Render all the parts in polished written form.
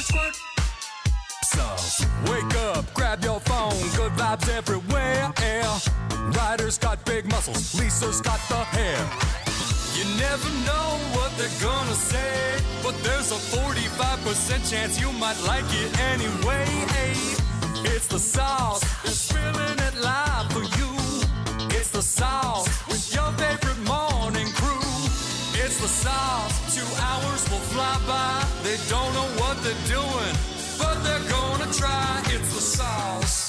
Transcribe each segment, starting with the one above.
squirt, squirt. Sauce. Wake up, grab your phone, good vibes everywhere. Ryder's got big muscles, Lisa's got the hair. You never know what they're gonna say, but there's a 45% chance you might like it anyway. It's the sauce, they're spilling it live for you. It's the sauce with your favorite morning crew. It's the sauce, 2 hours will fly by. They don't know what they're doing, but they're gonna try. It's the sauce.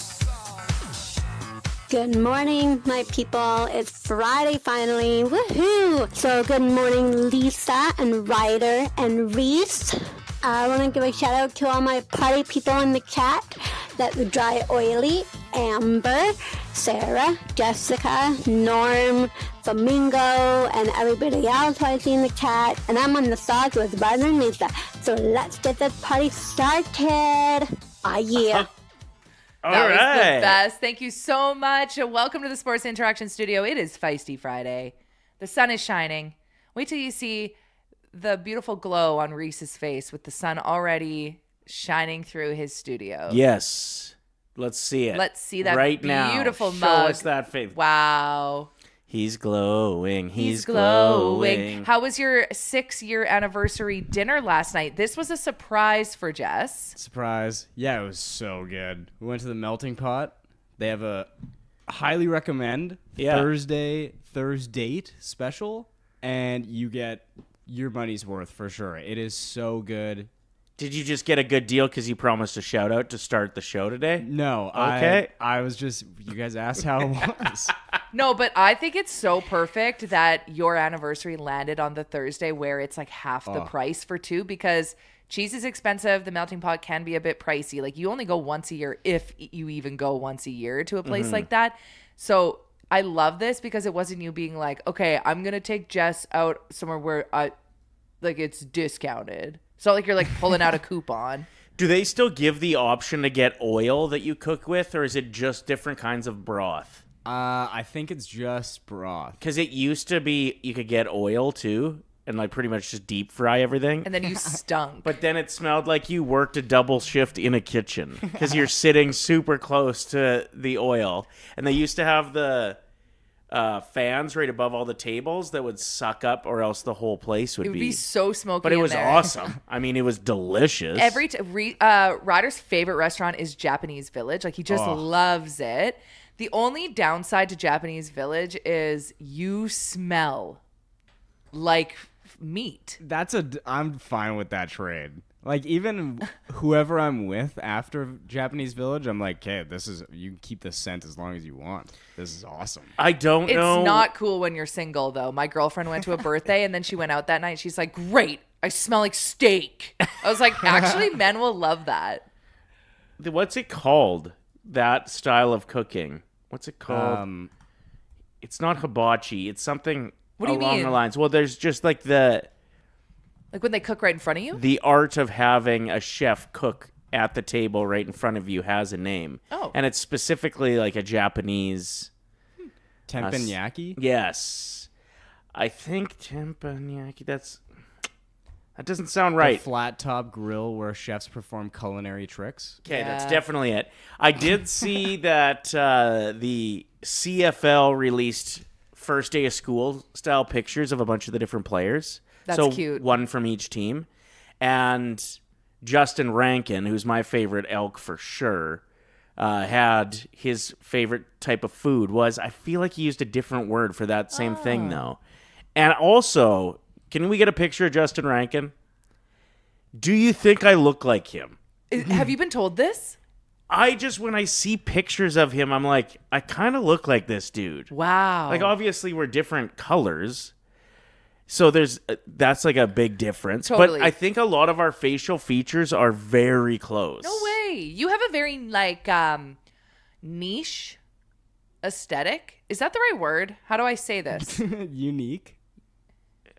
Good morning, my people. It's Friday finally. Woohoo! So good morning, Lisa and Ryder and Reese. I want to give a shout out to all my party people in the chat. That would Dry Oily, Amber, Sarah, Jessica, Norm, Flamingo, and everybody else who I see in the chat. And I'm on the sauce with Ryder and Lisa. So let's get this party started. Yeah. That was the best. Thank you so much. Welcome to the Sports Interaction Studio. It is Feisty Friday. The sun is shining. Wait till you see the beautiful glow on Reese's face with the sun already shining through his studio. Yes. Let's see it. Let's see that right beautiful now. mug. Show us that face. Wow. He's glowing. He's glowing. How was your 6-year anniversary dinner last night? This was a surprise for Jess. Surprise. Yeah, it was so good. We went to the Melting Pot. They have a highly recommend Thursday date special, and you get your money's worth for sure. It is so good. Did you just get a good deal because you promised a shout out to start the show today? No. Okay. I was just, you guys asked how it was. No, but I think it's so perfect that your anniversary landed on the Thursday where it's like half the price for two, because cheese is expensive. The Melting Pot can be a bit pricey. Like, you only go once a year, if you even go once a year to a place like that. So I love this because it wasn't you being like, okay, I'm going to take Jess out somewhere where it's discounted. So like you're like pulling out a coupon. Do they still give the option to get oil that you cook with, or is it just different kinds of broth? I think it's just broth. Because it used to be you could get oil too, and like pretty much just deep fry everything. And then you stunk. But then it smelled like you worked a double shift in a kitchen because you're sitting super close to the oil. And they used to have the fans right above all the tables that would suck up, or else the whole place would be. It would be so smoky. But it was there. Awesome. I mean, it was delicious. Ryder's favorite restaurant is Japanese Village. Like, he just loves it. The only downside to Japanese Village is you smell like meat. I'm fine with that trade. Like, even whoever I'm with after Japanese Village, I'm like, okay, you can keep this scent as long as you want. This is awesome. I don't know. It's not cool when you're single, though. My girlfriend went to a birthday, and then she went out that night. She's like, great, I smell like steak. I was like, actually, men will love that. What's it called? That style of cooking. What's it called? It's not hibachi. It's something along the lines. Well, there's just like Like when they cook right in front of you? The art of having a chef cook at the table right in front of you has a name. Oh. And it's specifically like a Japanese... Teppanyaki? Yes. I think teppanyaki, that doesn't sound right. The flat top grill where chefs perform culinary tricks. Okay, That's definitely it. I did see that the CFL released first day of school style pictures of a bunch of the different players. That's cute. One from each team. And Justin Rankin, who's my favorite elk for sure, had his favorite type of food was, I feel like he used a different word for that same thing, though. And also, can we get a picture of Justin Rankin? Do you think I look like him? Have you been told this? When I see pictures of him, I'm like, I kind of look like this dude. Wow. Like, obviously, we're different colors. So that's like a big difference. Totally. But I think a lot of our facial features are very close. No way. You have a very niche aesthetic. Is that the right word? How do I say this? Unique.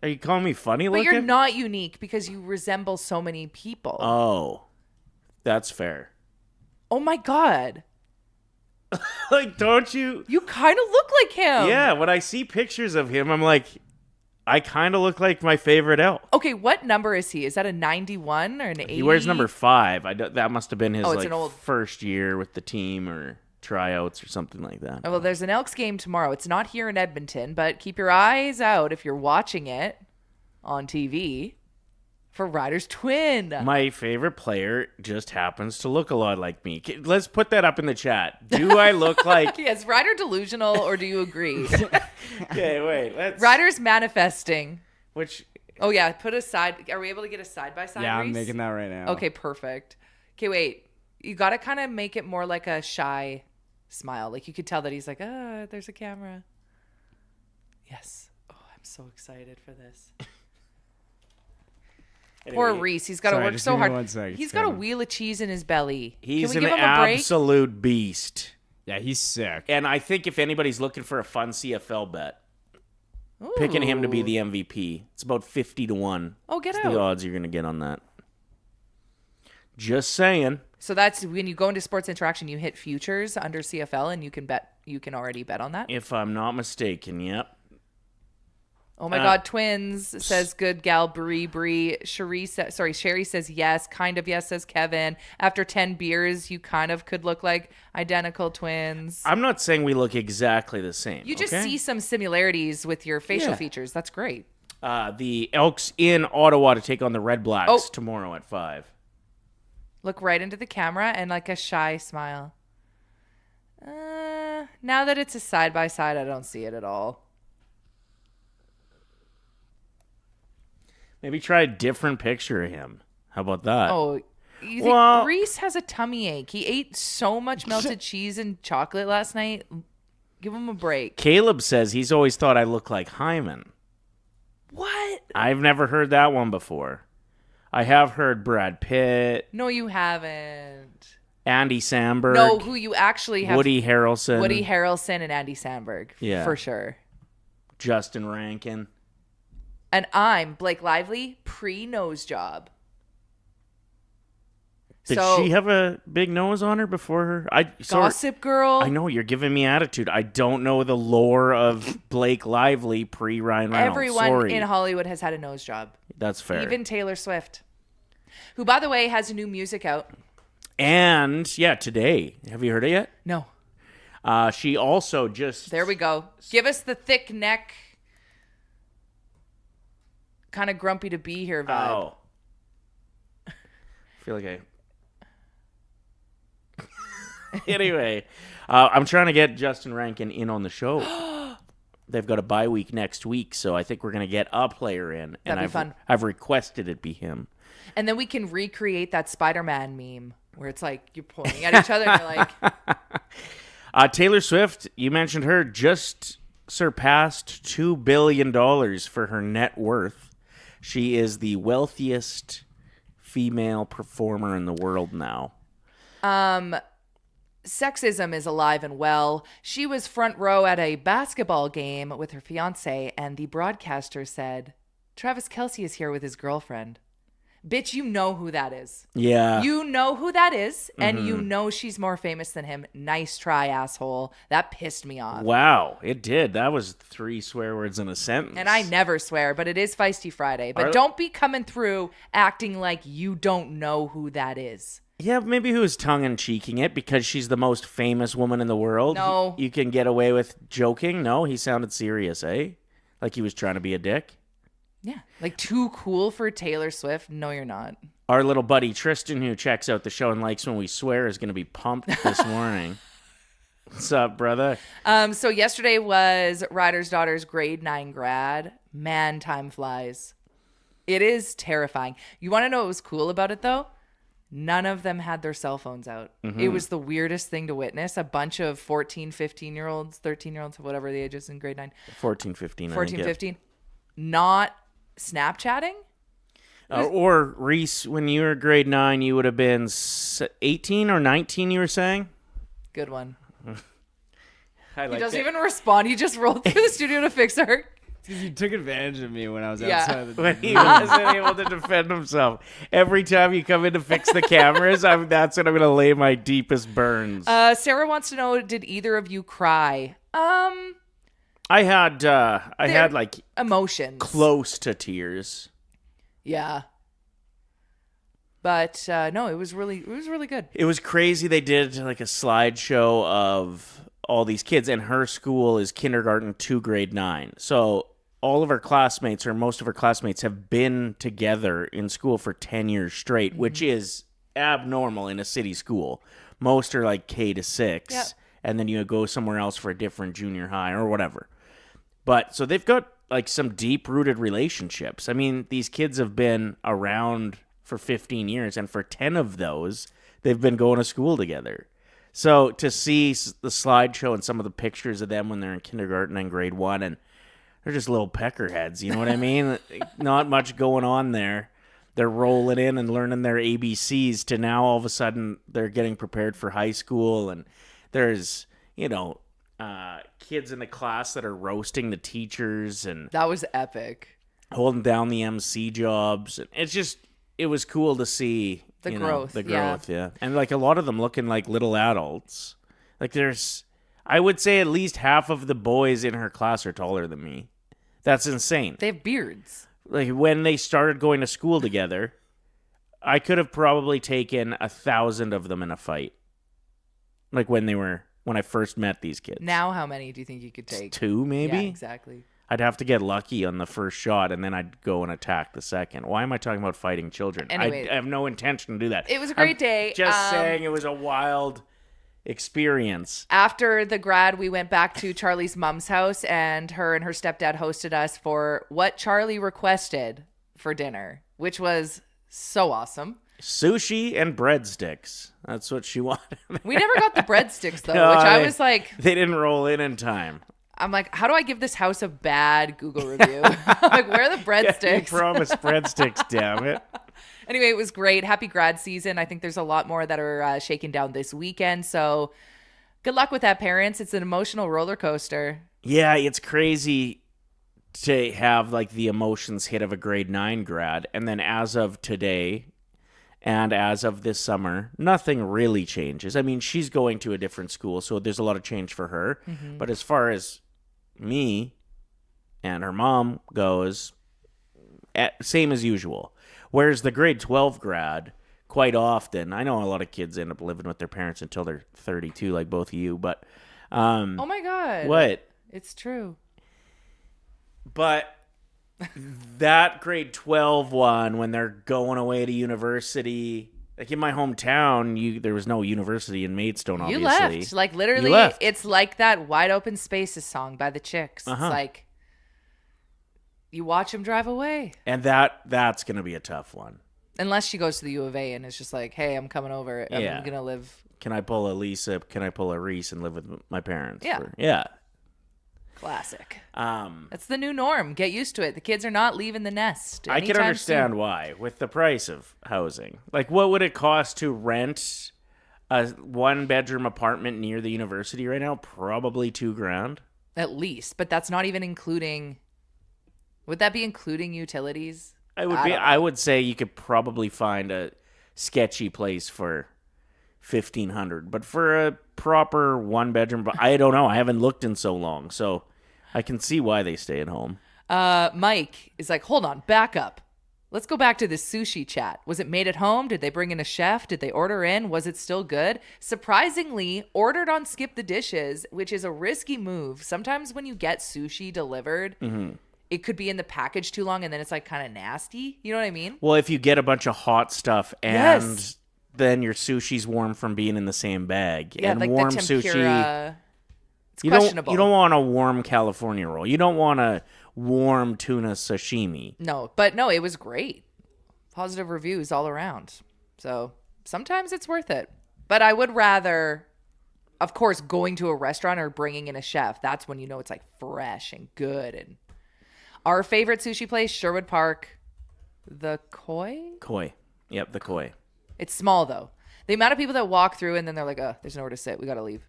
Are you calling me funny looking? But you're not unique because you resemble so many people. Oh, that's fair. Oh my God. Like, don't you? You kind of look like him. Yeah, when I see pictures of him, I'm like, I kind of look like my favorite elk. Okay, what number is he? Is that a 91 or an 80? He wears number 5. That must have been his it's an old... first year with the team or tryouts or something like that. Oh, well, there's an Elks game tomorrow. It's not here in Edmonton, but keep your eyes out if you're watching it on TV for Ryder's twin. My favorite player just happens to look a lot like me. Let's put that up in the chat. Do I look like... Is Ryder delusional or do you agree? Okay, wait. Ryder's manifesting. Which... Oh, yeah. Put a side... Are we able to get a side-by-side, Yeah, Reese? I'm making that right now. Okay, perfect. Okay, wait. You got to kind of make it more like a shy smile. Like you could tell that he's like, there's a camera. Yes. Oh, I'm so excited for this. Poor Reese. He's got to work so hard. He's got a wheel of cheese in his belly. He's Can we an give him a break? absolute beast. Yeah, he's sick. And I think if anybody's looking for a fun CFL bet, picking him to be the MVP, it's about 50-1. Oh, get It's out. the odds you're going to get on that. Just saying. So that's when you go into Sports Interaction, you hit futures under CFL and you can bet. You can already bet on that. If I'm not mistaken, yep. Oh my God, twins, says good gal Brie. Sherry says yes, kind of yes, says Kevin. After 10 beers, you kind of could look like identical twins. I'm not saying we look exactly the same. You just see some similarities with your facial Yeah. features. That's great. The Elks in Ottawa to take on the Red Blacks tomorrow at 5. Look right into the camera and like a shy smile. Now that it's a side-by-side, I don't see it at all. Maybe try a different picture of him. How about that? Oh, you think Reese has a tummy ache? He ate so much melted cheese and chocolate last night. Give him a break. Caleb says he's always thought I look like Hyman. What? I've never heard that one before. I have heard Brad Pitt, No, you haven't. Andy Samberg. No, who you actually have. Woody Harrelson. Woody Harrelson and Andy Samberg. Yeah. For sure. Justin Rankin. And I'm Blake Lively, pre-nose job. Did she have a big nose on her before her? Gossip Girl. I know, you're giving me attitude. I don't know the lore of Blake Lively pre-Ryan Reynolds. Everyone in Hollywood has had a nose job. That's fair. Even Taylor Swift, who, by the way, has new music out. And, yeah, today. Have you heard it yet? No. She also just... There we go. Give us the thick neck, kind of grumpy to be here vibe. Oh. I feel like Anyway, I'm trying to get Justin Rankin in on the show. They've got a bye week next week, so I think we're going to get a player in. That'd be fun. I've requested it be him. And then we can recreate that Spider-Man meme where it's like you're pointing at each other and you're like... Taylor Swift, you mentioned her, just surpassed $2 billion for her net worth. She is the wealthiest female performer in the world now. Sexism is alive and well. She was front row at a basketball game with her fiance, and the broadcaster said, Travis Kelce is here with his girlfriend. Bitch, you know who that is. Yeah. You know who that is, and you know she's more famous than him. Nice try, asshole. That pissed me off. Wow, it did. That was 3 swear words in a sentence. And I never swear, but it is Feisty Friday. But don't be coming through acting like you don't know who that is. Yeah, maybe he was tongue-in-cheeking it because she's the most famous woman in the world. No. You can get away with joking? No, he sounded serious, eh? Like he was trying to be a dick? Yeah. Like too cool for Taylor Swift? No, you're not. Our little buddy Tristan, who checks out the show and likes when we swear, is going to be pumped this morning. What's up, brother? So yesterday was Ryder's daughter's grade 9 grad. Man, time flies. It is terrifying. You want to know what was cool about it, though? None of them had their cell phones out. Mm-hmm. It was the weirdest thing to witness. A bunch of 14, 15-year-olds, 13-year-olds, whatever the age is in grade 9. 14, 15. 14, 15. Not Snapchatting? Or, Reese, when you were grade 9, you would have been 18 or 19, you were saying? Good one. He doesn't even respond. He just rolled through the studio to fix her. Because you took advantage of me when I was outside. When he wasn't able to defend himself. Every time you come in to fix the cameras, that's when I'm going to lay my deepest burns. Sarah wants to know, did either of you cry? I I had like emotions. close to tears. Yeah. But no, it was really good. It was crazy. They did like a slideshow of all these kids, and her school is kindergarten to grade 9. So all of her classmates, or most of her classmates, have been together in school for 10 years straight, which is abnormal in a city school. Most are like K to 6, Yep. and then you go somewhere else for a different junior high or whatever. But so they've got like some deep-rooted relationships. I mean, these kids have been around for 15 years, and for 10 of those, they've been going to school together. So to see the slideshow and some of the pictures of them when they're in kindergarten and grade 1, and they're just little peckerheads, you know what I mean? Not much going on there. They're rolling in and learning their ABCs to now all of a sudden they're getting prepared for high school, and there's, kids in the class that are roasting the teachers and That was epic. holding down the MC jobs. It was cool to see The growth, yeah. And like a lot of them looking like little adults. Like I would say at least half of the boys in her class are taller than me. That's insane. They have beards. Like when they started going to school together, I could have probably taken 1,000 of them in a fight. Like when I first met these kids. Now, how many do you think you could take? 2 maybe? Yeah, exactly. I'd have to get lucky on the first shot, and then I'd go and attack the second. Why am I talking about fighting children? Anyway, I have no intention to do that. It was a great day. Just saying it was a wild experience. After the grad, we went back to Charlie's mom's house, and her stepdad hosted us for what Charlie requested for dinner, which was so awesome. Sushi and breadsticks. That's what she wanted. We never got the breadsticks, though, No, which I was like... They didn't roll in time. I'm like, how do I give this house a bad Google review? I'm like, where are the breadsticks? You promised breadsticks, damn it. Anyway, it was great. Happy grad season. I think there's a lot more that are shaking down this weekend. So good luck with that, parents. It's an emotional roller coaster. Yeah, it's crazy to have like the emotions hit of a grade 9 grad. And then as of today and as of this summer, nothing really changes. I mean, she's going to a different school, so there's a lot of change for her. Mm-hmm. But as far as me and her mom goes, same as usual. Whereas the grade 12 grad, quite often, I know a lot of kids end up living with their parents until they're 32, like both of you, but... oh my God. What? It's true. But that grade 12 one, when they're going away to university... Like in my hometown, there was no university in Maidstone, obviously. You left. Like literally, it's like that Wide Open Spaces song by the Chicks. Uh-huh. It's like you watch them drive away. And that's going to be a tough one. Unless she goes to the U of A and it's just like, hey, I'm coming over. I'm going to live. Can I pull a Lisa? Can I pull a Reese and live with my parents? Yeah. Yeah. Classic. That's the new norm. Get used to it. The kids are not leaving the nest. I can understand why with the price of housing. Like, what would it cost to rent a 1-bedroom apartment near the university right now? Probably $2,000 at least. But that's not even including. Would that be including utilities? I would say you could probably find a sketchy place for $1,500, but for a proper 1-bedroom, I don't know. I haven't looked in so long, so I can see why they stay at home. Mike is like, hold on, back up. Let's go back to this sushi chat. Was it made at home? Did they bring in a chef? Did they order in? Was it still good? Surprisingly, ordered on Skip the Dishes, which is a risky move. Sometimes when you get sushi delivered, it could be in the package too long, and then it's like kind of nasty. You know what I mean? Well, if you get a bunch of hot stuff and then your sushi's warm from being in the same bag, and like warm the tempura, sushi, it's questionable. You don't want a warm California roll. You don't want a warm tuna sashimi. No, but no, it was great. Positive reviews all around. So sometimes it's worth it. But I would rather, of course, going to a restaurant or bringing in a chef. That's when you know it's like fresh and good. And our favorite sushi place, Sherwood Park, the Koi? Koi. Yep, the Koi. It's small, though. The amount of people that walk through and then they're like, oh, there's nowhere to sit. We got to leave.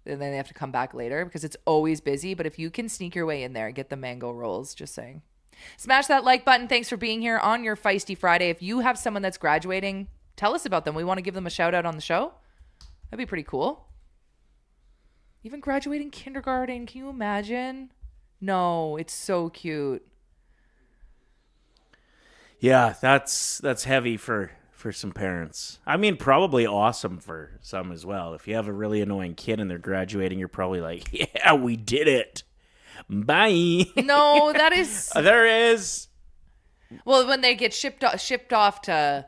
And then they have to come back later because it's always busy. But if you can sneak your way in there, get the mango rolls, just saying. Smash that like button. Thanks for being here on your Feisty Friday. If you have someone that's graduating, tell us about them. We want to give them a shout out on the show. That'd be pretty cool. Even graduating kindergarten. Can you imagine? No, it's so cute. Yeah, that's heavy for some parents. I mean, probably awesome for some as well. If you have a really annoying kid and they're graduating, you're probably like, yeah, we did it. Bye. No, that is... There is. Well, when they get shipped off to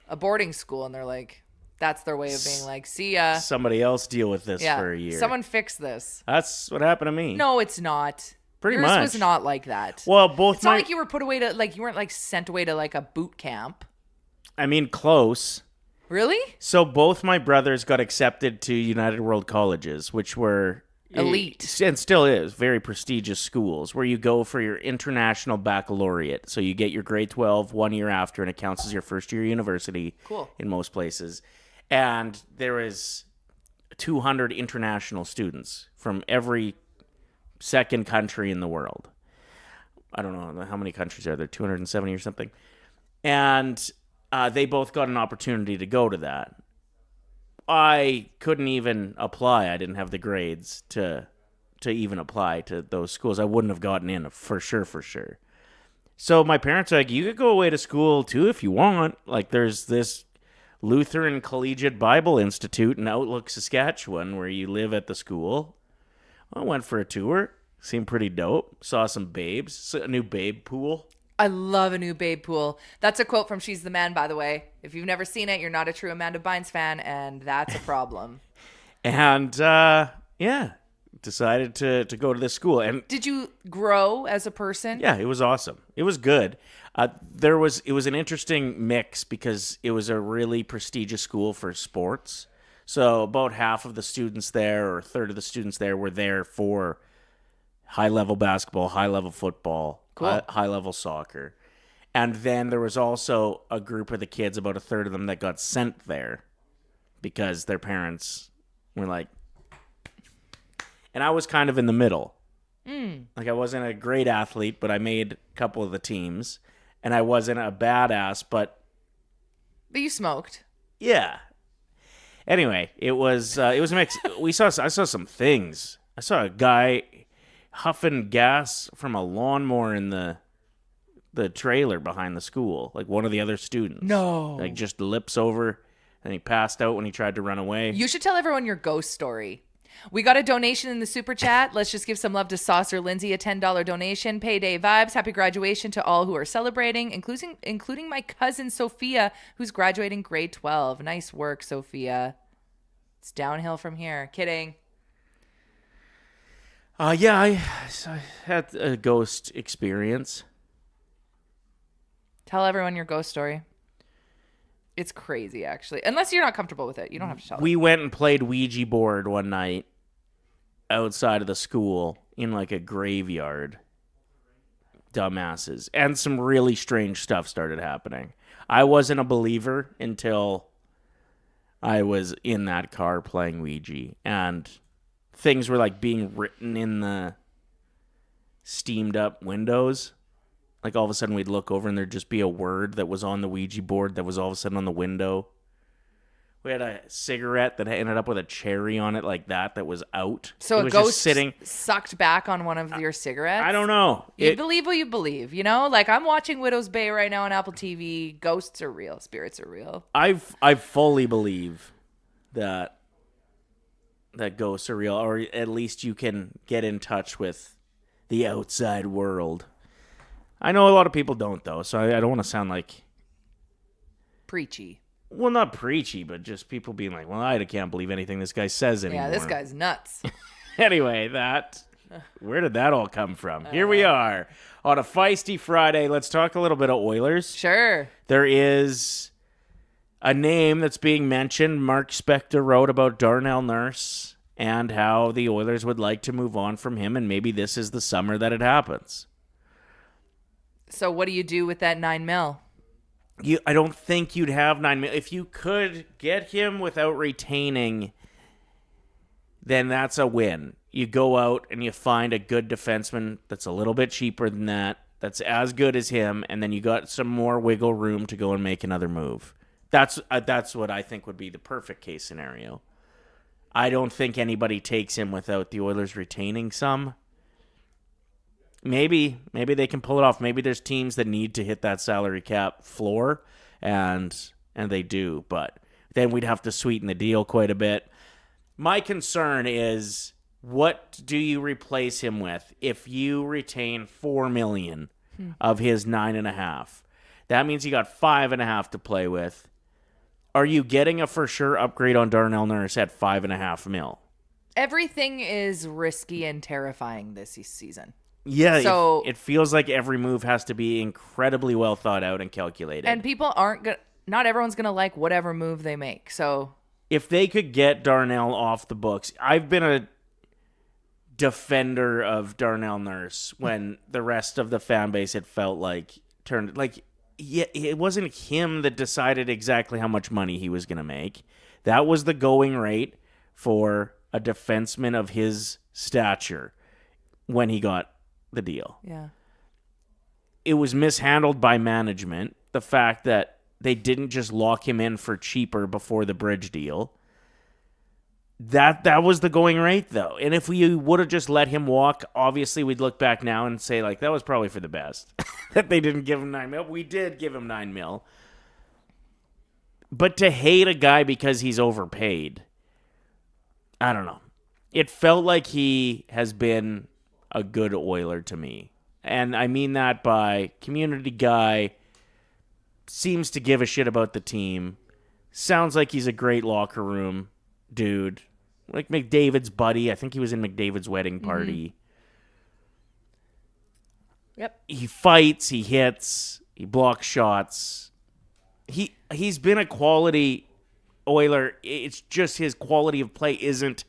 a boarding school and they're like, that's their way of being like, see ya. Somebody else deal with this Yeah, for a year. someone fix this. That's what happened to me. No, it's not. Pretty Yours much. was not like that. Well, both It's not like you were put away to, like, you weren't, like, sent away to, like, a boot camp. I mean, close. Really? So both my brothers got accepted to United World Colleges, which were Elite. and still is very prestigious schools where you go for your international baccalaureate. So you get your grade 12 1 year after, and it counts as your first year university. Cool. In most places. And there is 200 international students from every second country in the world. I don't know how many countries are there, 270 or something. And they both got an opportunity to go to that. I couldn't even apply. I didn't have the grades to even apply to those schools. I wouldn't have gotten in for sure. So my parents are like, you could go away to school too if you want. Like, there's this Lutheran Collegiate Bible Institute in Outlook, Saskatchewan, where you live at the school. I went for a tour. Seemed pretty dope. Saw some babes. A new babe pool. I love a new babe pool. That's a quote from She's the Man, by the way. If you've never seen it, you're not a true Amanda Bynes fan, and that's a problem. And, yeah, decided to go to this school. And Did you grow as a person? yeah, it was awesome. It was good. It was an interesting mix because it was a really prestigious school for sports. So about half of the students there, or a third of the students there, were there for high-level basketball, high-level football, Cool. high-level soccer. And then there was also a group of the kids, about a third of them, that got sent there because their parents were like... And I was kind of in the middle. Like, I wasn't a great athlete, but I made a couple of the teams. And I wasn't a badass, but But you smoked. yeah. Anyway, it was a mix. I saw some things. I saw a guy huffing gas from a lawnmower in the trailer behind the school, like one of the other students. No. Like, just lips over, and he passed out when he tried to run away. You should tell everyone your ghost story. We got a donation in the super chat. Let's just give some love to Saucer Lindsay, a $10 donation. Payday vibes. Happy graduation to all who are celebrating, including my cousin Sophia, who's graduating grade 12. Nice work, Sophia. It's downhill from here. Kidding. Yeah, I had a ghost experience. Tell everyone your ghost story. It's crazy, actually. Unless you're not comfortable with it. You don't have to tell We went and played Ouija board one night outside of the school in like a graveyard. Dumbasses. And some really strange stuff started happening. I wasn't a believer until I was in that car playing Ouija. And things were like being written in the steamed up windows. Like, all of a sudden we'd look over and there'd just be a word that was on the Ouija board that was all of a sudden on the window. We had a cigarette that ended up with a cherry on it like that was out. So it a was ghost just sitting. sucked back on one of your cigarettes? I don't know. You believe what you believe, you know? Like, I'm watching Widow's Bay right now on Apple TV. Ghosts are real. Spirits are real. I fully believe that ghosts are real, or at least you can get in touch with the outside world. I know a lot of people don't, though, so I don't want to sound like... Preachy. Well, not preachy, but just people being like, well, I can't believe anything this guy says anymore. Yeah, this guy's nuts. Anyway, where did that all come from? Here we are on a Feisty Friday. Let's talk a little bit of Oilers. Sure. There is a name that's being mentioned. Mark Spector wrote about Darnell Nurse and how the Oilers would like to move on from him, and maybe this is the summer that it happens. So what do you do with that $9 million? I don't think you'd have $9 million. If you could get him without retaining, then that's a win. You go out and you find a good defenseman that's a little bit cheaper than that, that's as good as him, and then you got some more wiggle room to go and make another move. That's what I think would be the perfect case scenario. I don't think anybody takes him without the Oilers retaining some. maybe they can pull it off. Maybe there's teams that need to hit that salary cap floor, and they do. But then we'd have to sweeten the deal quite a bit. My concern is, what do you replace him with if you retain $4 million of his $9.5? That means you got $5.5 to play with. Are you getting a for sure upgrade on Darnell Nurse at $5.5 million? Everything is risky and terrifying this season. Yeah, so it feels like every move has to be incredibly well thought out and calculated. And people aren't going to, not everyone's going to like whatever move they make. So if they could get Darnell off the books, I've been a defender of Darnell Nurse when the rest of the fan base had felt like turned like, yeah, it wasn't him that decided exactly how much money he was going to make. That was the going rate for a defenseman of his stature when he got the deal. Yeah. It was mishandled by management. The fact that they didn't just lock him in for cheaper before the bridge deal. That was the going rate, though. And if we would have just let him walk, obviously we'd look back now and say, like, that was probably for the best. That they didn't give him $9 million. We did give him $9 million. But to hate a guy because he's overpaid, I don't know. It felt like he has been a good Oiler to me. And I mean that by community guy, seems to give a shit about the team, sounds like he's a great locker room dude. Like McDavid's buddy. I think he was in McDavid's wedding party. Yep. He fights, he hits, he blocks shots. He's been a quality Oiler. It's just his quality of play isn't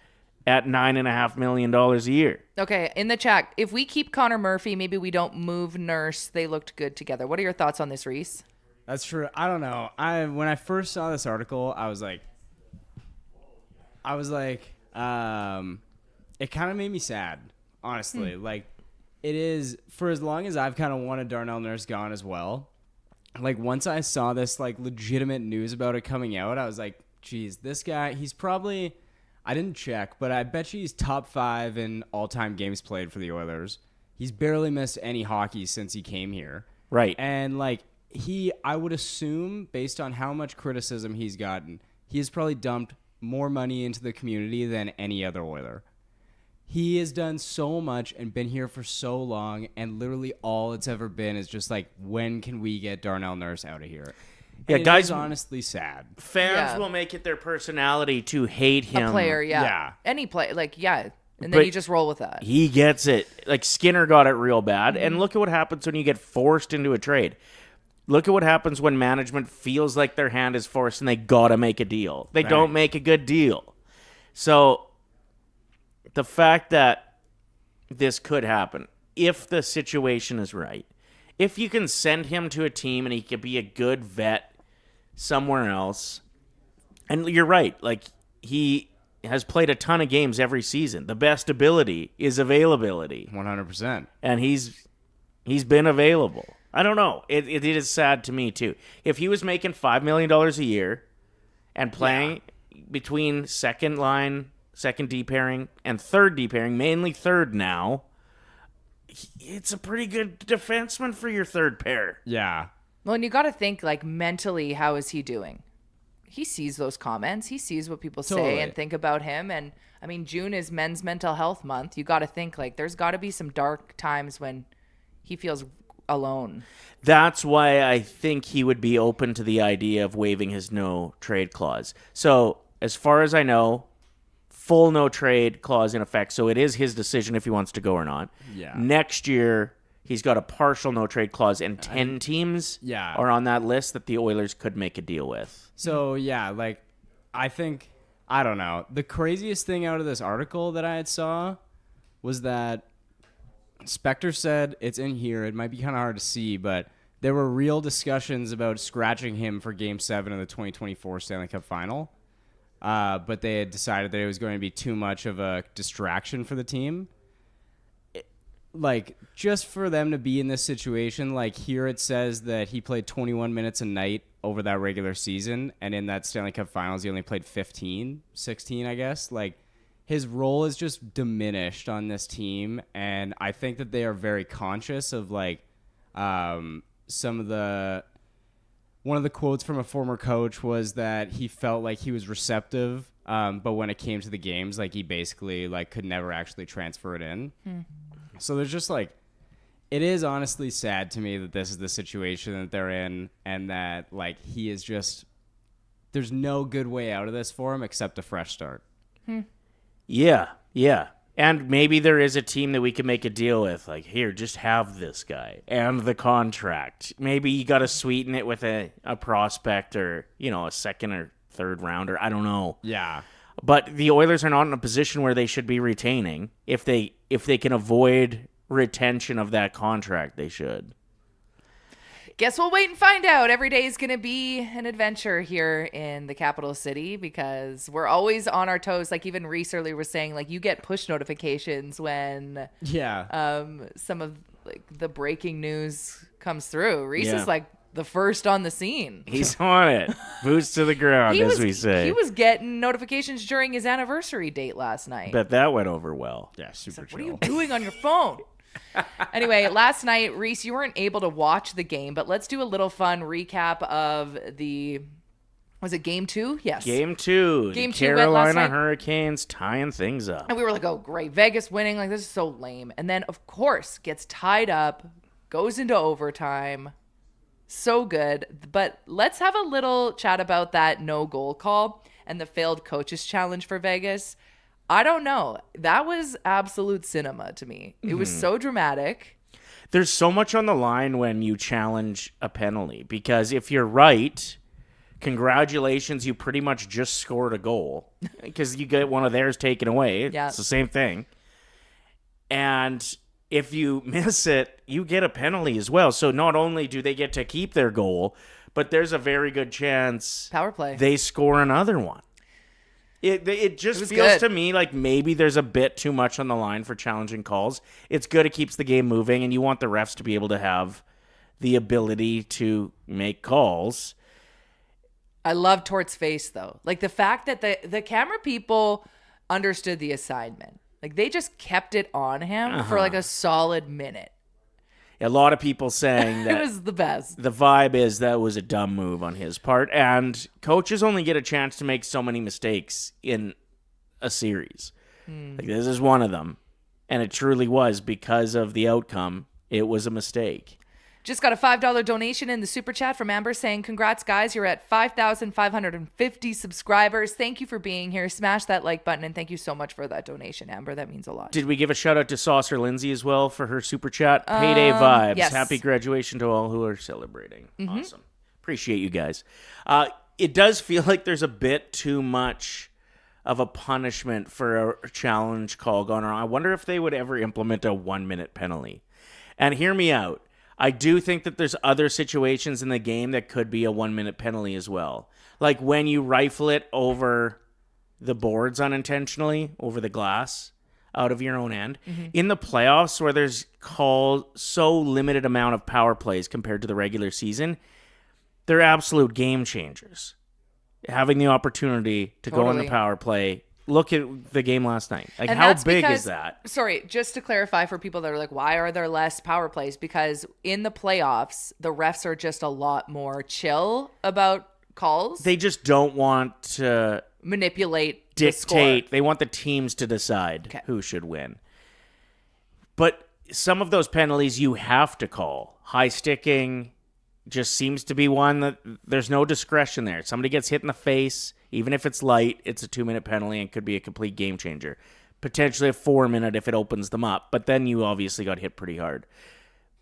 at $9.5 million a year. Okay, in the chat, if we keep Connor Murphy, maybe we don't move Nurse. They looked good together. What are your thoughts on this, Reese? That's true. I don't know. When I first saw this article, I was like, it kind of made me sad, honestly. Like, it is, for as long as I've kind of wanted Darnell Nurse gone as well, like, once I saw this, like, legitimate news about it coming out, I was like, geez, this guy, he's probably, I didn't check, but I bet you he's top 5 in all-time games played for the Oilers. He's barely missed any hockey since he came here. Right. And, like, I would assume, based on how much criticism he's gotten, he has probably dumped more money into the community than any other Oiler. He has done so much and been here for so long, and literally all it's ever been is just like, when can we get Darnell Nurse out of here? Yeah, And guys, it is honestly sad. fans will make it their personality to hate him. A player, yeah. Yeah. Any play, like, yeah. And then But you just roll with that. He gets it. Like, Skinner got it real bad. And look at what happens when you get forced into a trade. Look at what happens when management feels like their hand is forced and they gotta make a deal. They don't make a good deal. So the fact that this could happen, if the situation is right, if you can send him to a team and he could be a good vet somewhere else, and you're right, like, he has played a ton of games every season. The best ability is availability. 100%. And he's been available. I don't know. It is sad to me, too. If he was making $5 million a year and playing between second line, second D pairing, and third D pairing, mainly third now, it's a pretty good defenseman for your third pair. Yeah. Well, and you got to think, like, mentally, how is he doing? He sees those comments. He sees what people say and think about him. And, I mean, June is Men's Mental Health Month. You got to think, like, there's got to be some dark times when he feels alone. That's why I think he would be open to the idea of waiving his no trade clause. So, as far as I know, full no trade clause in effect. So it is his decision if he wants to go or not. Yeah. Next year, he's got a partial no trade clause, and 10 teams are on that list that the Oilers could make a deal with. So, yeah, like, I don't know. The craziest thing out of this article that I had saw was that Spectre said, it's in here, it might be kind of hard to see, but there were real discussions about scratching him for Game 7 of the 2024 Stanley Cup Final. But they had decided that it was going to be too much of a distraction for the team. Like, just for them to be in this situation, like, here it says that he played 21 minutes a night over that regular season, and in that Stanley Cup Finals, he only played 16, I guess. Like, his role is just diminished on this team, and I think that they are very conscious of like some of the. One of the quotes from a former coach was that he felt like he was receptive, but when it came to the games, like he basically like could never actually transfer it in. So there's just like, it is honestly sad to me that this is the situation that they're in, and that like he is just, there's no good way out of this for him except a fresh start. Yeah. And maybe there is a team that we can make a deal with. Like, here, just have this guy and the contract. Maybe you got to sweeten it with a prospect or, a second or third rounder. I don't know. Yeah. But the Oilers are not in a position where they should be retaining. If they can avoid retention of that contract, they should. Guess we'll wait and find out. Every day is going to be an adventure here in the capital city because we're always on our toes. Like even Reese earlier was saying, like you get push notifications when some of like the breaking news comes through. Reese is like the first on the scene. He's on it. Boots to the ground, we say. He was getting notifications during his anniversary date last night. Bet that went over well. Yeah, super chill. What are you doing on your phone? Anyway, last night, Reese, you weren't able to watch the game, but let's do a little fun recap of was it game 2? Yes. Game 2. Game 2 went last Carolina night. Hurricanes tying things up. And we were like, oh, great. Vegas winning. Like, this is so lame. And then, of course, gets tied up, goes into overtime. So good. But let's have a little chat about that no goal call and the failed coaches challenge for Vegas. I don't know. That was absolute cinema to me. It was so dramatic. There's so much on the line when you challenge a penalty because if you're right, congratulations, you pretty much just scored a goal because you get one of theirs taken away. Yeah. It's the same thing. And if you miss it, you get a penalty as well. So not only do they get to keep their goal, but there's a very good chance Power play. they score another one. It just feels good to me like maybe there's a bit too much on the line for challenging calls. It's good. It keeps the game moving, and you want the refs to be able to have the ability to make calls. I love Tort's face, though. Like, the fact that the camera people understood the assignment. Like, they just kept it on him for, like, a solid minute. A lot of people saying that It was the best. the vibe is that was a dumb move on his part, and coaches only get a chance to make so many mistakes in a series. Like, this is one of them, and it truly was because of the outcome. It was a mistake. Just got a $5 donation in the super chat from Amber saying, congrats, guys. You're at 5,550 subscribers. Thank you for being here. Smash that like button, and thank you so much for that donation, Amber. That means a lot. Did we give a shout out to Saucer Lindsay as well for her super chat? Payday vibes. Yes. Happy graduation to all who are celebrating. Awesome. Appreciate you guys. It does feel like there's a bit too much of a punishment for a challenge call going on. I wonder if they would ever implement a 1-minute penalty. And hear me out. I do think that there's other situations in the game that could be a 1-minute penalty as well. Like when you rifle it over the boards unintentionally, over the glass, out of your own end. In the playoffs where there's called so limited amount of power plays compared to the regular season, they're absolute game changers. Having the opportunity to go on the power play. Look at the game last night. Like, And how that's big because, is that? Sorry, just to clarify for people that are like, why are there less power plays? Because in the playoffs, the refs are just a lot more chill about calls. They just don't want to manipulate the score. dictate. They want the teams to decide who should win. But some of those penalties you have to call. High sticking just seems to be one that there's no discretion there. Somebody gets hit in the face, even if it's light, it's a 2-minute penalty and could be a complete game changer. Potentially a 4-minute if it opens them up, but then you obviously got hit pretty hard.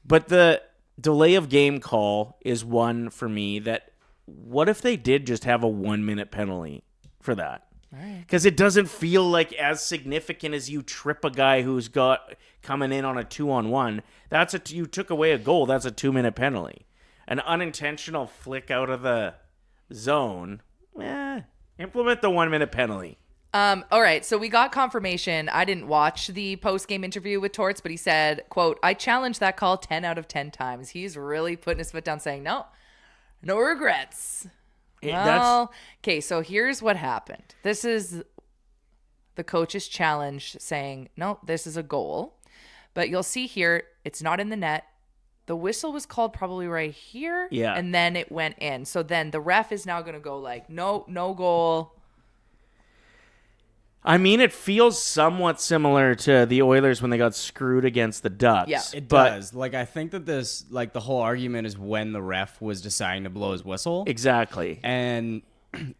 But the delay of game call is one for me that, what if they did just have a 1-minute penalty for that? Because it doesn't feel like as significant as you trip a guy who's got coming in on a 2-on-1. You took away a goal. That's a 2-minute penalty. An unintentional flick out of the zone. Implement the 1-minute penalty. All right, so we got confirmation. I didn't watch the post-game interview with Torts, but he said, quote, I challenged that call 10 out of 10 times. He's really putting his foot down saying, no regrets. Okay, so here's what happened. This is the coach is challenged saying, no, this is a goal. But you'll see here, it's not in the net. The whistle was called probably right here. Yeah. And then it went in. So then the ref is now going to go like, no goal. I mean, it feels somewhat similar to the Oilers when they got screwed against the Ducks. Yeah. It does. Like, I think that this, like, the whole argument is when the ref was deciding to blow his whistle. Exactly. And,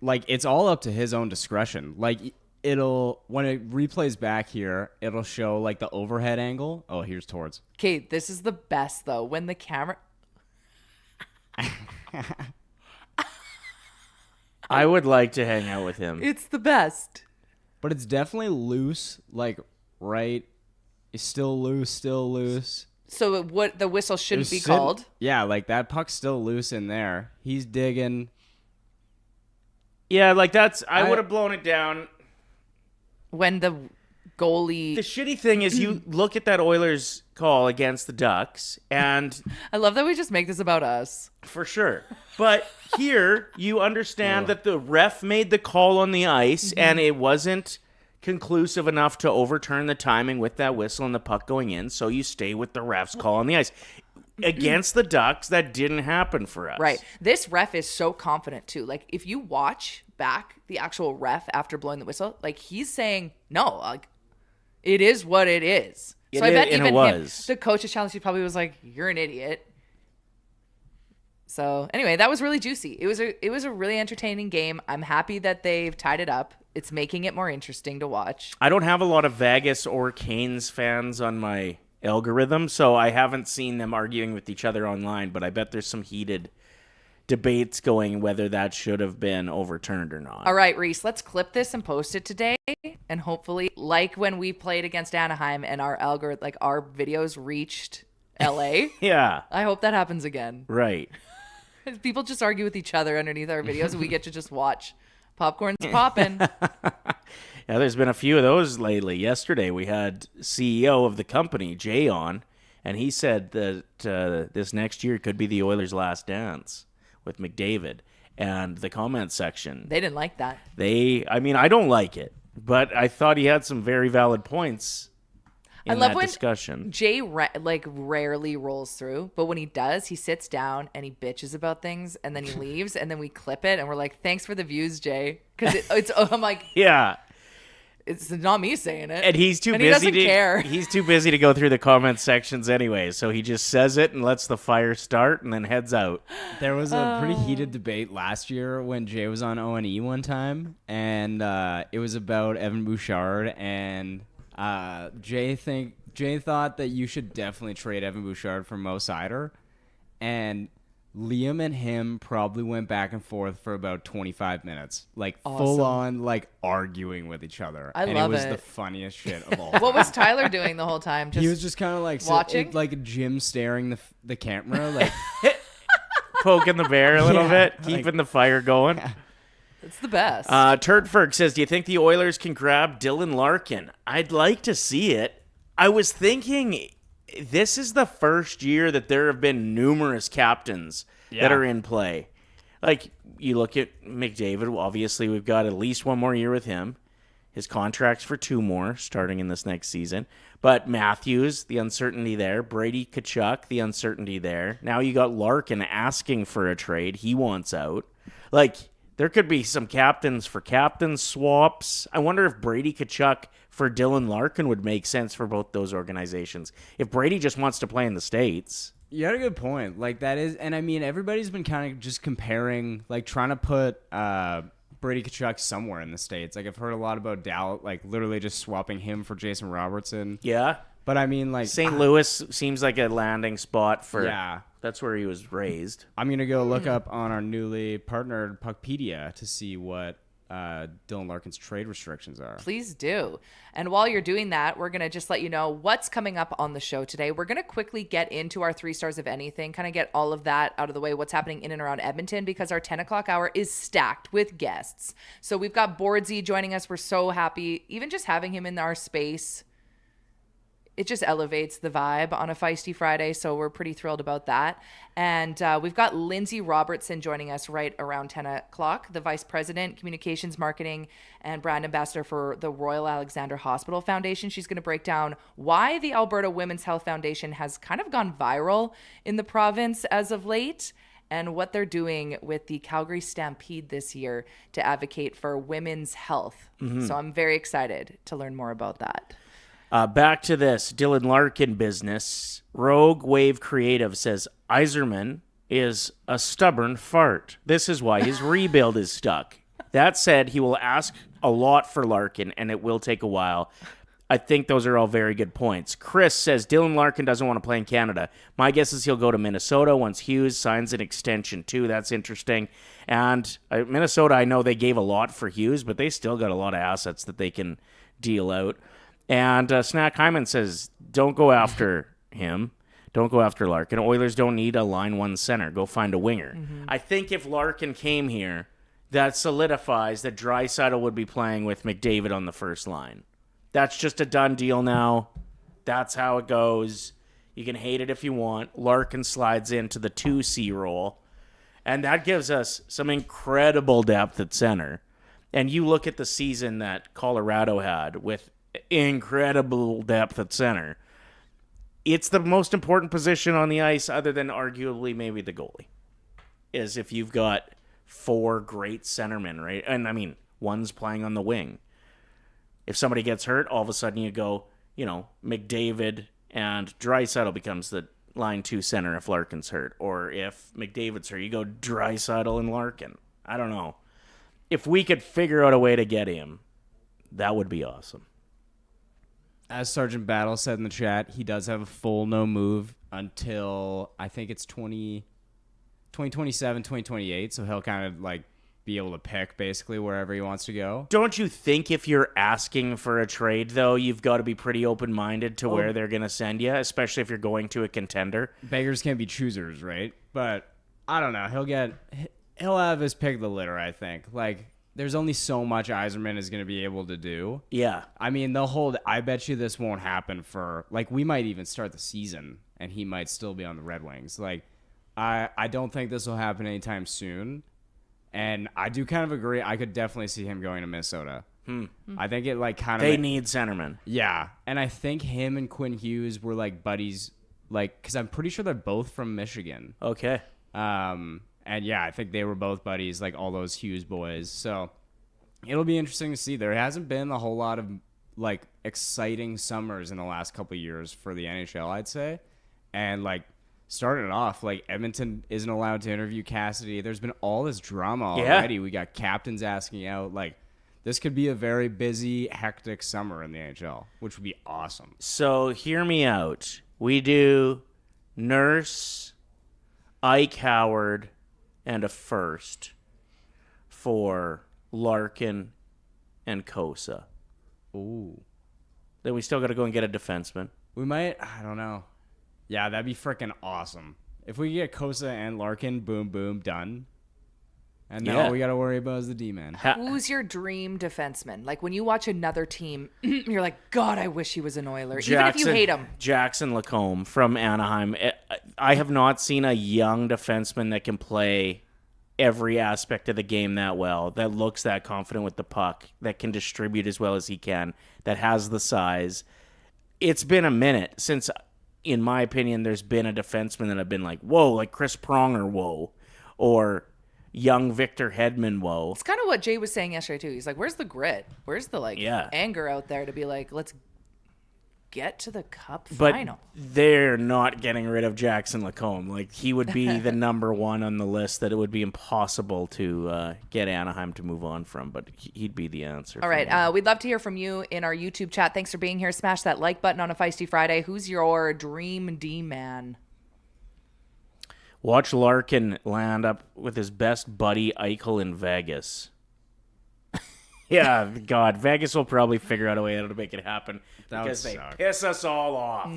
like, it's all up to his own discretion. Like, when it replays back here, it'll show, like, the overhead angle. Oh, here's Torts. Okay, this is the best, though. When the camera... I would like to hang out with him. It's the best. But it's definitely loose, like, right? It's still loose. So what the whistle shouldn't It be was sitting- called? Yeah, like, that puck's still loose in there. He's digging. Yeah, like I would have blown it down. When the goalie... The shitty thing is you look at that Oilers call against the Ducks, and I love that we just make this about us. for sure. But here, you understand that the ref made the call on the ice, and it wasn't conclusive enough to overturn the timing with that whistle and the puck going in, so you stay with the ref's call on the ice. Against the Ducks, that didn't happen for us. Right. This ref is so confident, too. Like, if you watch back the actual ref after blowing the whistle, like, he's saying, no, like, it is what it is. So I bet even him, the coach's challenge, he probably was like, you're an idiot. So anyway, that was really juicy. It was a really entertaining game. I'm happy that they've tied it up. It's making it more interesting to watch. I don't have a lot of Vegas or Canes fans on my algorithm, so I haven't seen them arguing with each other online, but I bet there's some heated debates going whether that should have been overturned or not. All right, Reese, let's clip this and post it today. And hopefully, like when we played against Anaheim and our videos reached LA. Yeah. I hope that happens again. Right. People just argue with each other underneath our videos, and we get to just watch. Popcorn's popping. Yeah, there's been a few of those lately. Yesterday, we had CEO of the company, Jay, on, and he said that this next year could be the Oilers' last dance with McDavid. And the comment section, They didn't like that. I don't like it, but I thought he had some very valid points in I love that when discussion. Jay rarely rolls through, but when he does, he sits down and he bitches about things, and then he leaves, and then we clip it, and we're like, "Thanks for the views, Jay," because I'm like, Yeah. it's not me saying it, And he's too busy he doesn't to care. He's too busy to go through the comment sections anyway, so he just says it and lets the fire start and then heads out. There was a pretty heated debate last year when Jay was on O&E one time, and it was about Evan Bouchard, and Jay thought that you should definitely trade Evan Bouchard for Mo Sider, and Liam and him probably went back and forth for about 25 minutes, like full on like arguing with each other. I and love it was it. the funniest shit of all. What was Tyler doing the whole time? He was just kind of like watching? like Jim staring the camera, like Poking the bear a little Yeah, bit, keeping the fire going. It's the best. Turtferg says, do you think the Oilers can grab Dylan Larkin? I'd like to see it. I was thinking this is the first year that there have been numerous captains that are in play. Like, you look at McDavid, obviously we've got at least one more year with him. His contract's for 2 more, starting in this next season. But Matthews, the uncertainty there. Brady Tkachuk, the uncertainty there. Now you got Larkin asking for a trade. He wants out. Like, there could be some captains for captain swaps. I wonder if Brady Tkachuk for Dylan Larkin would make sense for both those organizations. If Brady just wants to play in the States. you had a good point. Like that is, and I mean, everybody's been kind of just comparing, like trying to put Brady Tkachuk somewhere in the States. Like I've heard a lot about Dallas, like literally just swapping him for Jason Robertson. Yeah. But I mean, like St. Louis seems like a landing spot for. Yeah. That's where he was raised. I'm going to go look up on our newly partnered Puckpedia to see what Dylan Larkin's trade restrictions are. Please do. And while you're doing that, we're going to just let you know what's coming up on the show today. We're going to quickly get into our 3 stars of anything, kind of get all of that out of the way, what's happening in and around Edmonton, because our 10 o'clock hour is stacked with guests. So we've got Bordsy joining us. We're so happy. Even just having him in our space it just elevates the vibe on a Feisty Friday. So we're pretty thrilled about that. And we've got Lindsay Robertson joining us right around 10 o'clock, the Vice President, Communications, Marketing, and Brand Ambassador for the Royal Alexandra Hospital Foundation. She's going to break down why the Alberta Women's Health Foundation has kind of gone viral in the province as of late, and what they're doing with the Calgary Stampede this year to advocate for women's health. So I'm very excited to learn more about that. Back to this Dylan Larkin business. Rogue Wave Creative says Yzerman is a stubborn fart. This is why his rebuild is stuck. That said, he will ask a lot for Larkin, and it will take a while. I think those are all very good points. Chris says Dylan Larkin doesn't want to play in Canada. My guess is he'll go to Minnesota once Hughes signs an extension too. That's interesting. And Minnesota, I know they gave a lot for Hughes, but they still got a lot of assets that they can deal out. And Snack Hyman says, don't go after him. Don't go after Larkin. Oilers don't need a line one center. Go find a winger. I think if Larkin came here, that solidifies that Draisaitl would be playing with McDavid on the first line. That's just a done deal now. That's how it goes. You can hate it if you want. Larkin slides into the 2C role. And that gives us some incredible depth at center. And you look at the season that Colorado had with incredible depth at center. It's the most important position on the ice, other than arguably maybe the goalie, is if you've got 4 great centermen, right? And I mean, one's playing on the wing. If somebody gets hurt, all of a sudden you go, McDavid and Draisaitl becomes the line 2 center if Larkin's hurt. Or if McDavid's hurt, you go Draisaitl and Larkin. I don't know. If we could figure out a way to get him, that would be awesome. As Sergeant Battle said in the chat, he does have a full no move until I think it's 2027, 2028. So he'll kind of like be able to pick basically wherever he wants to go. Don't you think if you're asking for a trade, though, you've got to be pretty open-minded to where they're going to send you, especially if you're going to a contender? Beggars can't be choosers, right? But I don't know. He'll have his pick of the litter, I think. Like, there's only so much Yzerman is going to be able to do. Yeah. I mean, I bet you this won't happen for, like, we might even start the season and he might still be on the Red Wings. Like, I don't think this will happen anytime soon. And I do kind of agree. I could definitely see him going to Minnesota. I think it like kind of... They need centermen. Yeah. And I think him and Quinn Hughes were like buddies, like, because I'm pretty sure they're both from Michigan. Okay. And yeah, I think they were both buddies, like all those Hughes boys. So it'll be interesting to see. There hasn't been a whole lot of like exciting summers in the last couple of years for the NHL, I'd say. And like, starting it off, like Edmonton isn't allowed to interview Cassidy. There's been all this drama already. We got captains asking out. Like, this could be a very busy, hectic summer in the NHL, which would be awesome. So hear me out. We do Nurse, Ike Howard, and a first for Larkin and Kosa. Ooh. Then we still got to go and get a defenseman. We might, I don't know. Yeah, that'd be freaking awesome. If we get Kosa and Larkin, boom, boom, done. And now all we got to worry about is the D-man. Who's your dream defenseman? Like, when you watch another team, you're like, God, I wish he was an Oiler. Even if you hate him. Jackson Lacombe from Anaheim. I have not seen a young defenseman that can play every aspect of the game that well, that looks that confident with the puck, that can distribute as well as he can, that has the size. It's been a minute since... in my opinion, there's been a defenseman that I've been like, whoa, like Chris Pronger, whoa, or young Victor Hedman, whoa. It's kind of what Jay was saying yesterday, too. He's like, where's the grit? Where's the, anger out there to be like, let's get to the Cup Final? But they're not getting rid of Jackson Lacombe. Like, he would be the number one on the list that it would be impossible to get Anaheim to move on from, but he'd be the answer. All right. We'd love to hear from you in our YouTube chat. Thanks for being here. Smash that like button on a Feisty Friday. Who's your dream D-man? Watch Larkin land up with his best buddy Eichel in Vegas. Yeah, God, Vegas will probably figure out a way to make it happen because they piss us all off.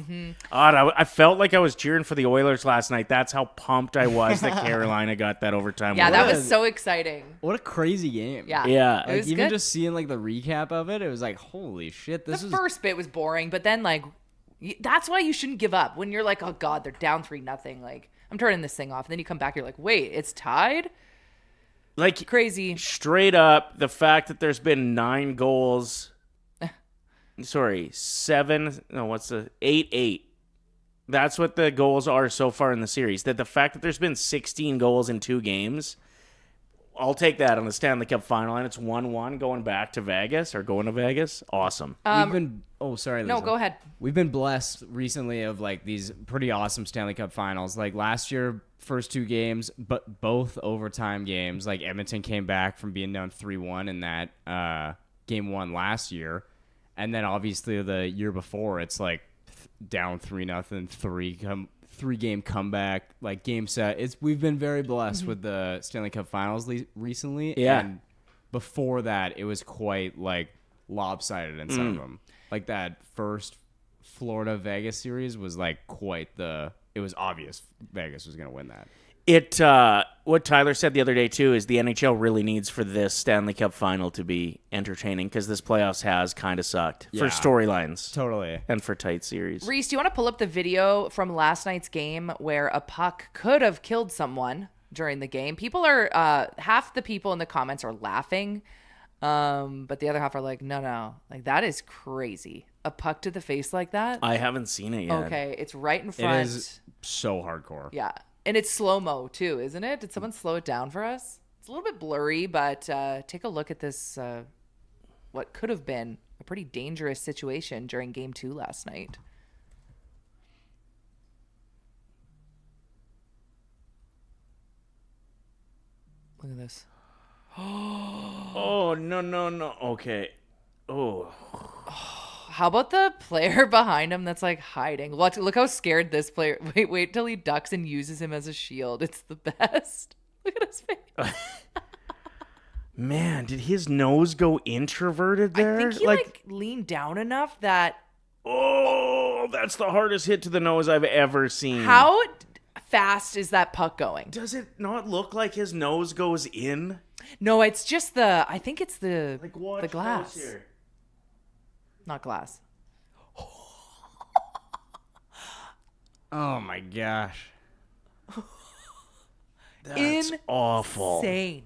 God, I felt like I was cheering for the Oilers last night. That's how pumped I was that Carolina got that overtime. Yeah, that was so exciting. What a crazy game. Yeah. Yeah. Like, even just seeing like the recap of it, it was like, holy shit, The first bit was boring, but then like That's why you shouldn't give up. When you're like, oh God, they're down 3-0. Like, I'm turning this thing off. And then you come back, you're like, wait, it's tied? Like, crazy. Straight up, the fact that there's been 9 goals. Sorry, 8-8. That's what the goals are so far in the series. That the fact that there's been 16 goals in 2 games, I'll take that on the Stanley Cup Final, and it's 1-1 going to Vegas. Awesome. Sorry, Lisa. No, go ahead. We've been blessed recently of like these pretty awesome Stanley Cup Finals. Like last year, first 2 games, but both overtime games. Like Edmonton came back from being down 3-1 in that game 1 last year, and then obviously the year before, it's like down 3-0, 3-game comeback, like game set. We've been very blessed with the Stanley Cup Finals recently. Yeah. And before that, it was quite like lopsided in some of them. Like that first Florida Vegas series was like it was obvious Vegas was going to win that. What Tyler said the other day too is the NHL really needs for this Stanley Cup Final to be entertaining because this playoffs has kind of sucked for storylines. Totally. And for tight series. Reese, do you want to pull up the video from last night's game where a puck could have killed someone during the game? People are, half the people in the comments are laughing, but the other half are like, no. Like, that is crazy. A puck to the face like that? I haven't seen it yet. Okay, it's right in front. It is so hardcore. Yeah. And it's slow-mo, too, isn't it? Did someone slow it down for us? It's a little bit blurry, but take a look at this, what could have been a pretty dangerous situation during Game 2 last night. Look at this. Oh, no. Okay. Oh. How about the player behind him that's like hiding? Look how scared this player. Wait till he ducks and uses him as a shield. It's the best. Look at his face. Man, did his nose go introverted there? I think he like leaned down enough that. Oh, that's the hardest hit to the nose I've ever seen. How fast is that puck going? Does it not look like his nose goes in? No, it's just the. I think it's the Watch the glass. close here. Not glass. Oh my gosh. That's awful. Insane.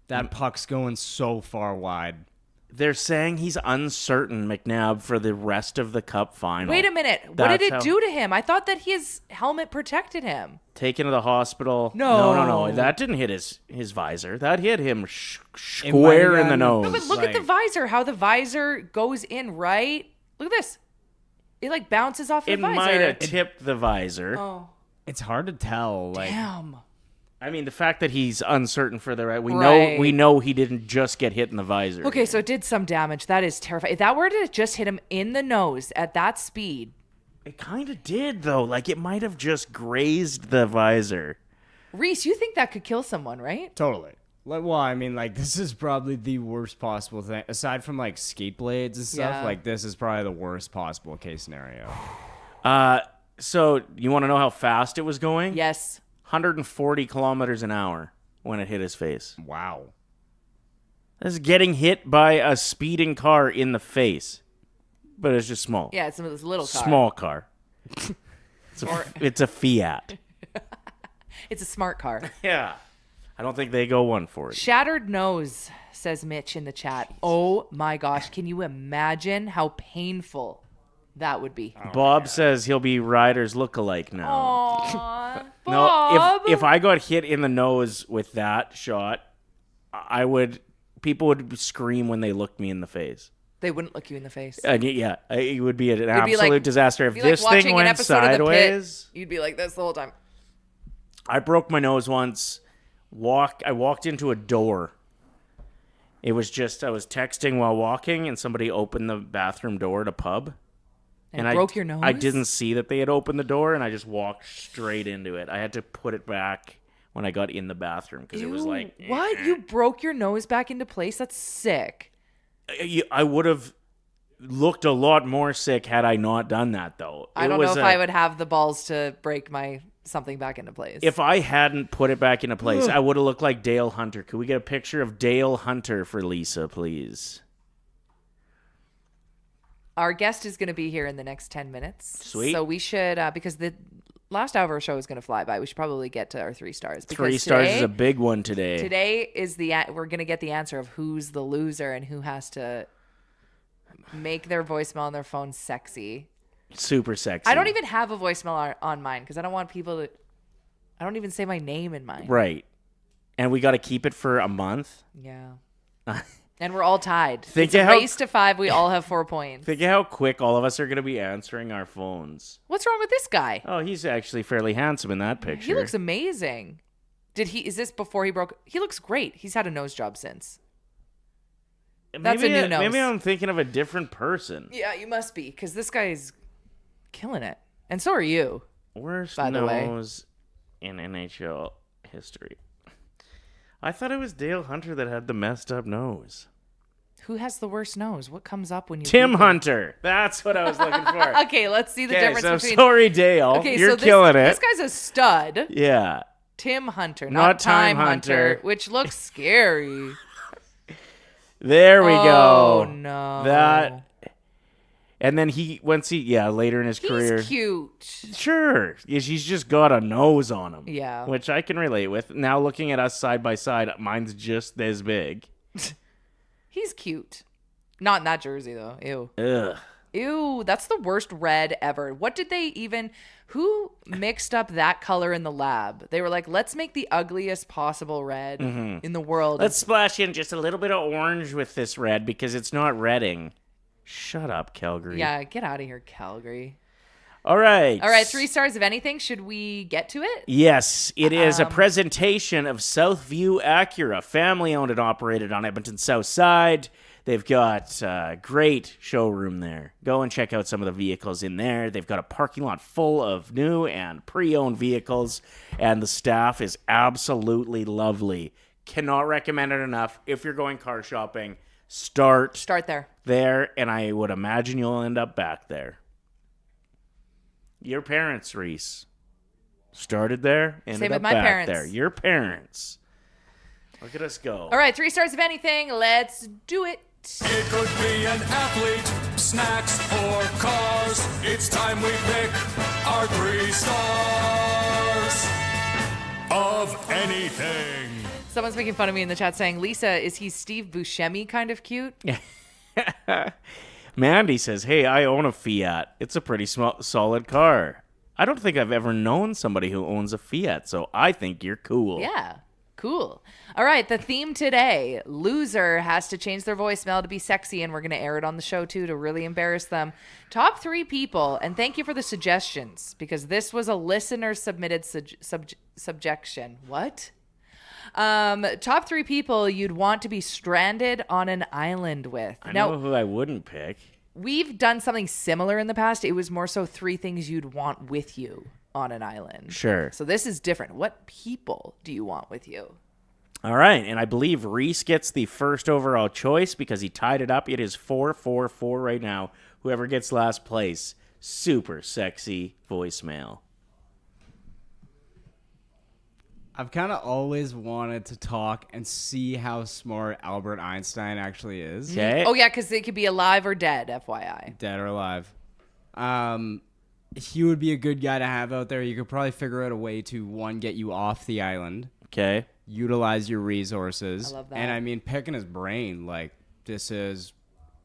That puck's going so far wide. They're saying he's uncertain, McNabb, for the rest of the Cup Final. Wait a minute. What did it do to him? I thought that his helmet protected him. Taken to the hospital. No. No. That didn't hit his visor. That hit him square in the nose. No, but look at the visor. How the visor goes in, right? Look at this. It like bounces off the visor. It might have tipped the visor. Oh. It's hard to tell. Like, Damn. I mean, the fact that he's uncertain for the we Right. know he didn't just get hit in the visor. Okay, so it did some damage. That is terrifying. If that were to just hit him in the nose at that speed. It kind of did, though. Like, it might have just grazed the visor. Reese, you think that could kill someone, right? totally. Well, I mean, like, this is probably the worst possible thing. Aside from, like, skate blades and stuff, Yeah. like, this is probably the worst possible case scenario. So, you want to know how fast it was going? Yes. 140 kilometers an hour when it hit his face. Wow. That's getting hit by a speeding car in the face. But it's just small. Yeah, it's a little car. Small car. It's a Fiat. It's a smart car. Yeah. I don't think they go 140. Shattered nose, says Mitch in the chat. Oh my gosh. Can you imagine how painful that would be? Bob says he'll be Ryder's lookalike now. Aww, No, Bob. if I got hit in the nose with that shot, people would scream when they looked me in the face. They wouldn't look you in the face. Yeah, it would be an It'd absolute be like- disaster. If It'd be this like watching thing an went episode of The Pit. sideways, You'd be like this the whole time. I broke my nose once. I walked into a door. It was just I was texting while walking, and somebody opened the bathroom door at a pub. And broke your nose? I didn't see that they had opened the door, and I just walked straight into it. I had to put it back when I got in the bathroom because it was Ew, like, what? You broke your nose back into place? That's sick. I would have looked a lot more sick had I not done that, though. I don't know if I would have the balls to break my something back into place. If I hadn't put it back into place, I would have looked like Dale Hunter. Could we get a picture of Dale Hunter for Lisa, please? Our guest is going to be here in the next 10 minutes. Sweet. So we should, because the last hour of our show is going to fly by, we should probably get to our 3 stars. Because 3 stars is a big one today. Today is we're going to get the answer of who's the loser and who has to make their voicemail on their phone sexy. Super sexy. I don't even have a voicemail on mine because I don't want people to. I don't even say my name in mine. Right. And we got to keep it for a month. Yeah. And we're all tied. Think it's a of how- race to 5. We all have 4 points. Think of how quick all of us are going to be answering our phones. What's wrong with this guy? Oh, he's actually fairly handsome in that picture. He looks amazing. Is this before he broke? He looks great. He's had a nose job since. That's a new nose. Maybe I'm thinking of a different person. Yeah, you must be, because this guy is killing it. And so are you. Worst by the way. nose in NHL history. I thought it was Dale Hunter that had the messed up nose. Who has the worst nose? What comes up when you Tim Google? Hunter. That's what I was looking for. Okay, let's see the Okay, difference so between. sorry, Dale. Okay, You're so killing it. This guy's a stud. Yeah. Tim Hunter, Not not Time Time Hunter, Hunter. which looks scary. There we Oh go. no. That. And then later in his career. He's cute. Sure. He's just got a nose on him. Yeah. Which I can relate with. Now looking at us side by side, mine's just this big. He's cute. Not in that jersey though. Ew. Ugh. Ew, that's the worst red ever. What did they even who mixed up that color in the lab? They were like, let's make the ugliest possible red in the world. Let's splash in just a little bit of orange with this red because it's not redding. Shut up, Calgary. Yeah, get out of here, Calgary. All right. All right, 3 stars of anything. Should we get to it? Yes, it is a presentation of Southview Acura, family owned and operated on Edmonton's South Side. They've got a great showroom there. Go and check out some of the vehicles in there. They've got a parking lot full of new and pre-owned vehicles, and the staff is absolutely lovely. Cannot recommend it enough. If you're going car shopping, start there, and I would imagine you'll end up back there. Your parents, Reese, started there, ended Same up with my back parents. there. Your parents. Look at us go. All right, 3 stars of anything. Let's do it. It could be an athlete, snacks, or cars. It's time we pick our 3 stars of anything. Someone's making fun of me in the chat saying, Lisa, is he Steve Buscemi kind of cute? Mandy says, hey, I own a Fiat. It's a pretty solid car. I don't think I've ever known somebody who owns a Fiat, so I think you're cool. Yeah, cool. All right, the theme today, loser has to change their voicemail to be sexy, and we're going to air it on the show, too, to really embarrass them. Top 3 people, and thank you for the suggestions, because this was a listener-submitted subjection. What? Top 3 people you'd want to be stranded on an island with. I know who I wouldn't pick. We've done something similar in the past. It was more so 3 things you'd want with you on an island. Sure. So this is different. What people do you want with you? All right, and I believe Reese gets the first overall choice because he tied it up. It is 4-4-4 right now. Whoever gets last place, super sexy voicemail. I've kind of always wanted to talk and see how smart Albert Einstein actually is. Okay. Oh, yeah, because it could be alive or dead, FYI. Dead or alive. He would be a good guy to have out there. You could probably figure out a way to, one, get you off the island. Okay. Utilize your resources. I love that. And I mean, picking his brain, like, this is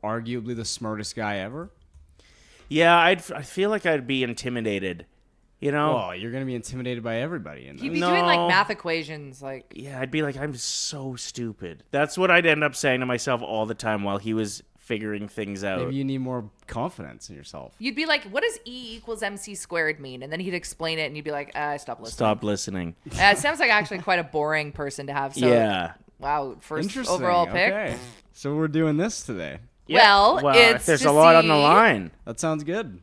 arguably the smartest guy ever. Yeah, I feel like I'd be intimidated. You know? Well, you're going to be intimidated by everybody. He'd be doing like math equations. Like, yeah, I'd be like, I'm so stupid. That's what I'd end up saying to myself all the time while he was figuring things out. Maybe you need more confidence in yourself. you'd be like, what does E equals MC squared mean? And then he'd explain it and you'd be like, stop listening. Stop listening. It sounds like actually quite a boring person to have. So, Yeah. Wow, first Interesting. overall pick. Okay. So we're doing this today. Well, it's there's to a lot on the see- line. That sounds good.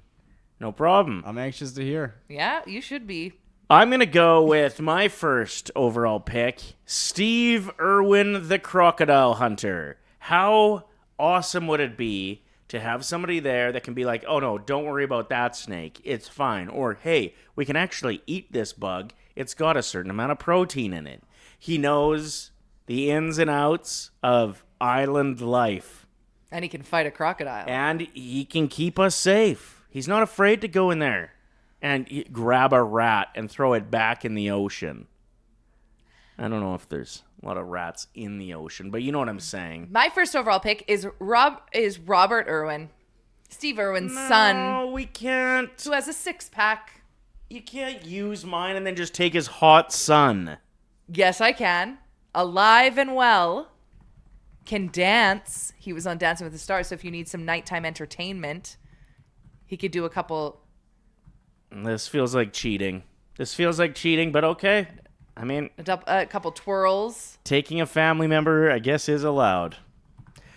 No problem. I'm anxious to hear. Yeah, you should be. I'm going to go with my first overall pick, Steve Irwin the Crocodile Hunter. How awesome would it be to have somebody there that can be like, oh no, don't worry about that snake. It's fine. Or, hey, we can actually eat this bug. It's got a certain amount of protein in it. He knows the ins and outs of island life. And he can fight a crocodile. And he can keep us safe. He's not afraid to go in there and grab a rat and throw it back in the ocean. I don't know if there's a lot of rats in the ocean, but you know what I'm saying. My first overall pick is Robert Irwin, Steve Irwin's son. No, we can't. Who has a 6-pack. You can't use mine and then just take his hot son. Yes, I can. Alive and well. Can dance. He was on Dancing with the Stars, so if you need some nighttime entertainment, he could do a couple. This feels like cheating. But okay. I mean, A couple twirls. taking a family member, I guess, is allowed.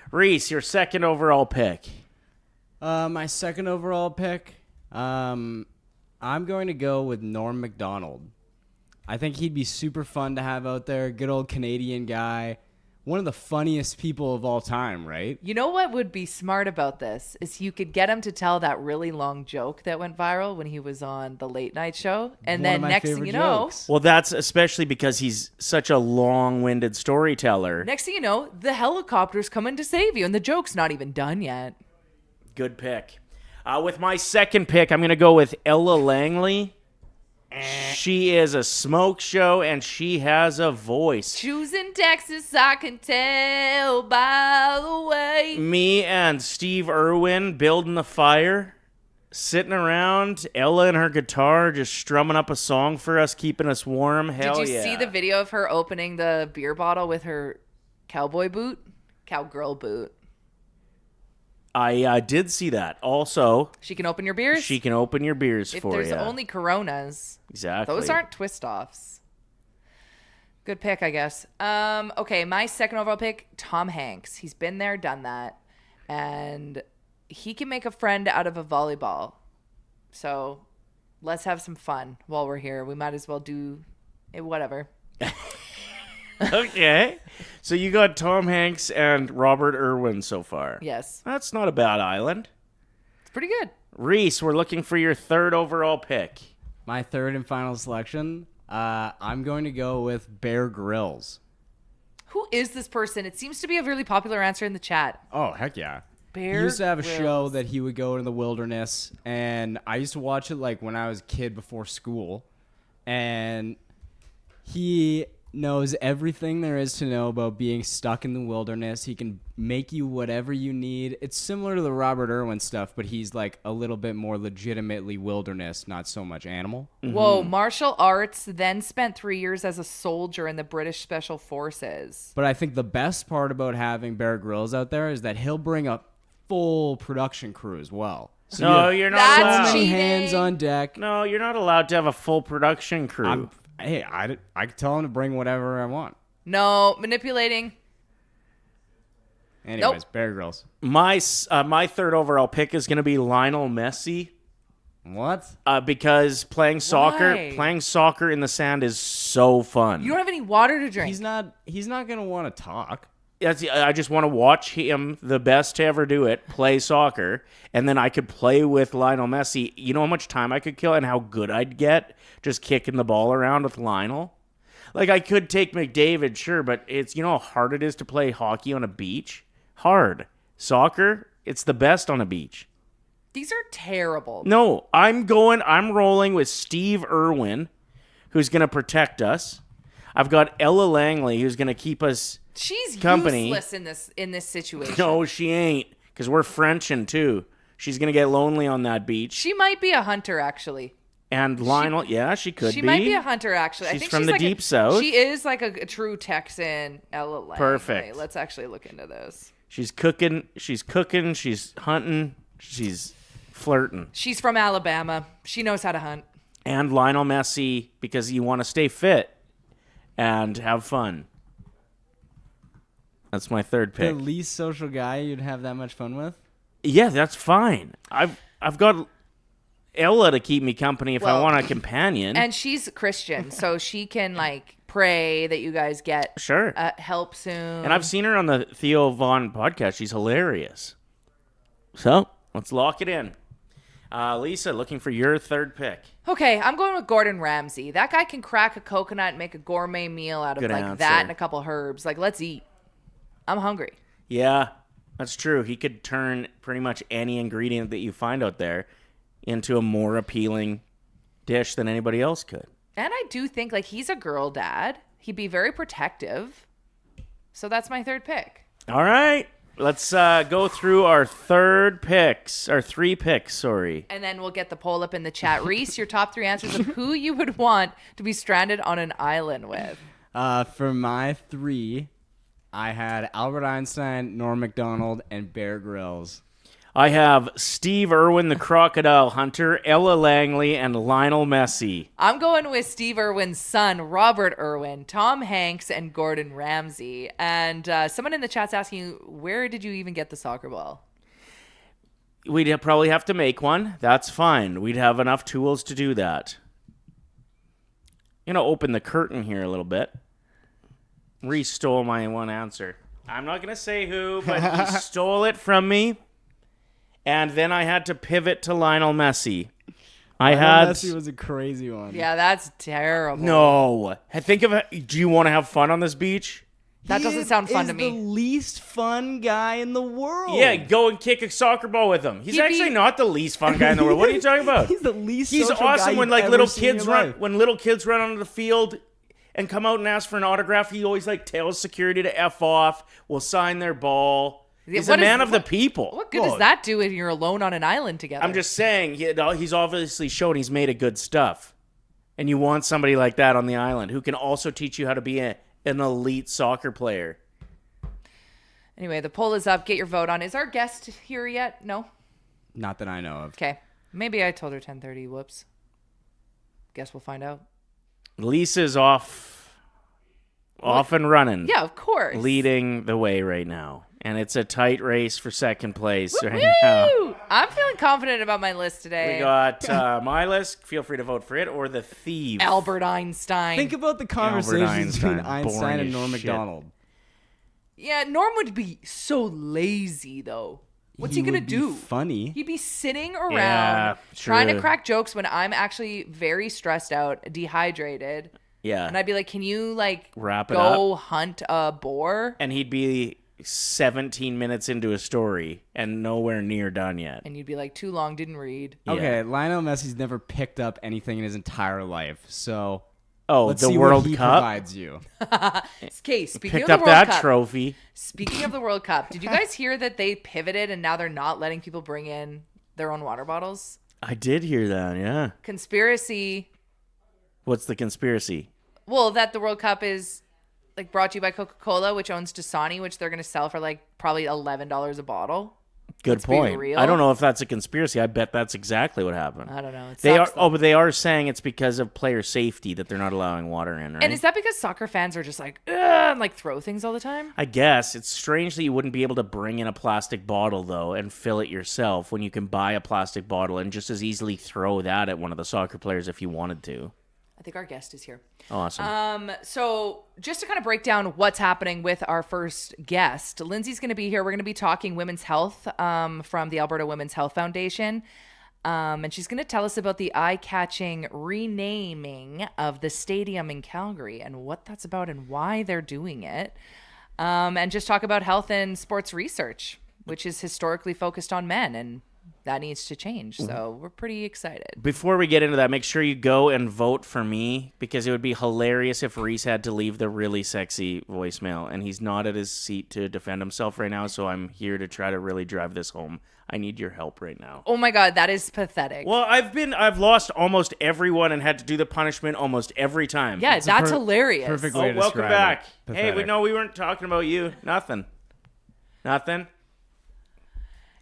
Reese, your second overall pick. My second overall pick, I'm going to go with Norm Macdonald. I think he'd be super fun to have out there. Good old Canadian guy. One of the funniest people of all time, right? You know what would be smart about this is you could get him to tell that really long joke that went viral when he was on the late night show. And One then of my next thing favorite you know, jokes. Well, that's especially because he's such a long-winded storyteller. next thing you know, the helicopter's coming to save you and the joke's not even done yet. Good pick. With my second pick, I'm going to go with Ella Langley. She is a smoke show, and she has a voice. Choosing Texas, I can tell by the way. Me and Steve Irwin building the fire, sitting around, Ella and her guitar just strumming up a song for us, keeping us warm. Hell Did you yeah. see the video of her opening the beer bottle with her cowboy boot? Cowgirl boot. I did see that. Also, She can open your beers? she can open your beers if for you. there's only Coronas. Exactly. Those aren't twist-offs. Good pick, I guess. Okay, my second overall pick, Tom Hanks. He's been there, done that. And he can make a friend out of a volleyball. So let's have some fun while we're here. We might as well do it, whatever. Okay. So you got Tom Hanks and Robert Irwin so far. Yes. That's not a bad island. It's pretty good. Reese, we're looking for your third overall pick. My third and final selection, I'm going to go with Bear Grylls. Who is this person? It seems to be a really popular answer in the chat. Oh, heck yeah. Bear He used to have a show Grylls. that he would go in the wilderness, and I used to watch it like when I was a kid before school. And he knows everything there is to know about being stuck in the wilderness. He can make you whatever you need. It's similar to the Robert Irwin stuff, but he's like a little bit more legitimately wilderness, not so much animal. Whoa, martial arts, then spent 3 years as a soldier in the British Special Forces. But I think the best part about having Bear Grylls out there is that he'll bring a full production crew as well. So No, you you're not That's allowed. have many cheating. hands on deck. No, you're not allowed to have a full production crew. I could tell him to bring whatever I want. No, manipulating. Anyways, Bear Grylls. My third overall pick is going to be Lionel Messi. What? Because playing soccer Why? in the sand is so fun. You don't have any water to drink. He's not gonna want to talk. I just want to watch him, the best to ever do it, play soccer, and then I could play with Lionel Messi. You know how much time I could kill and how good I'd get just kicking the ball around with Lionel? Like, I could take McDavid, sure, but it's, you know how hard it is to play hockey on a beach? Hard. Soccer, it's the best on a beach. These are terrible. No, I'm rolling with Steve Irwin, who's going to protect us. I've got Ella Langley, who's going to keep us She's company. useless in this situation. No, she ain't, because we're Frenchin' too. She's going to get lonely on that beach. She might be a hunter, actually. And Lionel, she could be. She might be a hunter, actually. I She's think from she's the like deep south. She is like a true Texan. Ella Langley. Perfect. Let's actually look into this. She's cooking, she's hunting, she's flirting. She's from Alabama. She knows how to hunt. And Lionel Messi, because you want to stay fit and have fun. That's my third The pick. least social guy you'd have that much fun with? Yeah, that's fine. I've got Ella to keep me company if I Well, want a companion. And she's Christian, so she can like pray that you guys get Sure. help soon. And I've seen her on the Theo Vaughn podcast. She's hilarious. So, let's lock it in. Lisa, looking for your third pick. Okay, I'm going with Gordon Ramsay. That guy can crack a coconut and make a gourmet meal out of Good like answer. that and a couple herbs. Like, let's eat. I'm hungry. Yeah. That's true. He could turn pretty much any ingredient that you find out there into a more appealing dish than anybody else could. And I do think, like, he's a girl dad. He'd be very protective. So that's my third pick. All right. Let's go through our three picks, sorry. And then we'll get the poll up in the chat. Reese, your top 3 answers of who you would want to be stranded on an island with. For my 3, I had Albert Einstein, Norm Macdonald, and Bear Grylls. I have Steve Irwin, the Crocodile Hunter, Ella Langley, and Lionel Messi. I'm going with Steve Irwin's son, Robert Irwin, Tom Hanks, and Gordon Ramsay. And someone in the chat's asking, where did you even get the soccer ball? We'd probably have to make one. That's fine. We'd have enough tools to do that. I'm going to open the curtain here a little bit. Reese stole my one answer. I'm not going to say who, but he stole it from me. And then I had to pivot to Lionel Messi. Messi was a crazy one. Yeah, that's terrible. No. Think of it. Do you want to have fun on this beach? That doesn't sound fun to me. He's the least fun guy in the world. Yeah, go and kick a soccer ball with him. He's actually not the least fun guy in the world. What are you talking about? He's the least He's social awesome guy when you've like ever little seen in kids your run life. when little kids run onto the field and come out and ask for an autograph. He always like tells security to F off. We'll sign their ball. He's a man of the people. What good does that do if you're alone on an island together? I'm just saying, he's obviously shown he's made a good stuff. And you want somebody like that on the island who can also teach you how to be an elite soccer player. Anyway, the poll is up. Get your vote on. Is our guest here yet? No? Not that I know of. Okay. Maybe I told her 10:30. Whoops. Guess we'll find out. Lisa's off and running. Yeah, of course. Leading the way right now. And it's a tight race for second place right Woo! now. I'm feeling confident about my list today. We got my list. Feel free to vote for it or the Thief. Albert Einstein. Think about the conversations between Einstein boring and as Norm shit. Macdonald. Yeah, Norm would be so lazy, though. What's he going to would be do? Funny. He'd be sitting around Yeah, trying to true. crack jokes when I'm actually very stressed out, dehydrated. Yeah. And I'd be like, can you, like, Wrap it go hunt a boar? And he'd be 17 minutes into a story and nowhere near done yet. And you'd be like, too long, didn't read. Yeah. Okay, Lionel Messi's never picked up anything in his entire life, so let's the see World what he Cup? provides you. Okay, speaking Picked of up the World that Cup. trophy. Speaking of the World Cup, did you guys hear that they pivoted and now they're not letting people bring in their own water bottles? I did hear that, yeah. Conspiracy. What's the conspiracy? Well, that the World Cup is like brought to you by Coca-Cola, which owns Dasani, which they're going to sell for like probably $11 a bottle. Good Let's be point. real. I don't know if that's a conspiracy. I bet that's exactly what happened. I don't know. It They sucks, are. though. Oh, but they are saying it's because of player safety that they're not allowing water in, right? And is that because soccer fans are just like, ugh, and like throw things all the time? I guess it's strange that you wouldn't be able to bring in a plastic bottle though and fill it yourself when you can buy a plastic bottle and just as easily throw that at one of the soccer players if you wanted to. I think our guest is here. Awesome. So just to kind of break down what's happening with our first guest, Lindsay's going to be here. We're going to be talking women's health from the Alberta Women's Health Foundation. And she's going to tell us about the eye-catching renaming of the stadium in Calgary and what that's about and why they're doing it. And just talk about health and sports research, which is historically focused on men, and that needs to change. So we're pretty excited. Before we get into that, make sure you go and vote for me because it would be hilarious if Reese had to leave the really sexy voicemail and he's not at his seat to defend himself right now. So I'm here to try to really drive this home. I need your help right now. Oh my God, that is pathetic. Well, I've lost almost everyone and had to do the punishment almost every time. Yeah, that's hilarious. perfect Oh, way to welcome describe back. it. Hey, Pathetic. we weren't talking about you. Nothing.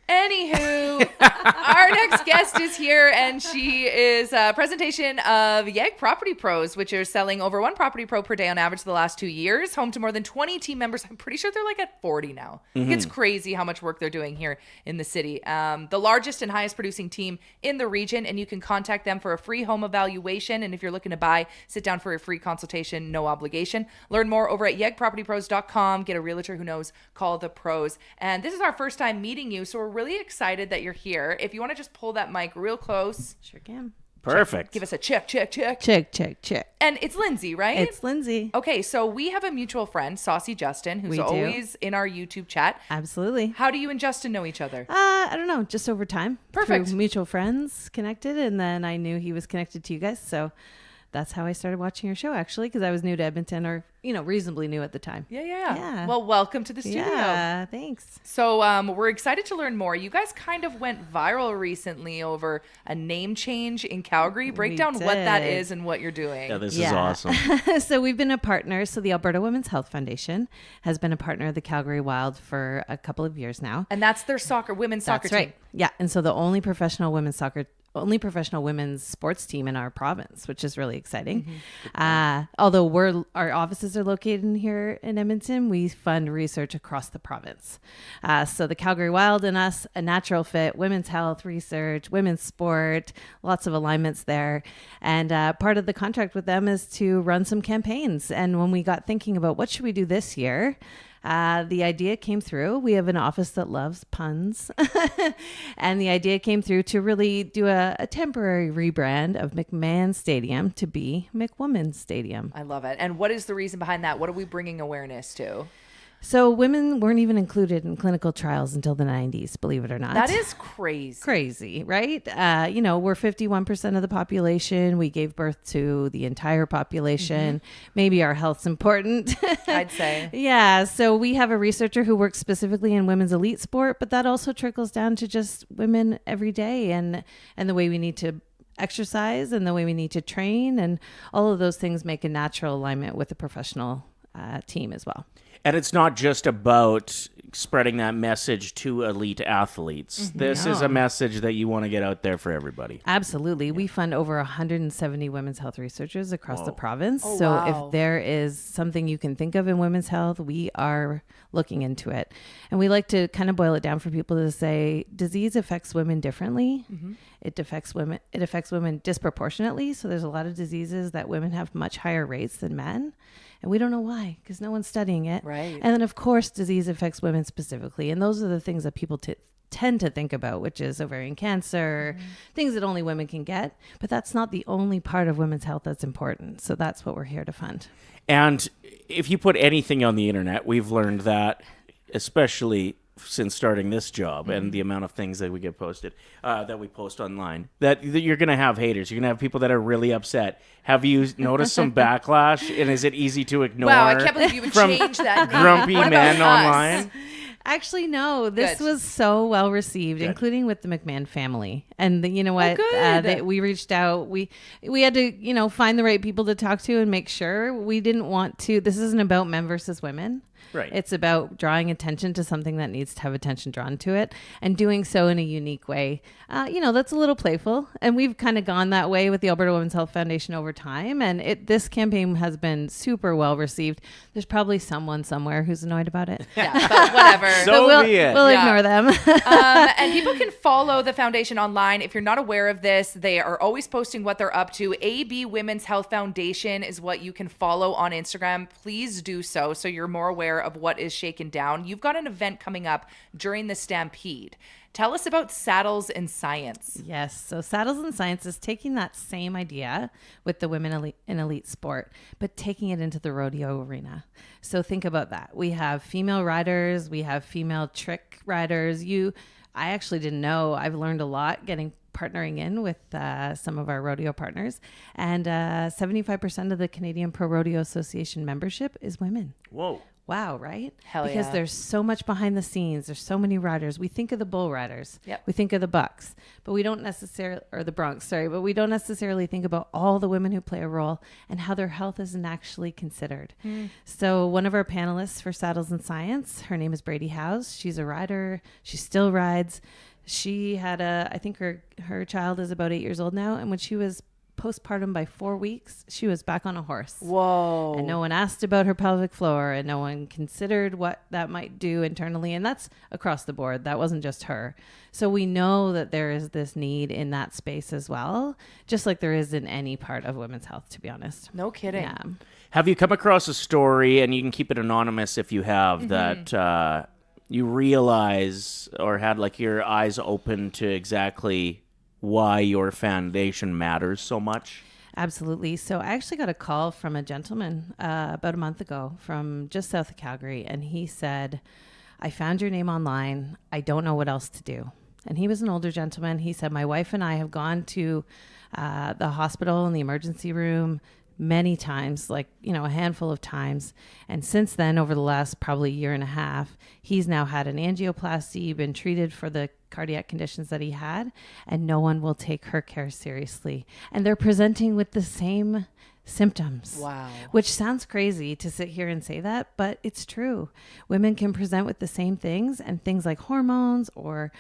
Anywho, our next guest is here, and she is a presentation of YEG Property Pros, which are selling over 1 property pro per day on average the last 2 years, home to more than 20 team members. I'm pretty sure they're like at 40 now. It's crazy how much work they're doing here in the city. The largest and highest producing team in the region, and you can contact them for a free home evaluation. And if you're looking to buy, sit down for a free consultation, no obligation. Learn more over at yegpropertypros.com. Get a realtor who knows, call the pros. And this is our first time meeting you, so we're really excited that you're here. If you want to just pull that mic real close. Sure can. Perfect. Give us a check. Check. And it's Lindsay, right? It's Lindsay. Okay, so we have a mutual friend, Saucy Justin, who's We do. always in our YouTube chat. Absolutely. How do you and Justin know each other? I don't know, just over time. Perfect. Through mutual friends connected, and then I knew he was connected to you guys, so that's how I started watching your show, actually, because I was new to Edmonton, or reasonably new at the time. Yeah. Well, welcome to the studio. Yeah, thanks. So we're excited to learn more. You guys kind of went viral recently over a name change in Calgary. Break We down what that did. is and what you're doing. Yeah, this is awesome. So we've been a partner. So the Alberta Women's Health Foundation has been a partner of the Calgary Wild for a couple of years now. And that's their women's soccer That's right. team. Yeah, and so the only professional women's sports team in our province, which is really exciting. Although our offices are located in here in Edmonton, we fund research across the province. So the Calgary Wild and us, a natural fit, women's health research, women's sport, lots of alignments there. And part of the contract with them is to run some campaigns. And when we got thinking about what should we do this year, the idea came through. We have an office that loves puns. And the idea came through to really do a temporary rebrand of McMahon Stadium to be McWoman Stadium. I love it. And what is the reason behind that? What are we bringing awareness to? So women weren't even included in clinical trials until the 90s, believe it or not. That is crazy. Crazy, right? We're 51% of the population. We gave birth to the entire population. Maybe our health's important. I'd say. Yeah. So we have a researcher who works specifically in women's elite sport, but that also trickles down to just women every day and the way we need to exercise and the way we need to train. And all of those things make a natural alignment with the professional team as well. And it's not just about spreading that message to elite athletes. This is a message that you want to get out there for everybody. Absolutely. We fund over 170 women's health researchers across the province. Oh, so wow. if there is something you can think of in women's health, we are looking into it. And we like to kind of boil it down for people to say disease affects women differently. It affects women disproportionately. So there's a lot of diseases that women have much higher rates than men. And we don't know why, because no one's studying it. Right. And then, of course, disease affects women specifically. And those are the things that people tend to think about, which is ovarian cancer, things that only women can get. But that's not the only part of women's health that's important. So that's what we're here to fund. And if you put anything on the internet, we've learned that, especially since starting this job and the amount of things that we get posted, that we post online, that you're going to have haters. You're going to have people that are really upset. Have you noticed some backlash? And is it easy to ignore? Wow, I can't believe you would change that name. Grumpy What about men us? online? Actually, no, this Good. was so well received, Good. including with the McMahon family. And you know what? good. We reached out. We had to, find the right people to talk to and make sure. We didn't want to. This isn't about men versus women. Right. It's about drawing attention to something that needs to have attention drawn to it and doing so in a unique way. That's a little playful. And we've kind of gone that way with the Alberta Women's Health Foundation over time. And this campaign has been super well received. There's probably someone somewhere who's annoyed about it. Yeah, but whatever. So we'll, be it. we'll Yeah. ignore them. And people can follow the foundation online. If you're not aware of this, they are always posting what they're up to. AB Women's Health Foundation is what you can follow on Instagram. Please do so you're more aware of what is shaken down. You've got an event coming up during the Stampede. Tell us about Saddles and Science. Yes. So Saddles and Science is taking that same idea with the women in elite sport, but taking it into the rodeo arena. So think about that. We have female riders. We have female trick riders. I actually didn't know. I've learned a lot partnering in with some of our rodeo partners. And 75% of the Canadian Pro Rodeo Association membership is women. Whoa. Wow, right? Hell because yeah. there's so much behind the scenes. There's so many riders. We think of the bull riders. Yep. We think of the bucks, but we don't necessarily, or the broncs, sorry, but we don't necessarily think about all the women who play a role and how their health isn't actually considered. So one of our panelists for Saddles and Science, her name is Brady Howes. She's a rider. She still rides. She had I think her child is about 8 years old now. And when she was postpartum by 4 weeks, she was back on a horse. Whoa. And no one asked about her pelvic floor and no one considered what that might do internally. And that's across the board. That wasn't just her. So we know that there is this need in that space as well, just like there is in any part of women's health, to be honest. No kidding. Yeah. Have you come across a story, and you can keep it anonymous if you have, that you realize or had like your eyes open to exactly why your foundation matters so much? Absolutely. So I actually got a call from a gentleman about a month ago from just south of Calgary. And he said, I found your name online. I don't know what else to do. And he was an older gentleman. He said, my wife and I have gone to the hospital in the emergency room many times, like, a handful of times. And since then, over the last probably year and a half, he's now had an angioplasty, been treated for the cardiac conditions that he had, and no one will take her care seriously. And they're presenting with the same symptoms. Wow. Which sounds crazy to sit here and say that, but it's true. Women can present with the same things, and things like hormones or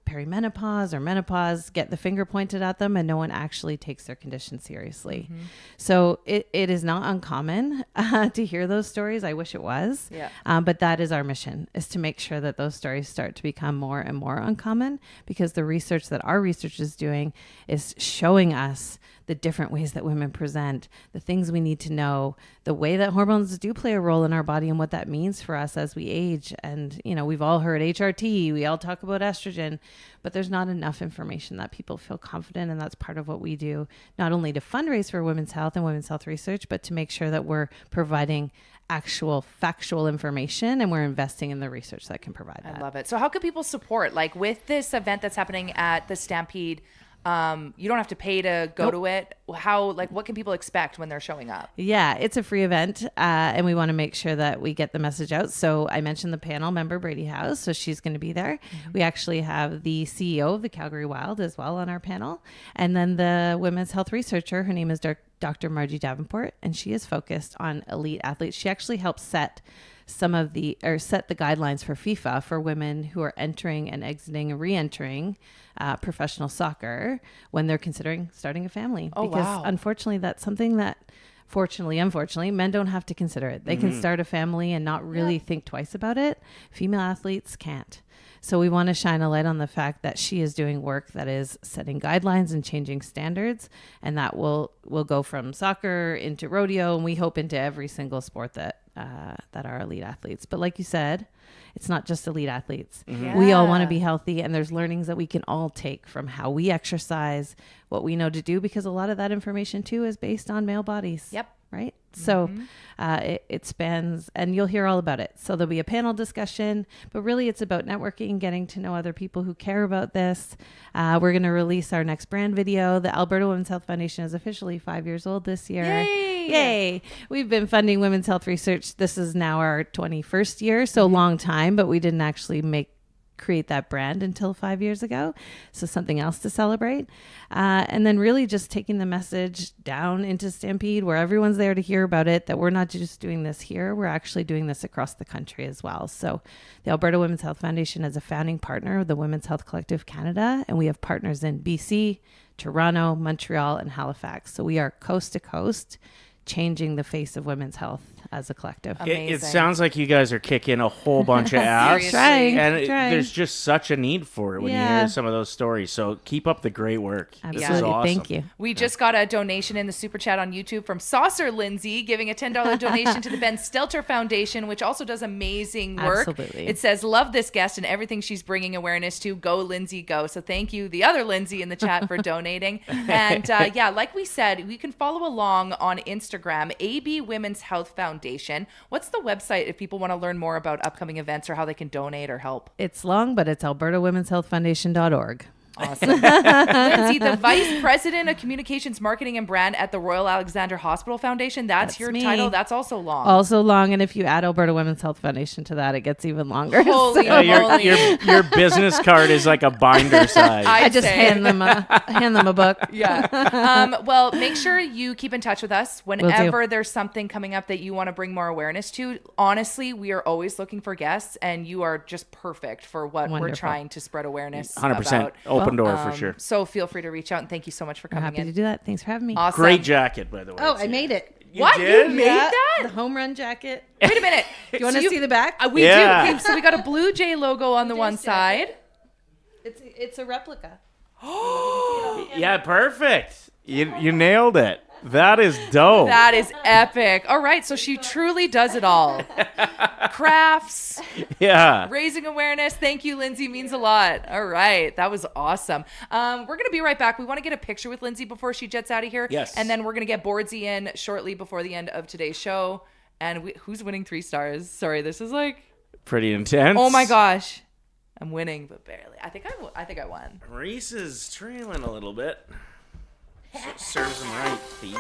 perimenopause or menopause get the finger pointed at them, and no one actually takes their condition seriously. Mm-hmm. So it is not uncommon to hear those stories. I wish it was. Yeah. But that is our mission, is to make sure that those stories start to become more and more uncommon, because the research that our research is doing is showing us the different ways that women present, the things we need to know, the way that hormones do play a role in our body and what that means for us as we age. And, we've all heard HRT, we all talk about estrogen, but there's not enough information that people feel confident. And that's part of what we do, not only to fundraise for women's health and women's health research, but to make sure that we're providing actual factual information and we're investing in the research that can provide that. I love it. So how can people support, like with this event that's happening at the Stampede? You don't have to pay to go to it. What can people expect when they're showing up? Yeah, it's a free event, and we want to make sure that we get the message out. So I mentioned the panel member, Brady House, so she's going to be there. Mm-hmm. We actually have the CEO of the Calgary Wild as well on our panel, and then the women's health researcher. Her name is Dr. Margie Davenport, and she is focused on elite athletes. She actually helps set the guidelines for FIFA for women who are entering and exiting and re-entering professional soccer when they're considering starting a family. Oh, because wow. unfortunately, that's something that unfortunately, men don't have to consider it. They can start a family and not really think twice about it. Female athletes can't. So we want to shine a light on the fact that she is doing work that is setting guidelines and changing standards, and that will go from soccer into rodeo, and we hope into every single sport that are elite athletes. But like you said, it's not just elite athletes. Mm-hmm. We all want to be healthy, and there's learnings that we can all take from how we exercise, what we know to do, because a lot of that information too is based on male bodies. Yep. Right. So it spans, and you'll hear all about it. So there'll be a panel discussion, but really it's about networking, getting to know other people who care about this. We're going to release our next brand video. The Alberta Women's Health Foundation is officially 5 years old this year. Yay! We've been funding women's health research. This is now our 21st year, so long time, but we didn't actually create that brand until 5 years ago. So something else to celebrate. And then really just taking the message down into Stampede, where everyone's there to hear about it, that we're not just doing this here, we're actually doing this across the country as well. So the Alberta Women's Health Foundation is a founding partner of the Women's Health Collective Canada, and we have partners in BC, Toronto, Montreal, and Halifax. So we are coast to coast, changing the face of women's health as a collective. It sounds like you guys are kicking a whole bunch of ass. Trying. There's just such a need for it when you hear some of those stories. So keep up the great work. Absolutely. This is awesome. Thank you. We just got a donation in the super chat on YouTube from Saucer Lindsay, giving a $10 donation to the Ben Stelter Foundation, which also does amazing work. Absolutely. It says, love this guest and everything she's bringing awareness to. Go, Lindsay, go. So thank you, the other Lindsay in the chat, for donating. And like we said, we can follow along on Instagram, AB Women's Health Foundation. What's the website if people want to learn more about upcoming events or how they can donate or help? It's long, but it's albertawomen'shealthfoundation.org. Awesome. Lindsay, the Vice President of Communications, Marketing, and Brand at the Royal Alexander Hospital Foundation. That's your me. title. That's also long. Also long, and if you add Alberta Women's Health Foundation to that, it gets even longer. Holy So moly. Your business card is like a binder size. I just hand them a book. Yeah. Well, make sure you keep in touch with us whenever there's something coming up that you want to bring more awareness to. Honestly, we are always looking for guests, and you are just perfect for what we're Wonderful. trying to spread awareness 100%. about. Open door for sure. So feel free to reach out, and thank you so much for I'm coming happy in. to do that. Thanks for having me. Awesome. Great jacket, by the way. Oh, I made it. What? did? You made that? The home run jacket. Wait a minute. Do you want to see the back? We Yeah. do. Okay, so we got a Blue Jay logo on the one side. It's a replica. Yeah, perfect. You nailed it. That is dope. That is epic. All right, so she truly does it all. Crafts, Yeah. raising awareness. Thank you, Lindsay. Means a lot. All right, that was awesome. We're going to be right back. We want to get a picture with Lindsay before she jets out of here. Yes. And then we're going to get Boardsy in shortly before the end of today's show. And who's winning 3 stars? Sorry, this is like... Pretty intense. Oh my gosh. I'm winning, but barely. I think I won. Reese is trailing a little bit. Serves him right, thief.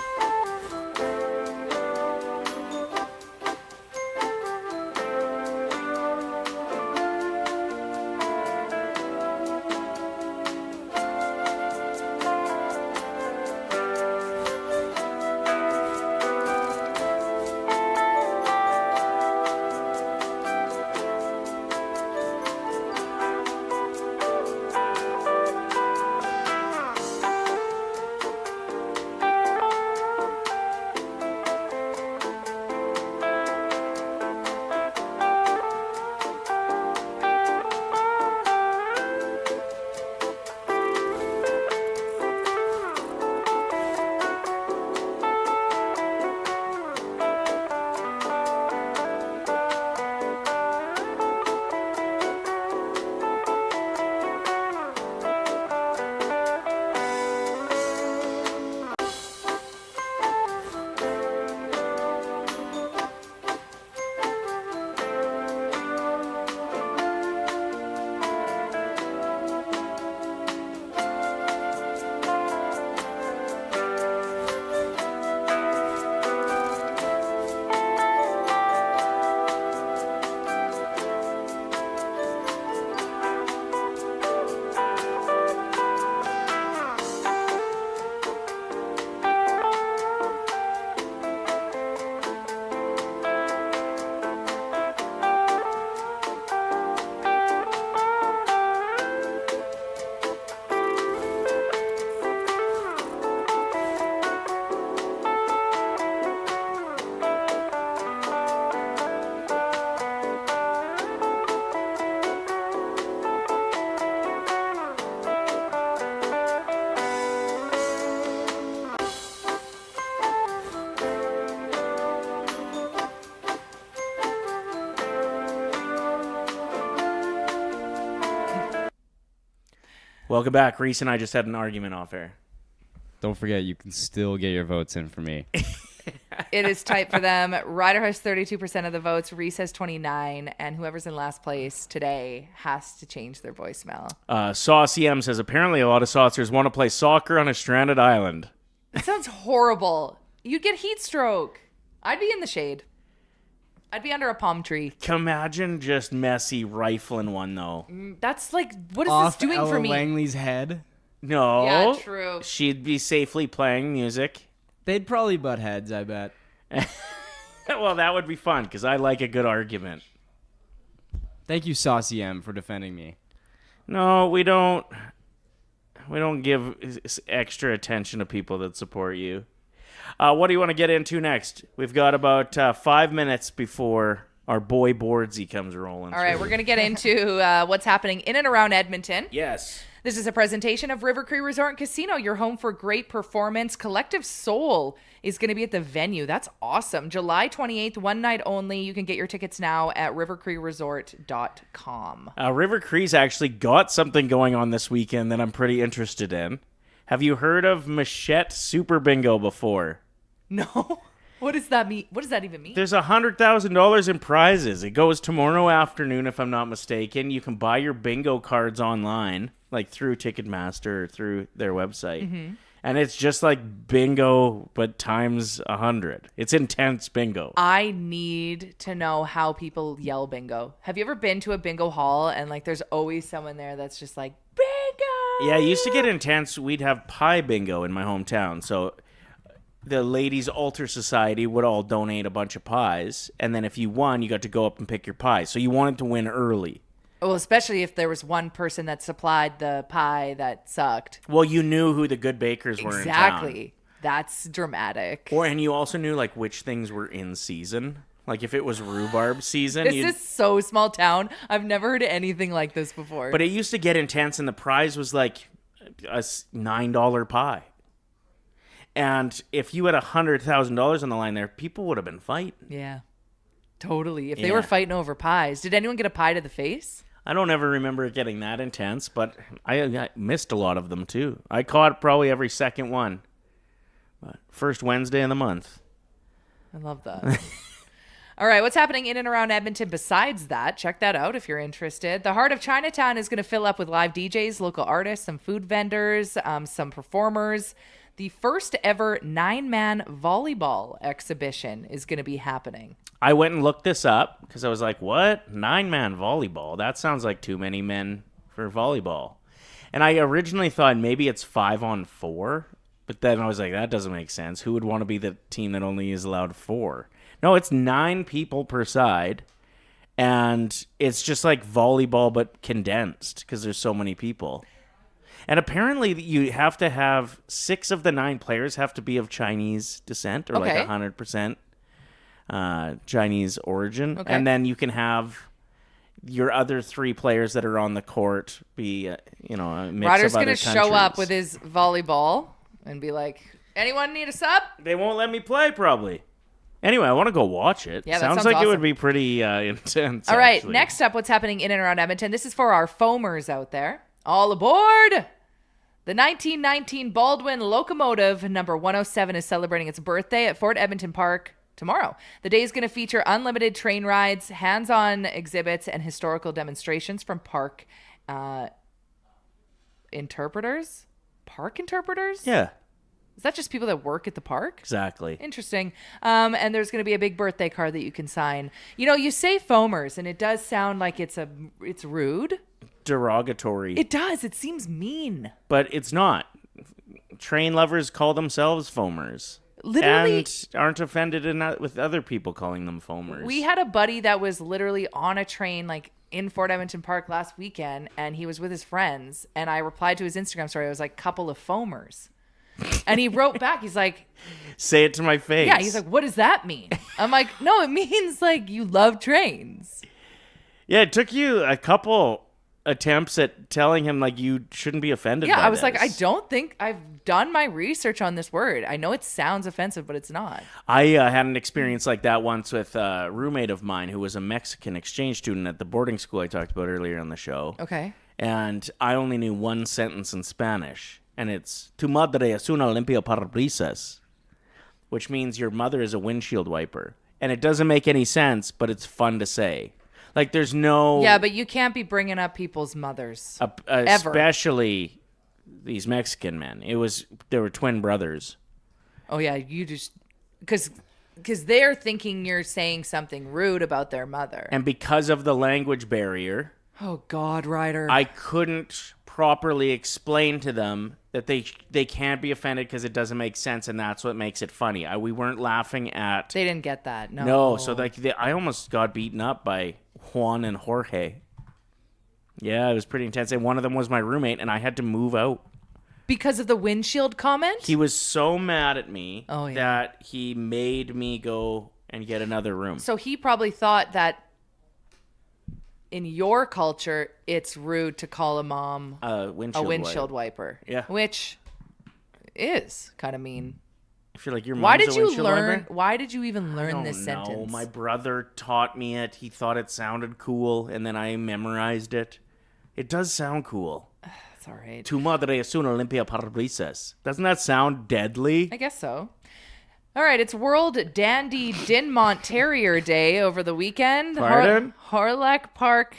Welcome back. Reese and I just had an argument off air. Don't forget, you can still get your votes in for me. It is tight for them. Ryder has 32% of the votes. Reese has 29. And whoever's in last place today has to change their voicemail. Saucy M says, apparently a lot of saucers want to play soccer on a stranded island. That sounds horrible. You'd get heat stroke. I'd be in the shade. I'd be under a palm tree. Can imagine just Messi rifling one, though. That's like, what is Off this doing Ella for me? Langley's head. No. Yeah, true. She'd be safely playing music. They'd probably butt heads, I bet. Well, that would be fun, because I like a good argument. Thank you, Saucy M, for defending me. No, we don't give extra attention to people that support you. What do you want to get into next? We've got about 5 minutes before our boy Boardsy comes rolling. All right, we're going to get into what's happening in and around Edmonton. Yes. This is a presentation of River Cree Resort and Casino, your home for great performance. Collective Soul is going to be at the venue. That's awesome. July 28th, one night only. You can get your tickets now at rivercreeresort.com. River Cree's actually got something going on this weekend that I'm pretty interested in. Have you heard of Machette Super Bingo before? No. What does that mean? What does that even mean? There's $100,000 in prizes. It goes tomorrow afternoon, if I'm not mistaken. You can buy your bingo cards online, like through Ticketmaster or through their website. Mm-hmm. And it's just like bingo, but times 100. It's intense bingo. I need to know how people yell bingo. Have you ever been to a bingo hall and like there's always someone there that's just like, bingo? Yeah, it used to get intense. We'd have pie bingo in my hometown. So the Ladies Altar Society would all donate a bunch of pies. And then if you won, you got to go up and pick your pie. So you wanted to win early. Well, especially if there was one person that supplied the pie that sucked. Well, you knew who the good bakers were in town. Exactly. That's dramatic. And you also knew like which things were in season. Like if it was rhubarb season. This is so small town. I've never heard of anything like this before. But it used to get intense, and the prize was like a $9 pie. And if you had $100,000 on the line there, people would have been fighting. Yeah. Totally. If they were fighting over pies. Did anyone get a pie to the face? I don't ever remember it getting that intense, but I missed a lot of them too. I caught probably every second one. But first Wednesday in the month. I love that. All right, what's happening in and around Edmonton besides that? Check that out if you're interested. The heart of Chinatown is going to fill up with live DJs, local artists, some food vendors, some performers. The first ever 9-man volleyball exhibition is going to be happening. I went and looked this up because I was like, what? 9-man volleyball? That sounds like too many men for volleyball. And I originally thought maybe it's 5-on-4, but then I was like, that doesn't make sense. Who would want to be the team that only is allowed 4? No, it's 9 people per side, and it's just like volleyball but condensed because there's so many people. And apparently you have to have 6 of the 9 players have to be of Chinese descent or like 100% Chinese origin. Okay. And then you can have your other 3 players that are on the court be, a mix Ryder's of other going to show up with his volleyball and be like, anyone need a sub? They won't let me play probably. Anyway, I want to go watch it. Yeah, that sounds sounds like awesome. it would be pretty intense. All right, actually. next up, what's happening in and around Edmonton? This is for our foamers out there. All aboard! The 1919 Baldwin Locomotive number 107 is celebrating its birthday at Fort Edmonton Park tomorrow. The day is going to feature unlimited train rides, hands-on exhibits, and historical demonstrations from park interpreters? Park interpreters? Yeah, Is that just people that work at the park? exactly. Interesting. And there's going to be a big birthday card that you can sign. You say foamers, and it does sound like it's rude. Derogatory. It does. It seems mean. But it's not. Train lovers call themselves foamers. Literally. And aren't offended with other people calling them foamers. We had a buddy that was literally on a train, like in Fort Edmonton Park last weekend, and he was with his friends. And I replied to his Instagram story. I was like, couple of foamers. And he wrote back. He's like, say it to my face. yeah. He's like, what does that mean? I'm like, no, it means like you love trains. Yeah, it took you a couple attempts at telling him like you shouldn't be offended Yeah, by I was like, I this. don't think I've done my research on this word. I know it sounds offensive, but it's not. I had an experience like that once with a roommate of mine who was a Mexican exchange student at the boarding school I talked about earlier on the show. Okay. And I only knew one sentence in Spanish, and it's "Tu madre es una limpia parabrisas," which means your mother is a windshield wiper. And it doesn't make any sense, but it's fun to say. Like, there's no... Yeah, but you can't be bringing up people's mothers. Ever. Especially these Mexican men. They were twin brothers. Oh, yeah, you just... Because they're thinking you're saying something rude about their mother. And because of the language barrier... Oh, God, Ryder. I couldn't properly explain to them that they can't be offended because it doesn't make sense, and that's what makes it funny. We weren't laughing at... They didn't get that, no. No, so I almost got beaten up by Juan and Jorge. Yeah, it was pretty intense. And one of them was my roommate, and I had to move out. Because of the windshield comment? He was so mad at me Oh, yeah. that he made me go and get another room. So he probably thought that in your culture, it's rude to call a mom a windshield wiper. Yeah. Which is kind of mean. I feel like your mom's Why did a you windshield learn? wiper? Why did you even learn I don't this know. sentence? My brother taught me it. He thought it sounded cool, and then I memorized it. It does sound cool. That's all right. Tu madre es una limpia parabrisas. Doesn't that sound deadly? I guess so. All right, it's World Dandy Dinmont Terrier Day over the weekend. Pardon? Horlock Park.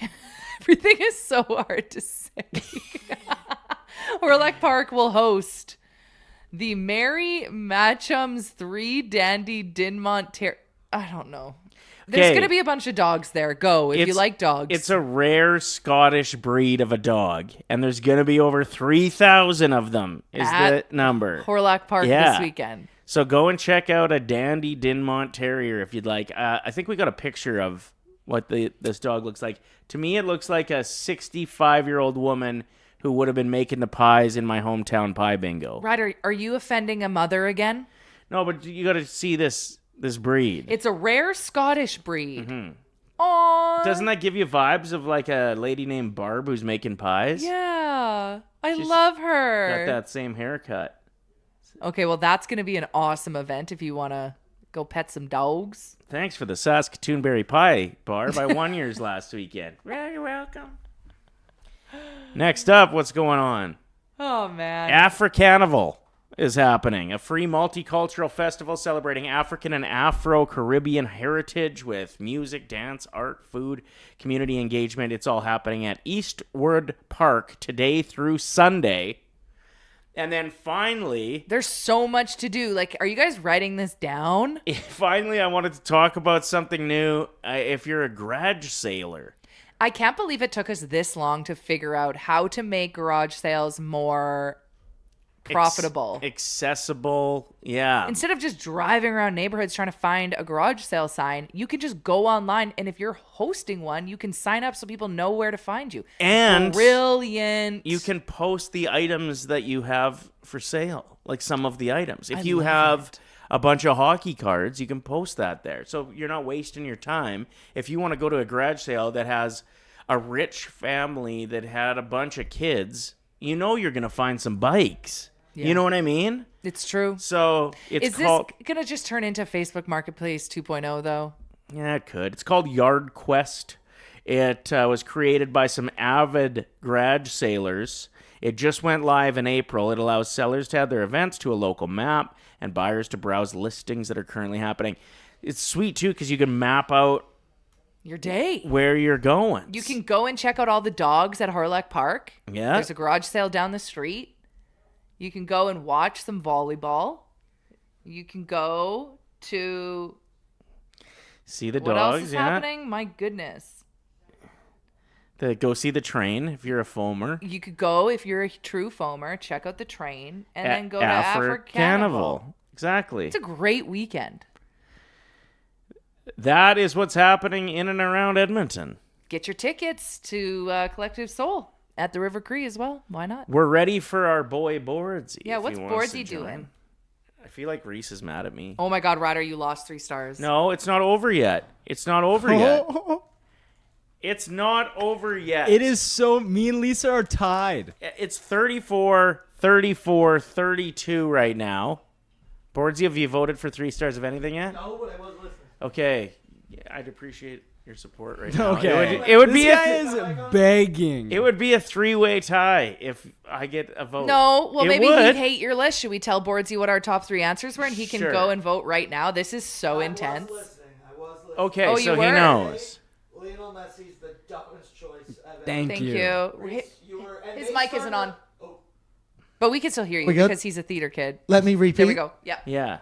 Everything is so hard to say. Horlock Park will host the Mary Matchum's 3 Dandy Dinmont Terrier. I don't know. There's Okay. going to be a bunch of dogs there. Go if you like dogs. It's a rare Scottish breed of a dog, and there's going to be over 3,000 of them is At the number. Horlock Park Yeah. this weekend. So go and check out a Dandy Dinmont Terrier if you'd like. I think we got a picture of what this dog looks like. To me, it looks like a 65-year-old woman who would have been making the pies in my hometown pie bingo. Ryder, are you offending a mother again? No, but you got to see this breed. It's a rare Scottish breed. Mm-hmm. Aww. Doesn't that give you vibes of like a lady named Barb who's making pies? Yeah. I She's love her. Got that same haircut. Okay, well, that's going to be an awesome event if you want to go pet some dogs. Thanks for the Saskatoon Berry Pie Bar by 1 year's last weekend. Well, you're welcome. Next up, what's going on? Oh, man. Africanival is happening, a free multicultural festival celebrating African and Afro-Caribbean heritage with music, dance, art, food, community engagement. It's all happening at Eastward Park today through Sunday. And then finally... There's so much to do. Like, are you guys writing this down? Finally, I wanted to talk about something new. If you're a garage sailor... I can't believe it took us this long to figure out how to make garage sales more profitable. Accessible, yeah. Instead of just driving around neighborhoods trying to find a garage sale sign, you can just go online, and if you're hosting one, you can sign up so people know where to find you. And brilliant. You can post the items that you have for sale, like some of the items. If you have a bunch of hockey cards, you can post that there. So you're not wasting your time. If you want to go to a garage sale that has a rich family that had a bunch of kids, you know you're going to find some bikes. Yeah. You know what I mean? It's true. So it's Is this going to just turn into Facebook Marketplace 2.0 though? Yeah, it could. It's called Yard Quest. It was created by some avid garage sailors. It just went live in April. It allows sellers to add their events to a local map and buyers to browse listings that are currently happening. It's sweet, too, because you can map out your day, where you're going. You can go and check out all the dogs at Harlack Park. Yeah. There's a garage sale down the street. You can go and watch some volleyball. You can go to... See the what dogs, else is happening? My goodness. Go see the train if you're a foamer. You could go, if you're a true foamer, check out the train, and then go to Africanival. Exactly. It's a great weekend. That is what's happening in and around Edmonton. Get your tickets to Collective Soul at the River Cree as well. Why not? We're ready for our boy Bordsy. Yeah, what's Bordsy doing? I feel like Reese is mad at me. Oh my God, Ryder, you lost 3 stars. No, it's not over yet. It's not over yet. It's not over yet. It is so... Me and Lisa are tied. It's 34, 34, 32 right now. Bordsy, have you voted for 3 stars of anything yet? No, but I was listening. Okay. Yeah, I'd appreciate your support right now. Okay. It would this be guy is begging. It would be a 3-way tie if I get a vote. No, well, maybe would. he'd hate your list. Should we tell Bordsy what our top 3 answers were, and he can Sure. go and vote right now? This is so intense. I was listening. Okay, Oh, so you he were? knows. Lionel Messi's the dumbest choice I've ever. Thank Thank you. you. Reese, you were, and His they mic started- isn't on. Oh, But we can still hear you We good? because he's a theater kid. Let me repeat. There we go. Yeah. Yeah.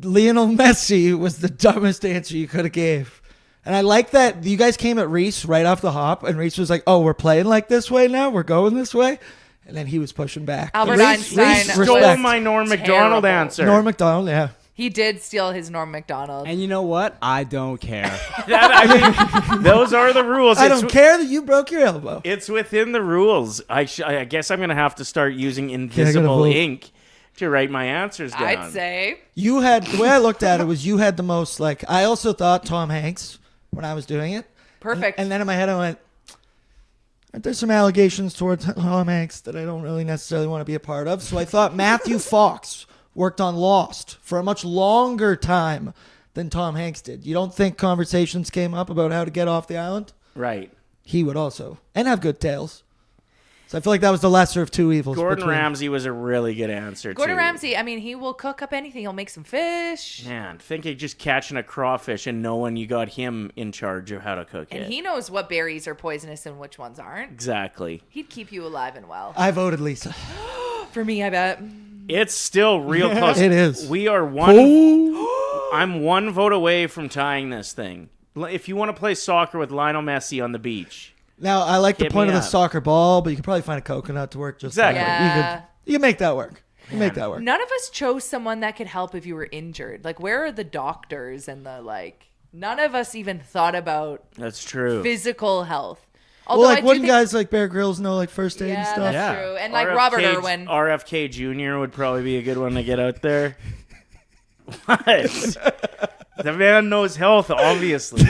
Lionel Messi was the dumbest answer you could have gave. And I like that you guys came at Reese right off the hop, and Reese was like, "Oh, we're playing like this way now. We're going this way," and then he was pushing back. Albert Reese Einstein Stole respect. my Norm MacDonald Terrible. answer. Norm Macdonald, yeah. He did steal his Norm MacDonald. And you know what? I don't care. Those are the rules. I don't care that you broke your elbow. It's within the rules. I guess I'm going to have to start using I gotta invisible vote. ink to write my answers down. I'd say. You had the way I looked at it was you had the most like. I also thought Tom Hanks when I was doing it. Perfect. And then in my head I went, "Aren't there some allegations towards Tom Hanks that I don't really necessarily want to be a part of?" So I thought Matthew Fox worked on Lost for a much longer time than Tom Hanks did. You don't think conversations came up about how to get off the island? Right. He would also. And have good tales. So I feel like that was the lesser of two evils. Gordon between- Ramsay was a really good answer, Gordon too. Ramsay, I mean, he will cook up anything. He'll make some fish. Man, think of just catching a crawfish and knowing you got him in charge of how to cook And it. he knows what berries are poisonous and which ones aren't. Exactly. He'd keep you alive and well. I voted Lisa. For me, I bet. It's still real close. It is. We are one... I'm 1 vote away from tying this thing. If you want to play soccer with Lionel Messi on the beach... Now, I like the Hit point me of the up. soccer ball, but you could probably find a coconut to work just Exactly. fine. Yeah. You can make that work. You can make that work. None of us chose someone that could help if you were injured. Like, where are the doctors and the, like... None of us even thought about That's true. physical health. Well, Although like, I do wouldn't think- guys like Bear Grylls know like first aid and Yeah, stuff? that's true. And like Robert Irwin. RFK Jr. would probably be a good one to get out there. What? The man knows health, obviously.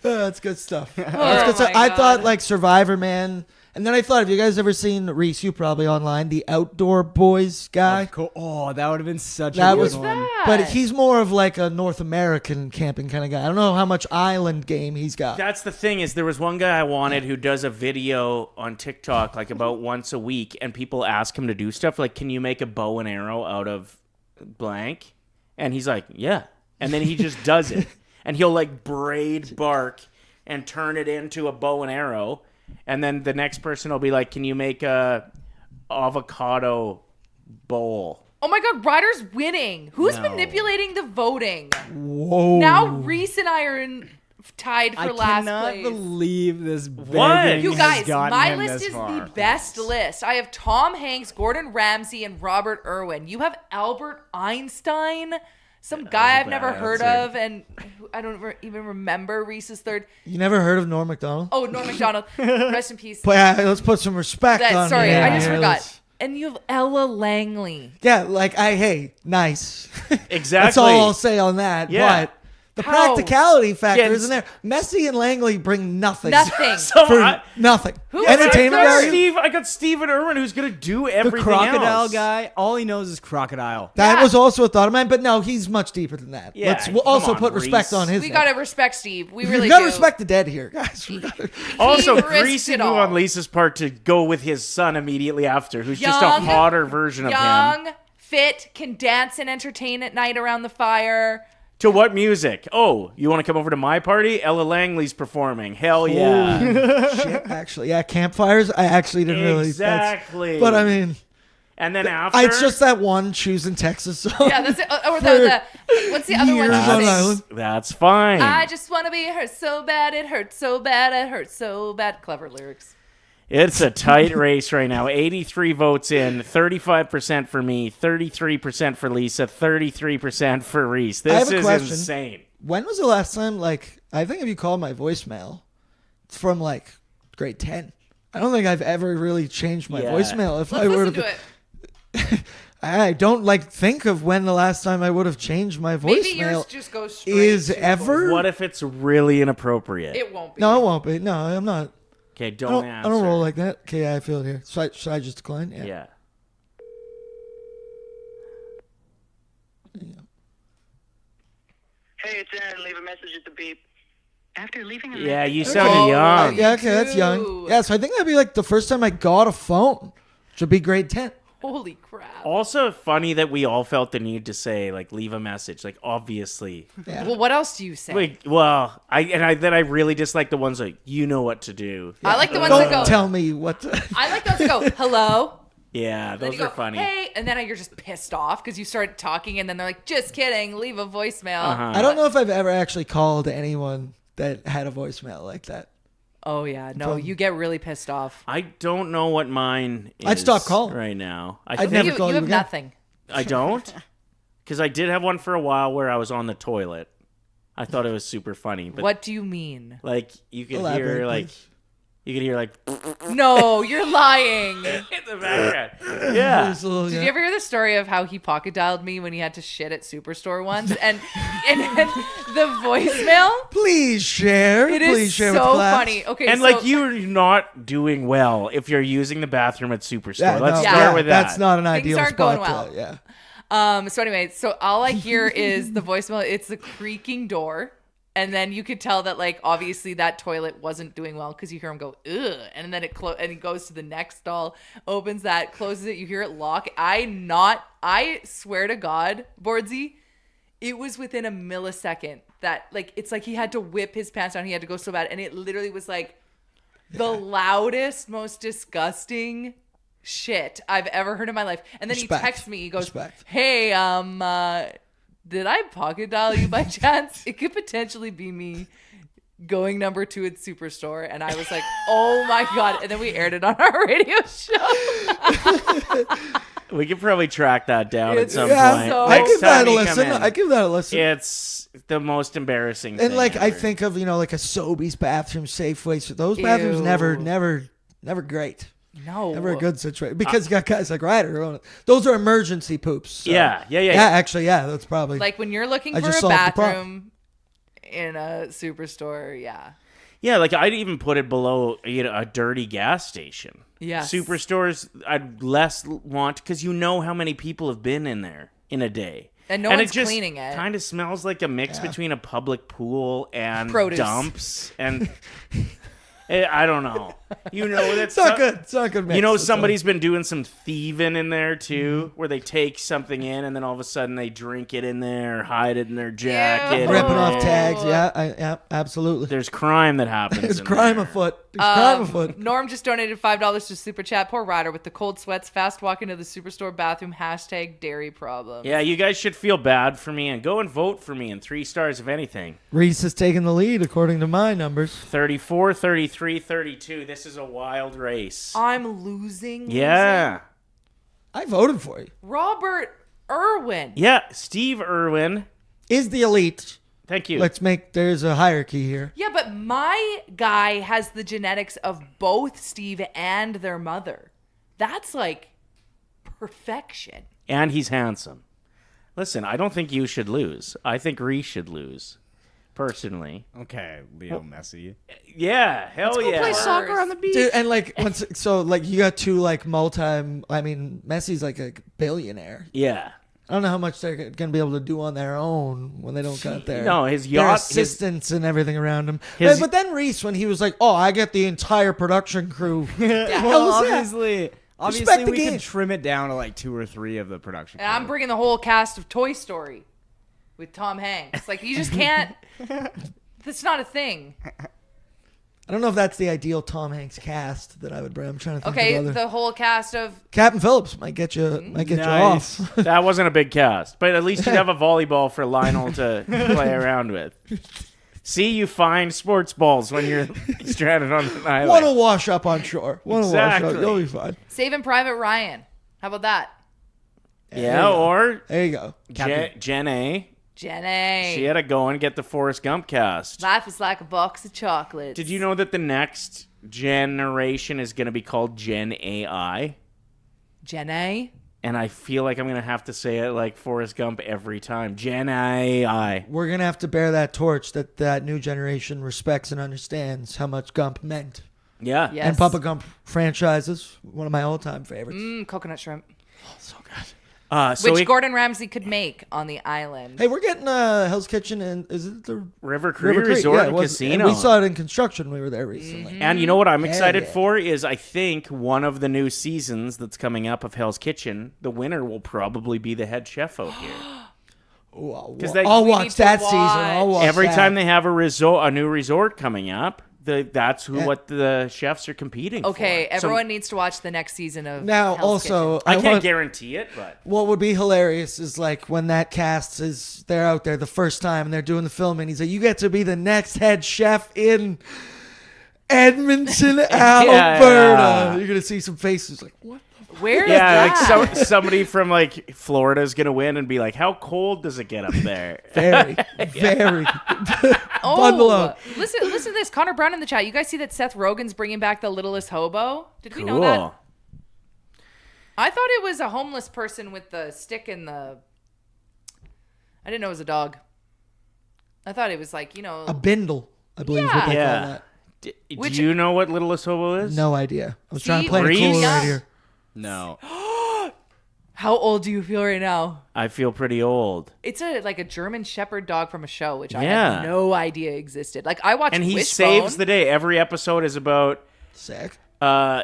That's good stuff. Oh That's good stuff. my I God. thought like Survivor Man And then I thought, have you guys ever seen Reese? You probably online, the Outdoor Boys guy. Oh, that would have been such That a good was one. But he's more of like a North American camping kind of guy. I don't know how much island game he's got. That's the thing is there was one guy I wanted who does a video on TikTok like about once a week, and people ask him to do stuff like, can you make a bow and arrow out of blank? And he's like, yeah. And then he just does it. And he'll like braid bark and turn it into a bow and arrow. And then the next person will be like, can you make a avocado bowl? Oh my God, Ryder's winning. Who's manipulating the voting? Whoa. Now Reese and I are tied for I last cannot place. believe this What? begging You guys, has gotten my him list this is far. the best list. I have Tom Hanks, Gordon Ramsay, and Robert Irwin. You have Albert Einstein, some guy I've never heard of, and I don't even remember Reese's third. You never heard of Norm Macdonald? Oh, Norm Macdonald. Rest in peace. But yeah, let's put some respect on Sorry, here. I just Here, forgot. let's- And you have Ella Langley. Yeah, like hey, nice. Exactly. That's all I'll say on that. Yeah. But the How? practicality factor Yeah, isn't there. Messi and Langley bring nothing. Nothing. So For nothing. Who- Entertainment I got value. I got Steven Irwin who's gonna do The everything crocodile else. guy, all he knows is crocodile. That Yeah. was also a thought of mine, but no, he's much deeper than that. Yeah, We'll also come on, put respect Reese. on his We name. gotta respect Steve. We really We've got to do. respect the dead here, guys. Also, He risked greasy it move all. on Lisa's part to go with his son immediately after, who's just a Young, hotter version of him. Young, fit, can dance and entertain at night around the fire. To what music? Oh, you want to come over to my party? Ella Langley's performing. Hell yeah. Shit, actually, yeah, campfires. I actually didn't really. Exactly. But I mean, And then after, it's just that one choosing Texas song. Yeah, that's it. Or what's the other one? Years she on sings? island. that's fine. I just want to be hurt so bad, it hurts so bad, it hurts so bad. Clever lyrics. It's a tight race right now. 83 votes in, 35% for me, 33% for Lisa, 33% for Reese. I have This a is question. insane. When was the last time? Like, I think if you call my voicemail, it's from like grade 10. I don't think I've ever really changed my Yeah. voicemail. If Let's I were listen to, to it. I don't like think of when the last time I would have changed my Maybe yours voicemail just goes straight is to ever. What if it's really inappropriate? It won't be. No, it won't be. No, I'm not. Okay, I don't don't, answer. I don't roll like that. Okay, I feel it here. Should I just decline? Yeah. Hey, it's Aaron. Leave a message at the beep. After leaving a Yeah, message, you sound young. Yeah, okay, that's young. do. Yeah, so I think that'd be like the first time I got a phone. Should be grade 10. Holy crap. Also funny that we all felt the need to say, like, leave a message. Like, obviously. Yeah. Well, what else do you say? Like, well, I really dislike the ones like, you know what to do. I like the ones Don't that go. tell me what to... I like those that go, hello. Yeah, Then those you are go, funny. Hey, and then you're just pissed off because you start talking, and then they're like, "Just kidding, leave a voicemail." Uh-huh. I don't know if I've ever actually called anyone that had a voicemail like that. Oh yeah, no, you get really pissed off. I don't know what mine is I'd stop calling. right now. I'd never You call you have again. nothing. I don't? Because I did have one for a while where I was on the toilet. I thought it was super funny. But What do you mean? like you could Elaborate, hear like please. you could hear like No, you're lying. in the background. Yeah. There's a little- Did yeah. you ever hear the story of how he pocket dialed me when he had to shit at Superstore once? And the voicemail? Please share. It Please is share so with class. funny. Okay, And so, like you're not doing well if you're using the bathroom at Superstore. Yeah, Let's no, start yeah, with that. That's not an Things ideal aren't spot. going well. Yeah. So anyway, so all I hear is the voicemail. It's the creaking door. And then you could tell that, like, obviously that toilet wasn't doing well because you hear him go, ugh. And then and he goes to the next stall, opens that, closes it. You hear it lock. I swear to God, Boardsy, it was within a millisecond that, like, it's like he had to whip his pants down. He had to go so bad. And it literally was like the loudest, most disgusting shit I've ever heard in my life. And then Respect. he texts me. He goes, Respect. hey, did I pocket dial you by chance? It could potentially be me going number 2 at Superstore. And I was like, oh my God. And then we aired it on our radio show. We could probably track that down at It's some Yeah, point. so- I Next give that time a you come listen. in. I give that a listen. It's the most embarrassing And thing like I ever. think of like a Sobeys bathroom, Safeway. So those bathrooms Ew. never great. No. Never a good situation because you got guys like Ryder. Who own it. Those are emergency poops. So. Yeah. Actually, yeah, that's probably Like when you're looking I for just a solved the problem. bathroom in a Superstore, yeah. Yeah, like I'd even put it below, a dirty gas station. Yes. Superstores, I'd less want because you know how many people have been in there in a day. And no one's cleaning it. Kind of smells like a mix between a public pool and Produce. dumps. And I don't know. That's It's not good. It's not good. Mix. Somebody's been doing some thieving in there too, where they take something in and then all of a sudden they drink it in there, hide it in their jacket, ripping and off tags. Yeah, absolutely. There's crime that happens. There's in crime there. afoot. There's crime afoot. Norm just donated $5 to Super Chat. Poor Ryder with the cold sweats, fast walking to the Superstore bathroom, #dairy problem. Yeah, you guys should feel bad for me and go and vote for me in 3 stars if anything. Reese has taken the lead according to my numbers. 34, 33, 32. This is a wild race. I'm losing. Yeah. I voted for you. Robert Irwin. Yeah, Steve Irwin. Is the elite. Thank you. There's a hierarchy here. Yeah, but my guy has the genetics of both Steve and their mother. That's like perfection. And he's handsome. Listen, I don't think you should lose. I think Reese should lose. Personally. Okay, Leo Messi. Yeah, hell yeah. play soccer on the beach. Dude, and you got two Messi's like a billionaire. Yeah. I don't know how much they're going to be able to do on their own when they don't got their his their yacht, assistants and everything around him. his- But then Reese, when he was like, "Oh, I get the entire production crew," Well, was that? obviously Respect the we game. can trim it down to like 2 or 3 of the production. And I'm crew. bringing the whole cast of Toy Story with Tom Hanks. Like, you just can't. That's not a thing. I don't know if that's the ideal Tom Hanks cast that I would bring. I'm trying to think Okay, of other. the whole cast of. Captain Phillips might get you Nice. off. That wasn't a big cast, but at least you'd have a volleyball for Lionel to play around with. See, you find sports balls when you're stranded on an island. One will wash up on shore. One will wash Exactly. up. You'll be fine. Saving Private Ryan. How about that? Yeah, or There you go. Jen A. Jenny. She had to go and get the Forrest Gump cast. Life is like a box of chocolates. Did you know that the next generation is going to be called Gen AI? Jenny? And I feel like I'm going to have to say it like Forrest Gump every time. Gen AI. We're gonna have to bear that torch that new generation respects and understands how much Gump meant. Yeah. Yes. And Papa Gump franchises, one of my all-time favorites. Coconut shrimp. So good. Which Gordon Ramsay could make on the island. Hey, we're getting Hell's Kitchen and is it the River Cree River Creek? Resort Yeah, and it was- Casino. and we saw it in construction when we were there recently. And you know what I'm Hell excited yeah. for is I think one of the new seasons that's coming up of Hell's Kitchen, the winner will probably be the head chef out here. Ooh, I'll 'Cause I'll we watch need to that watch. season. I'll watch Every that. time they have a new resort coming up, that's what the chefs are competing Okay, for. So everyone needs to watch the next season of Now, Hell's also, Kitchen. I can't want- guarantee it, but What would be hilarious is like when that cast is they're out there the first time and they're doing the filming. He's like, "You get to be the next head chef in Edmonton, Alberta." You're gonna see some faces like, "What?" Where is yeah, that? like somebody from like Florida is gonna win and be like, "How cold does it get up there?" Very, very. Bundle up. Listen to this. Connor Brown in the chat. You guys see that Seth Rogen's bringing back The Littlest Hobo? Did we know that? I thought it was a homeless person with the stick in the. I didn't know it was a dog. I thought it was like, A bindle, I believe is what they call Yeah. that. Which- Do you know what Littlest Hobo is? No idea. I was See, trying to play it Reese? cool Yeah. right here. No. How old do you feel right now? I feel pretty old. It's like a German Shepherd dog from a show, which I Yeah. had no idea existed. Like I watched And he Wishbone. saves the day. Every episode is about Sick. an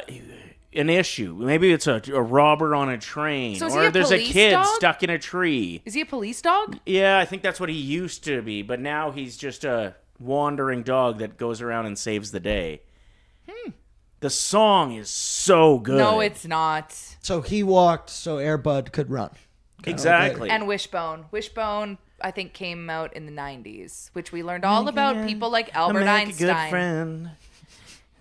issue. Maybe it's a robber on a train, So is he or a there's a police kid dog? stuck in a tree. Is he a police dog? Yeah, I think that's what he used to be, but now he's just a wandering dog that goes around and saves the day. The song is so good. No, it's not. So he walked so Airbud could run. exactly. And Wishbone. Wishbone, I think, came out in the 90s, which we learned all about people like Albert Einstein. A good friend.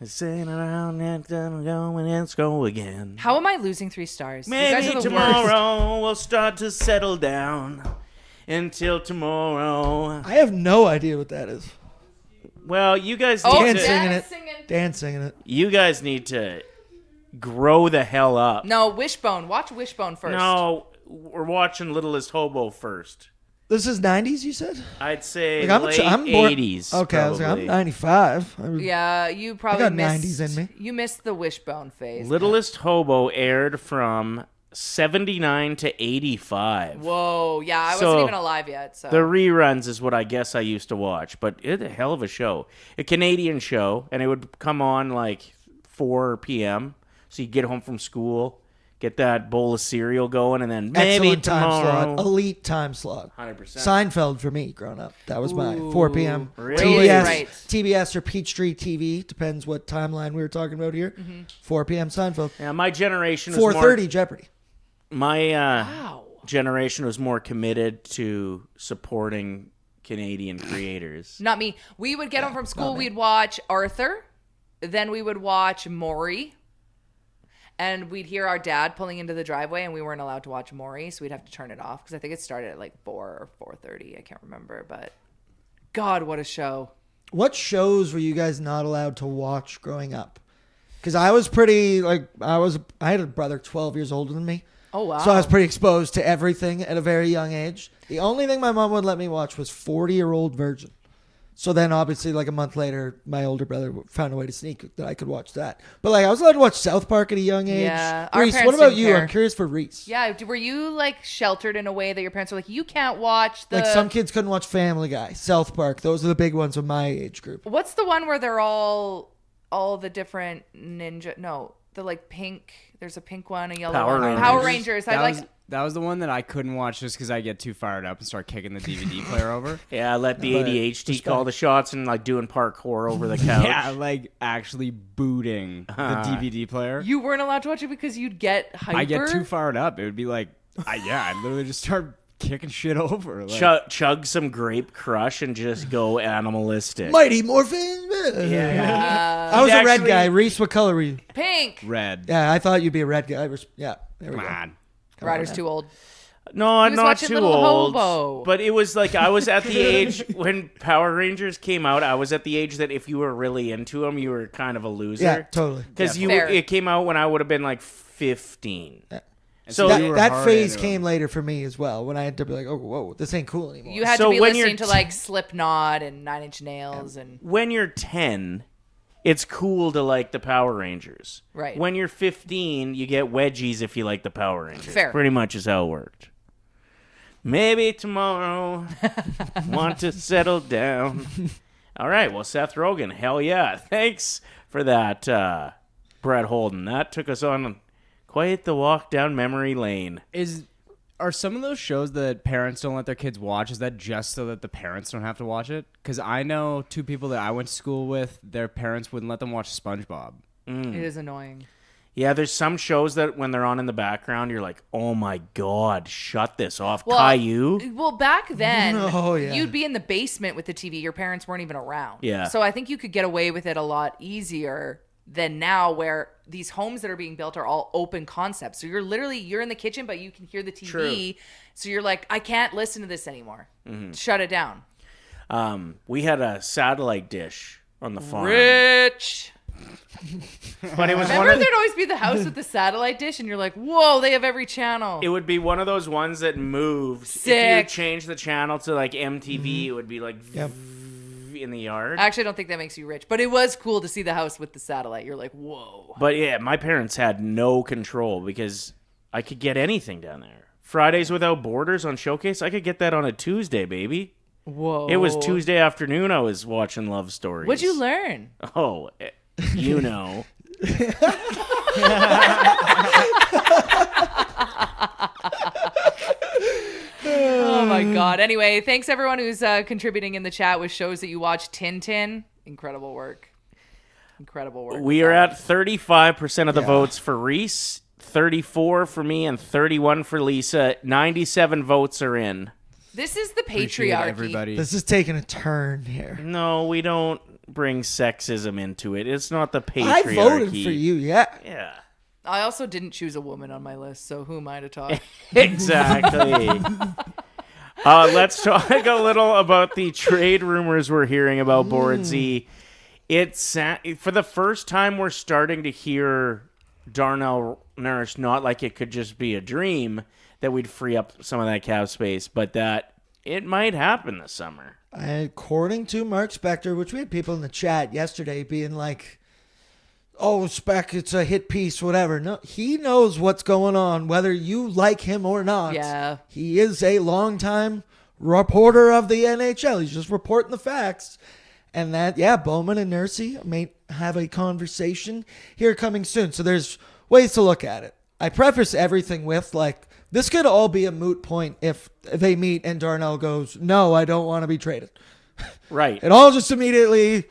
Sitting around and go and let's go again. How am I losing 3 stars? You guys Maybe are the worst. tomorrow we'll start to settle down. Until tomorrow. I have no idea what that is. Well, you guys Oh, need Dan to. singing it. singing. Dan singing it. You guys need to grow the hell up. No, Wishbone. Watch Wishbone first. No, we're watching Littlest Hobo first. This is 90s, you said? I'd say Like, late I'm more- 80s. Okay, I was like, I'm probably. 95. Yeah, you probably got missed 90s in me. You missed the Wishbone phase. Littlest Hobo aired from 79 to 85. Whoa, yeah, I So, wasn't even alive yet. So The reruns is what I guess I used to watch, but it's a hell of a show. A Canadian show, and it would come on like 4 p.m. So you get home from school, get that bowl of cereal going, and then maybe Excellent time tomorrow. slot. Elite time slot. 100%. Seinfeld for me growing up. That was my 4 p.m. Really? TBS, Right. TBS or Peachtree TV. Depends what timeline we were talking about here. 4 p.m. Seinfeld. Yeah, my generation was 4:30 Jeopardy. My wow. generation was more committed to supporting Canadian creators. Not me. We would get home from school. We'd watch Arthur. Then we would watch Maury. And we'd hear our dad pulling into the driveway, and we weren't allowed to watch Maury, so we'd have to turn it off because I think it started at like 4 or 4:30. I can't remember, but God, what a show! What shows were you guys not allowed to watch growing up? Because I was pretty I had a brother 12 years older than me. Oh wow! So I was pretty exposed to everything at a very young age. The only thing my mom would let me watch was 40-Year-Old Virgin. So then obviously like a month later, my older brother found a way to sneak that I could watch that. But like I was allowed to watch South Park at a young age. Yeah, our Reese, what parents about didn't you? care. I'm curious for Reese. Yeah, were you like sheltered in a way that your parents were like, you can't watch the? Like some kids couldn't watch Family Guy, South Park. Those are the big ones of my age group. What's the one where they're all the different ninja? No, the like pink. There's a pink one, a yellow Power one. Rangers. Power Rangers. That was the one that I couldn't watch just because I get too fired up and start kicking the DVD player over. Yeah, I let the But ADHD call the shots and like doing parkour over the couch. Yeah, like actually booting the DVD player. You weren't allowed to watch it because you'd get hyper. I get too fired up. It would be like, I'd literally just start kicking shit over. Like, Chug some Grape Crush and just go animalistic. Mighty Morphin. Yeah. I was a red Actually- guy. Reese, what color were you? Pink. red. Yeah, I thought you'd be a red guy. Yeah, there we Come go. on. Ryder's too old. No, I'm was not watching too Little old. Hobo. But it was like I was at the age when Power Rangers came out. I was at the age that if you were really into them, you were kind of a loser. Yeah, totally. Because Fair. it came out when I would have been like 15. Yeah. So you were That hard phase into came later for me as well, when I had to be like, oh, whoa, this ain't cool anymore. You had So to be when you're listening to like Slipknot and Nine Inch Nails and when you're 10, it's cool to like the Power Rangers. Right. When you're 15, you get wedgies if you like the Power Rangers. Fair. Pretty much is how it worked. Maybe tomorrow, want to settle down. All right, well, Seth Rogen, hell yeah. Thanks for that, Brett Holden. That took us on quite the walk down memory lane. Are some of those shows that parents don't let their kids watch, is that just so that the parents don't have to watch it? Because I know two people that I went to school with, their parents wouldn't let them watch SpongeBob. it is annoying. Yeah, there's some shows that when they're on in the background, you're like, oh my God, shut this off. Well, Caillou? Well, back then, Oh, yeah. you'd be in the basement with the TV. Your parents weren't even around. Yeah. So I think you could get away with it a lot easier than now, where these homes that are being built are all open concepts. So you're in the kitchen, but you can hear the TV. True. So you're like, I can't listen to this anymore. Shut it down. We had a satellite dish on the farm. Rich. But it was one Remember, of there'd always be the house with the satellite dish, and you're like, whoa, they have every channel. it would be one of those ones that moved. If Sick. you change the channel to like MTV, it would be like Yep. in the yard. Actually, I don't think that makes you rich, but it was cool to see the house with the satellite. You're like, whoa. But yeah, my parents had no control because I could get anything down there. Fridays Without Borders on Showcase, I could get that on a Tuesday, baby. Whoa. It was Tuesday afternoon I was watching Love Stories. What'd you learn? Oh, you know. Oh my God. Anyway, thanks everyone who's contributing in the chat with shows that you watch. Tintin. Incredible work. Incredible work. We are at 35% of the votes for Reese, 34 for me, and 31 for Lisa. 97 votes are in. This is the Appreciate patriarchy. everybody. This is taking a turn here. No, we don't bring sexism into it. It's not the patriarchy. I voted for you, yeah. Yeah. I also didn't choose a woman on my list, so who am I to talk? Exactly. Let's talk a little about the trade rumors we're hearing about Board Z. It's for the first time we're starting to hear Darnell Nurse, not like it could just be a dream that we'd free up some of that cap space, but that it might happen this summer. According to Mark Spector, which we had people in the chat yesterday being like, oh, Spec, it's a hit piece, whatever. No, he knows what's going on, whether you like him or not. Yeah. He is a longtime reporter of the NHL. He's just reporting the facts. And that, Bowman and Nursey may have a conversation here coming soon. So there's ways to look at it. I preface everything with, like, this could all be a moot point if they meet and Darnell goes, no, I don't want to be traded. Right. It all just immediately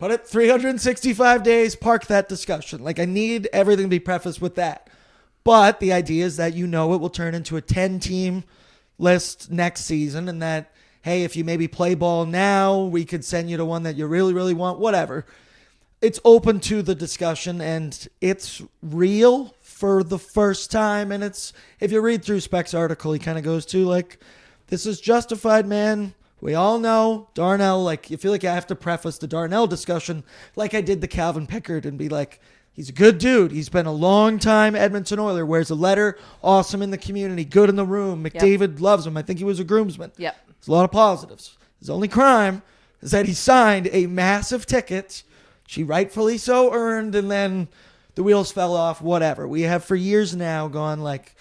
put it 365 days, park that discussion. Like, I need everything to be prefaced with that. But the idea is that it will turn into a 10-team list next season, and that, hey, if you maybe play ball now, we could send you to one that you really, really want, whatever. It's open to the discussion, and it's real for the first time. And it's, if you read through Spec's article, he kind of goes to, like, this is justified, man. We all know Darnell, like, you feel like I have to preface the Darnell discussion like I did the Calvin Pickard and be like, he's a good dude. He's been a long time Edmonton Oiler, wears a letter, awesome in the community, good in the room. McDavid loves him. I think he was a groomsman. Yep. There's a lot of positives. His only crime is that he signed a massive ticket, she rightfully so earned, and then the wheels fell off, whatever. We have for years now gone, like,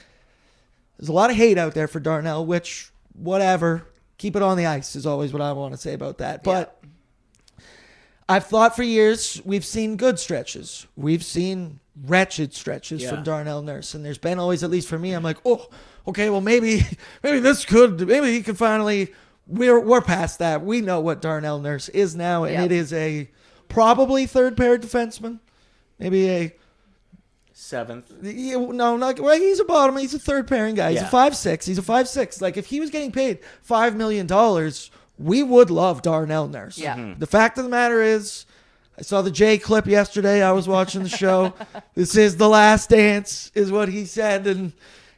there's a lot of hate out there for Darnell, which, whatever. Keep it on the ice is always what I want to say about that. But I've thought for years we've seen good stretches. We've seen wretched stretches from Darnell Nurse. And there's been always, at least for me, I'm like, oh, okay, well, maybe maybe he could finally, we're past that. We know what Darnell Nurse is now, and it is a probably third pair defenseman. Maybe a seventh. No, not well. He's a bottom. He's a third pairing guy. He's a 5'6". He's a 5'6". Like, if he was getting paid $5 million, we would love Darnell Nurse. Yeah. Mm-hmm. The fact of the matter is, I saw the Jay clip yesterday. I was watching the show. This is the last dance, is what he said, and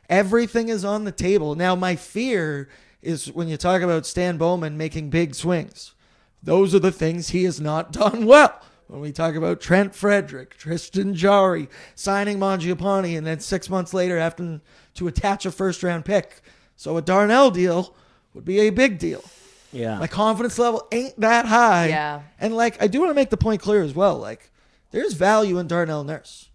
everything is on the table. Now, my fear is when you talk about Stan Bowman making big swings. Those are the things he has not done well. When we talk about Trent Frederick, Tristan Jarry, signing Mangiapane, and then 6 months later having to attach a first-round pick. So a Darnell deal would be a big deal. Yeah. My confidence level ain't that high. Yeah. And, like, I do want to make the point clear as well. Like, there's value in Darnell Nurse.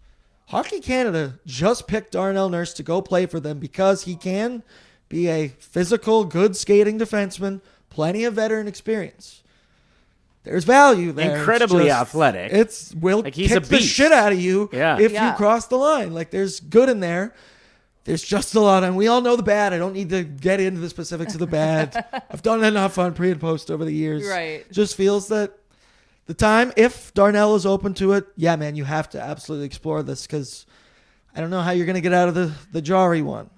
Hockey Canada just picked Darnell Nurse to go play for them because he can be a physical, good skating defenseman, plenty of veteran experience. There's value there. Incredibly athletic. Will like, he's kick a the beast. shit out of you if you cross the line. Like, there's good in there. There's just a lot, and we all know the bad. I don't need to get into the specifics of the bad. I've done enough on pre and post over the years. Right. Just feels that the time, if Darnell is open to it, yeah, man, you have to absolutely explore this, because I don't know how you're going to get out of the Jarry one.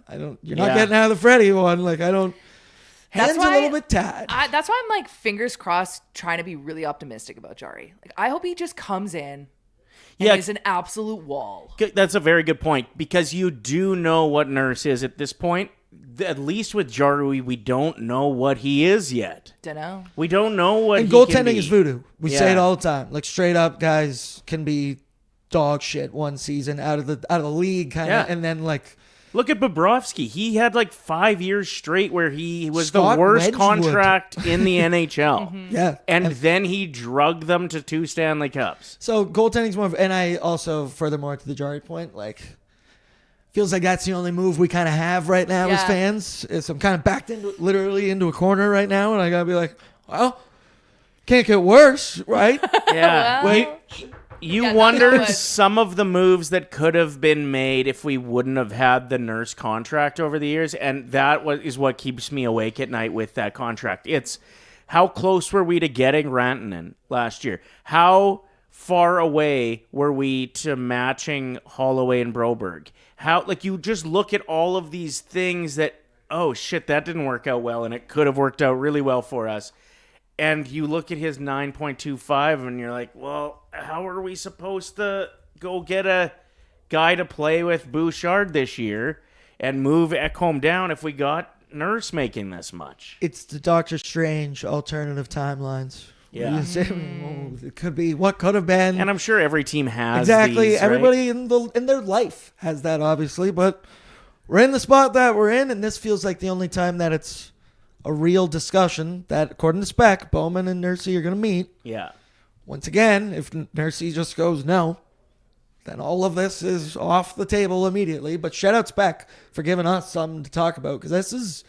You're not getting out of the Freddie one. Like, I don't. Hands a little bit tied. That's why I'm like, fingers crossed, trying to be really optimistic about Jarry. Like, I hope he just comes in and is an absolute wall. That's a very good point, because you do know what Nurse is at this point. At least with Jarry, we don't know what he is yet. Dunno. We don't know what and he can goaltending be. is voodoo. We say it all the time. Like, straight up, guys can be dog shit one season out of the league, kind of, and then, like, look at Bobrovsky. He had like 5 years straight where he was Scott the worst Wedgwood. Contract in the NHL. Yeah. And then he drugged them to 2 Stanley Cups. So goaltending's more, and I also, furthermore to the Jarry point, like, feels like that's the only move we kind of have right now as fans. Is I'm kind of backed literally into a corner right now, and I gotta be like, well, can't get worse, right? Yeah. Well, You wonder some of the moves that could have been made if we wouldn't have had the Nurse contract over the years, and that is what keeps me awake at night with that contract. It's how close were we to getting Rantanen last year? How far away were we to matching Holloway and Broberg? How, like, you just look at all of these things that, oh shit, that didn't work out well, and it could have worked out really well for us. And you look at his 9.25 and you're like, well, how are we supposed to go get a guy to play with Bouchard this year and move Ekholm down if we got Nurse making this much? It's the Doctor Strange alternative timelines. Yeah. It could be what could have been. And I'm sure every team has exactly. these, right? Everybody in their life has that, obviously. But we're in the spot that we're in, and this feels like the only time that it's a real discussion that, according to Spec, Bowman and Nursey are going to meet. Yeah. Once again, if Nursey just goes no, then all of this is off the table immediately. But shout out Spec for giving us something to talk about, because this is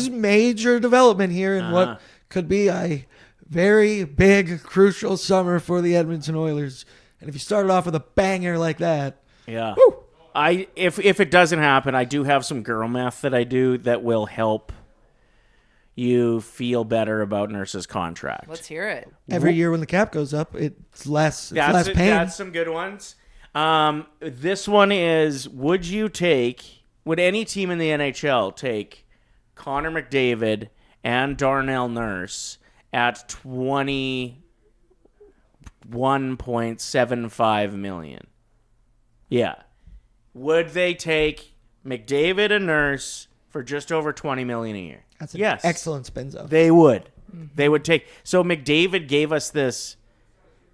major development here in what could be a very big, crucial summer for the Edmonton Oilers. And if you started off with a banger like that, Yeah. woo, If it doesn't happen, I do have some girl math that I do that will help you feel better about Nurse's contract. Let's hear it. every year when the cap goes up, it's less pain. That's some good ones. This one is: would any team in the NHL take Connor McDavid and Darnell Nurse at $21.75 million? Yeah. Would they take McDavid and Nurse for just over $20 million a year? That's an yes. excellent spin zone. They would. They would take. So McDavid gave us this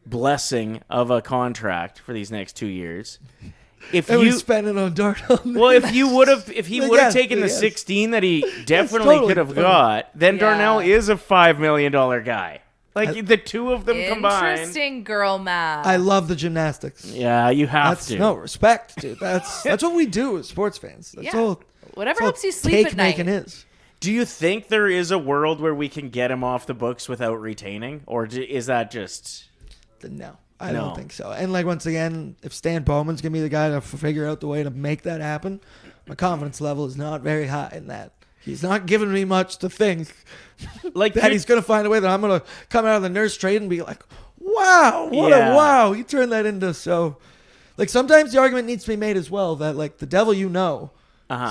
blessing of a contract for these next 2 years. If And we you spend it on Darnell. well, if he would have Yes, taken the yes. 16 that he definitely totally could have fine. got, then Yeah. Darnell is a $5 million guy. Like the two of them combined. Interesting girl math. I love the gymnastics. Yeah, you have That's to. no respect, dude. That's what we do as sports fans. That's Yeah. all. Whatever that's all helps you sleep at night. Cake making is. Do you think there is a world where we can get him off the books without retaining, or is that just No, I No. don't think so. And like once again, if Stan Bowman's gonna be the guy to figure out the way to make that happen, my confidence level is not very high in that. He's not giving me much to think like that he's gonna find a way that I'm gonna come out of the Nurse trade and be like, wow, what Yeah. a wow. He turned that into so. Like sometimes the argument needs to be made as well that like the devil you know,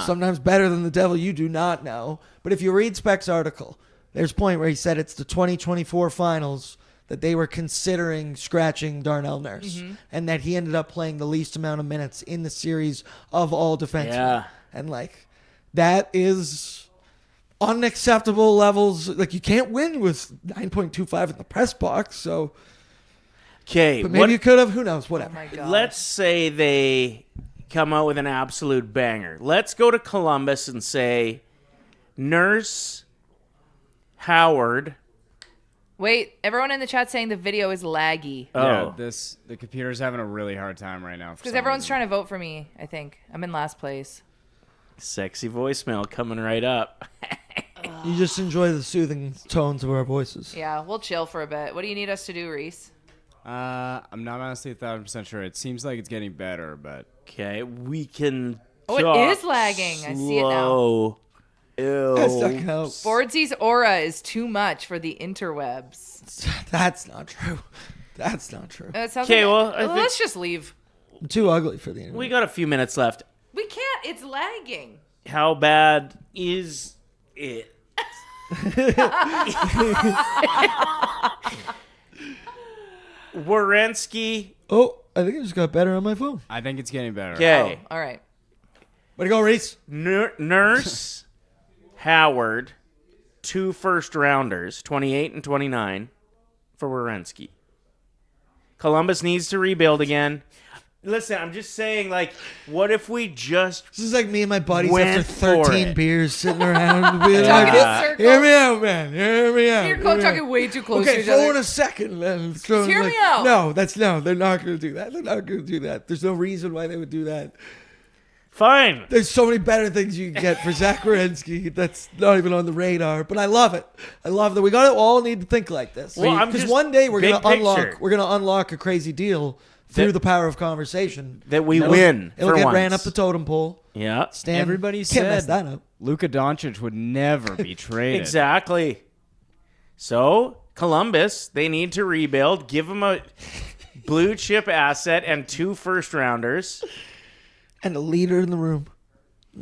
sometimes better than the devil you do not know. But if you read Speck's article, there's a point where he said it's the 2024 finals that they were considering scratching Darnell Nurse, and that he ended up playing the least amount of minutes in the series of all defensemen. Yeah. And like that is unacceptable levels. Like you can't win with 9.25 in the press box. So, okay? but maybe you could have. Who knows? Oh Whatever. my god. Let's say they come out with an absolute banger. Let's go to Columbus and say Nurse, Howard. Wait, everyone in the chat saying the video is laggy. Oh, Yeah, the computer's having a really hard time right now. Because everyone's trying to vote for me, I think. I'm in last place. sexy voicemail coming right up. You just enjoy the soothing tones of our voices. Yeah, we'll chill for a bit. What do you need us to do, Reese? I'm not honestly 1,000% sure. It seems like it's getting better, but Okay, we can. Oh, it talk is lagging. I see it now. slow. Ew. That's not gonna help. Fordsy's aura is too much for the interwebs. That's not true. That's not true. It sounds Okay, like well, I think- let's just leave. I'm too ugly for the internet. We got a few minutes left. We can't. It's lagging. How bad is it? Werenski. Oh, I think I just got better on my phone. I think it's getting better. Okay. Oh, all right. Way to go, Reese. Nurse, Howard, 2 first-rounders, 28 and 29, for Werenski. Columbus needs to rebuild again. Listen, I'm just saying, like, what if we just... This is like me and my buddies Went after for 13 it. beers sitting around being Talking like, in circles. hear me out, man. Hear me out. You're hear me talking out." way too close to Okay, each throw other. in a second. Then throw in, Hear like, me out. No, they're not going to do that. They're not going to do that. There's no reason why they would do that. Fine. There's so many better things you can get for Zach Werenski that's not even on the radar. But I love it. I love that we got to all need to think like this. Well, I'm Because just one day we're big going to picture. unlock a crazy deal through That- the power of conversation. That we win It'll for get once. ran up the totem pole. Yeah. Stan, Everybody can't mess said that up. Luka Doncic would never be traded. Exactly. So, Columbus, they need to rebuild. Give them a blue chip asset and 2 first-rounders. And a leader in the room.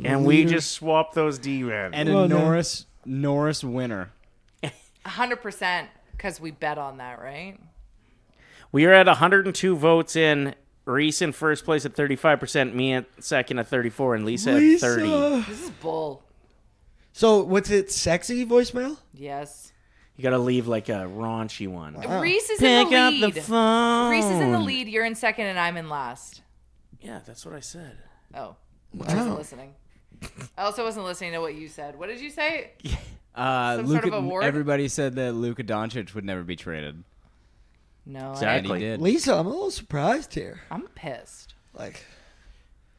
And we just swap those D-men. And Well, a no. Norris winner. 100% because we bet on that, right? We are at 102 votes in. Reese in first place at 35%, me at second at 34, and Lisa at 30. This is bull. So, what's it? Sexy voicemail? Yes. You gotta leave like a raunchy one. Reese is in Pick the up lead. the phone. Reese is in the lead. You're in second, and I'm in last. Yeah, that's what I said. Oh, I wasn't listening. I also wasn't listening to what you said. What did you say? Some sort of award? Everybody said that Luka Doncic would never be traded. No, Exactly. And he did. Lisa, I'm a little surprised here. I'm pissed. Like,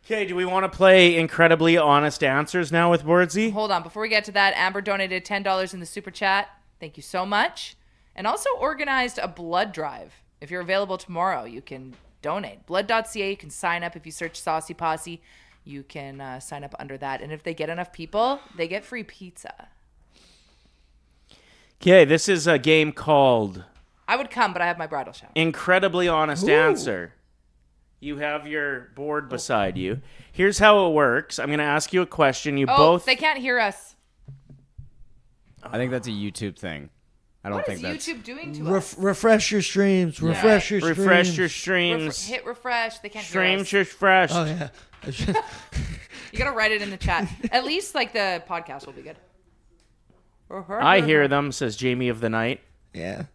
Okay, do we want to play incredibly honest answers now with Bordsy? Hold on. Before we get to that, Amber donated $10 in the super chat. Thank you so much. And also organized a blood drive. If you're available tomorrow, you can donate. Blood.ca, you can sign up. If you search Saucy Posse, you can sign up under that. And if they get enough people, they get free pizza. Okay, this is a game called I would come, but I have my bridal shower. Incredibly Honest Answer. You have your board beside you. Here's how it works. I'm going to ask you a question. You both... They can't hear us. I think that's a YouTube thing. I don't What think is that's YouTube doing to us? refresh your streams. Refresh your streams. Refresh your streams. Hit refresh. They can't hear Streams us. refreshed. Oh, yeah. You got to write it in the chat. At least like the podcast will be good. I hear them, says Jamie of the Night. Yeah.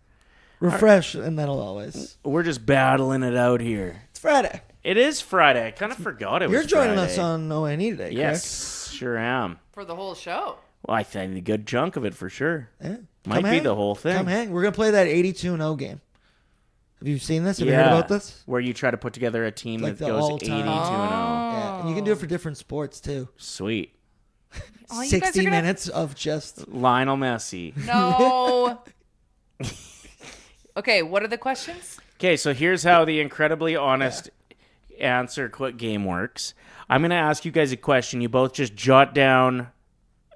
Refresh, and that'll always. We're just battling it out here. It's Friday. It is Friday. I kind of forgot it was You're joining Friday. us on ONE today, correct? Yes, sure am. For the whole show. Well, I think a good chunk of it for sure. Yeah. Might Come be hang. the whole thing. Come hang. We're going to play that 82-0 game. Have you seen this? Have you Yeah, heard about this? where you try to put together a team Like that the goes all-time- 82-0. Yeah. And you can do it for different sports, too. Sweet. Oh, you guys are 60 gonna- minutes of just... Lionel Messi. No. Okay, what are the questions? Okay, so here's how the incredibly honest answer quick game works. I'm going to ask you guys a question. You both just jot down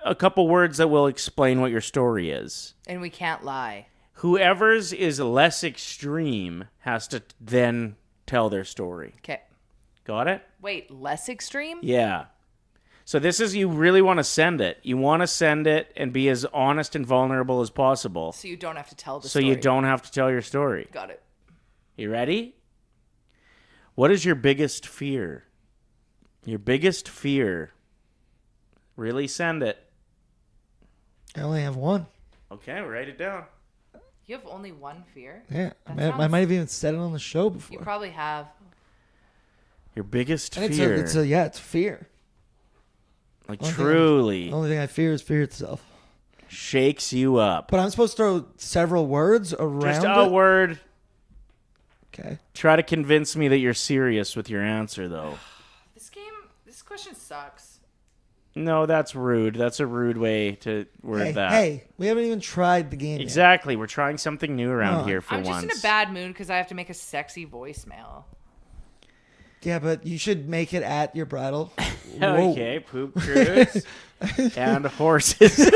a couple words that will explain what your story is. And we can't lie. Whoever's is less extreme has to then tell their story. Okay. Got it? Wait, less extreme? Yeah. So this is, you really want to send it. You want to send it and be as honest and vulnerable as possible. So you don't have to tell the So story. you don't have to tell your story. Got it. You ready? What is your biggest fear? Your biggest fear. Really send it. I only have one. Okay, write it down. You have only one fear? Yeah. That I sounds- might have even said it on the show before. You probably have. Your biggest And fear. it's fear. like Only truly The only thing I fear is fear itself. shakes you up. But I'm supposed to throw several words around Just a it? word. Okay. Try to convince me that you're serious with your answer, though. This question sucks. No, that's rude. That's a rude way to word Hey, that. hey, we haven't even tried the game yet. Exactly. We're trying something new around here for I'm once. just in a bad mood because I have to make a sexy voicemail. Yeah, but you should make it at your bridal. Whoa. Okay, poop cruise and horses.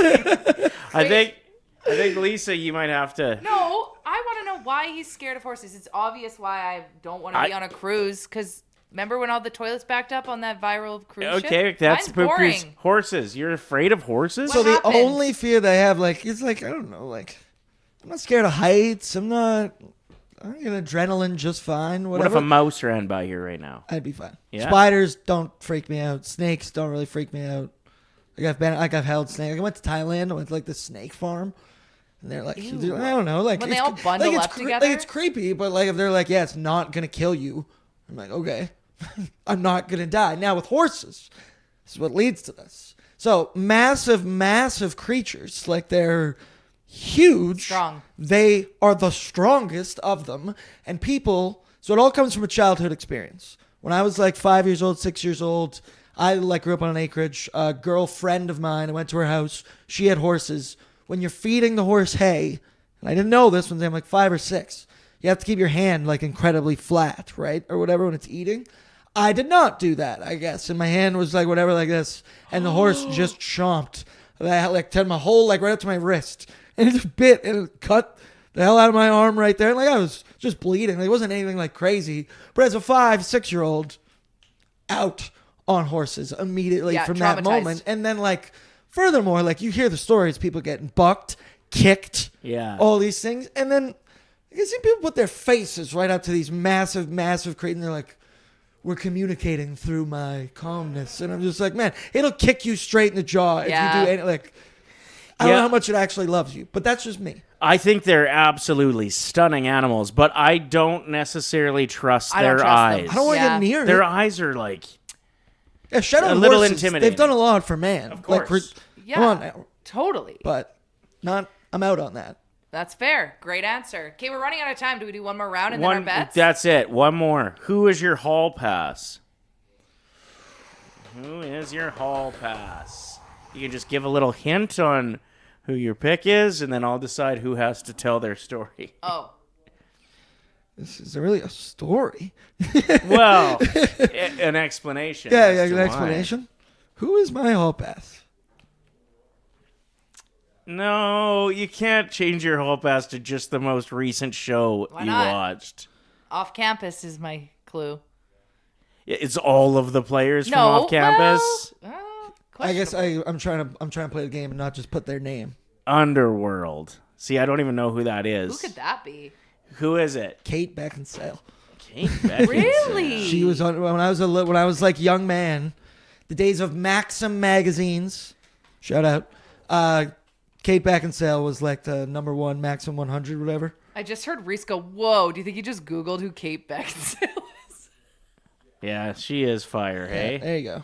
I think Lisa, you might have to. No, I want to know why he's scared of horses. It's obvious why I don't want to be on a cruise because remember when all the toilets backed up on that viral cruise ship? Okay, that's Mine's poop boring. cruise. Horses. You're afraid of horses? So What the happened? only fear they have, is I don't know, I'm not scared of heights. I'm get adrenaline just fine. What Whatever. if a mouse ran by here right now? I'd be fine. Yeah? Spiders don't freak me out. Snakes don't really freak me out. I've held snakes. I went to Thailand. I went to the snake farm, and they're like, Ew. I don't know, When they it's- all bundle it's up together? it's creepy. But if they're like, yeah, it's not gonna kill you. I'm like, okay, I'm not gonna die. Now with horses, this is what leads to this. So massive creatures, they're huge. Strong. They are the strongest of them. And people, so it all comes from a childhood experience. When I was 5 years old, 6 years old, I grew up on an acreage. A girlfriend of mine, I went to her house. She had horses. When you're feeding the horse hay, and I didn't know this when I'm 5 or 6, you have to keep your hand incredibly flat, right? Or whatever when it's eating. I did not do that, I guess. And my hand was whatever like this. And the horse just chomped. That my whole right up to my wrist. And it just bit and it cut the hell out of my arm right there. And I was just bleeding. It wasn't anything crazy. But as a 5, 6-year-old, out on horses immediately Yeah, from that traumatized. moment. And then furthermore, you hear the stories, people getting bucked, kicked, Yeah. all these things. And then you can see people put their faces right up to these massive creatures. And they're like, we're communicating through my calmness. And I'm just man, it'll kick you straight in the jaw if Yeah. you do any, I don't know how much it actually loves you, but that's just me. I think they're absolutely stunning animals, but I don't necessarily trust I don't their trust them. eyes. I don't want to Yeah. get near Their it. eyes are Yeah, Shadow a and little horses, intimidating. They've done a lot for man. Of course. Yeah. Come on now. Totally. But I'm out on that. That's fair. Great answer. Okay, we're running out of time. Do we do one more round and then our bets? That's it. One more. Who is your hall pass? Who is your hall pass? You can just give a little hint on who your pick is, and then I'll decide who has to tell their story. Oh. This is really a story. Well, an explanation. Yeah, as an to explanation. Who is my hall pass? No, you can't change your hall pass to just the most recent show Why you not? watched. Off campus is my clue. It's all of the players from off campus. I guess I'm trying to play the game and not just put their name. Underworld. See, I don't even know who that is. Who could that be? Who is it? Kate Beckinsale. Kate Beckinsale. Really? She was on when I was like young man, the days of Maxim magazines. Shout out. Kate Beckinsale was like the number one Maxim 100, whatever. I just heard Reese go, whoa, do you think you just Googled who Kate Beckinsale is? Yeah, she is fire, hey? There you go.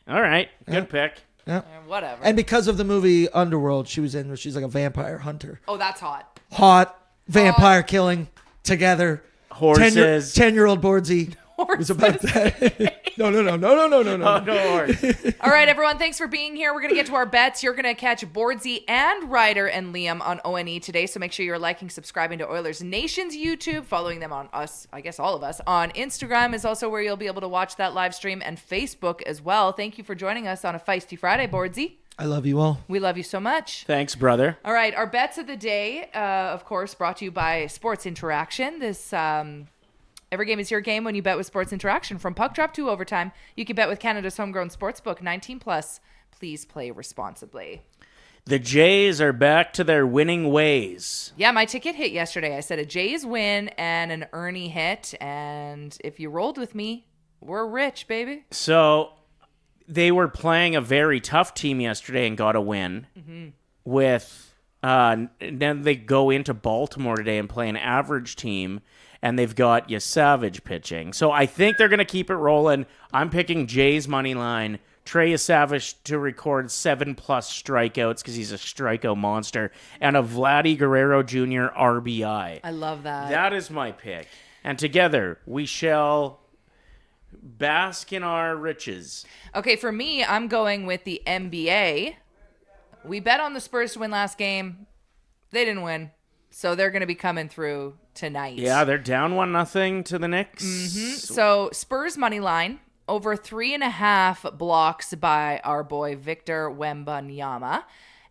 All right, good pick. Yeah. Whatever. And because of the movie Underworld, she's like a vampire hunter. Oh, that's hot. Hot vampire killing together. Horses. 10-year-old Bordsey. It was about that. No. Oh, no horse. All right, everyone, thanks for being here. We're going to get to our bets. You're going to catch Bordsey and Ryder and Liam on ONE today, so make sure you're liking, subscribing to Oilers Nation's YouTube, following them on us, I guess all of us, on Instagram is also where you'll be able to watch that live stream, and Facebook as well. Thank you for joining us on a Feisty Friday, Bordsey. I love you all. We love you so much. Thanks, brother. All right, our bets of the day, of course, brought to you by Sports Interaction. This every game is your game when you bet with Sports Interaction. From puck drop to overtime, you can bet with Canada's homegrown sportsbook, 19+. Please play responsibly. The Jays are back to their winning ways. Yeah, my ticket hit yesterday. I said a Jays win and an Ernie hit, and if you rolled with me, we're rich, baby. So they were playing a very tough team yesterday and got a win. With and then they go into Baltimore today and play an average team, and they've got Savage pitching. So I think they're going to keep it rolling. I'm picking Jays money line. Trey Savage to record 7+ strikeouts because he's a strikeout monster, and a Vladdy Guerrero Jr. RBI. I love that. That is my pick. And together we shall bask in our riches. Okay, for me, I'm going with the NBA. We bet on the Spurs to win last game. They didn't win, so they're going to be coming through tonight. Yeah, they're down 1-0 to the Knicks. So Spurs money line, over 3.5 blocks by our boy Victor Wembanyama,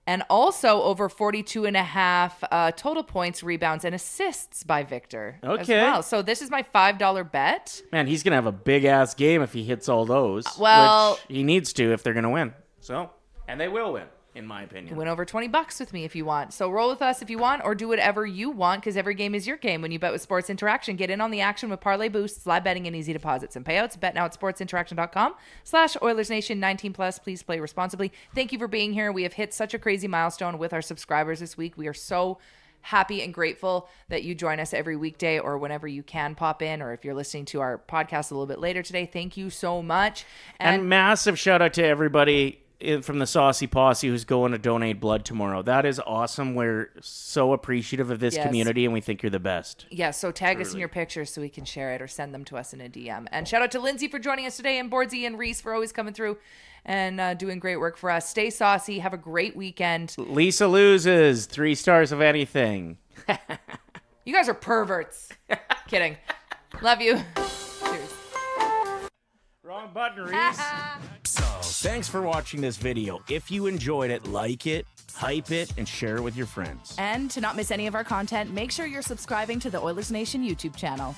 and also over 42.5 total points, rebounds, and assists by Victor. As Okay. well. So this is my $5 bet. Man, he's going to have a big-ass game if he hits all those. Well- which he needs to if they're going to win. So, and they will win, in my opinion. Win over $20 with me if you want. So roll with us if you want, or do whatever you want, because every game is your game when you bet with Sports Interaction. Get in on the action with parlay boosts, live betting, and easy deposits and payouts. Bet now at sportsinteraction.com/OilersNation 19+. Please play responsibly. Thank you for being here. We have hit such a crazy milestone with our subscribers this week. We are so happy and grateful that you join us every weekday or whenever you can pop in, or if you're listening to our podcast a little bit later today. Thank you so much. And massive shout out to everybody from the Saucy Posse who's going to donate blood tomorrow. That is awesome. We're so appreciative of this Yes. community, and we think you're the best. Yeah, so tag us in your pictures so we can share it, or send them to us in a DM. And shout out to Lindsay for joining us today, and Bordsey and Reese for always coming through and doing great work for us. Stay saucy. Have a great weekend. Lisa loses 3 stars of anything. You guys are perverts. Kidding. Love you. Cheers. Wrong button, Reese. So, thanks for watching this video. If you enjoyed it, like it, hype it, and share it with your friends. And to not miss any of our content, make sure you're subscribing to the Oilers Nation YouTube channel.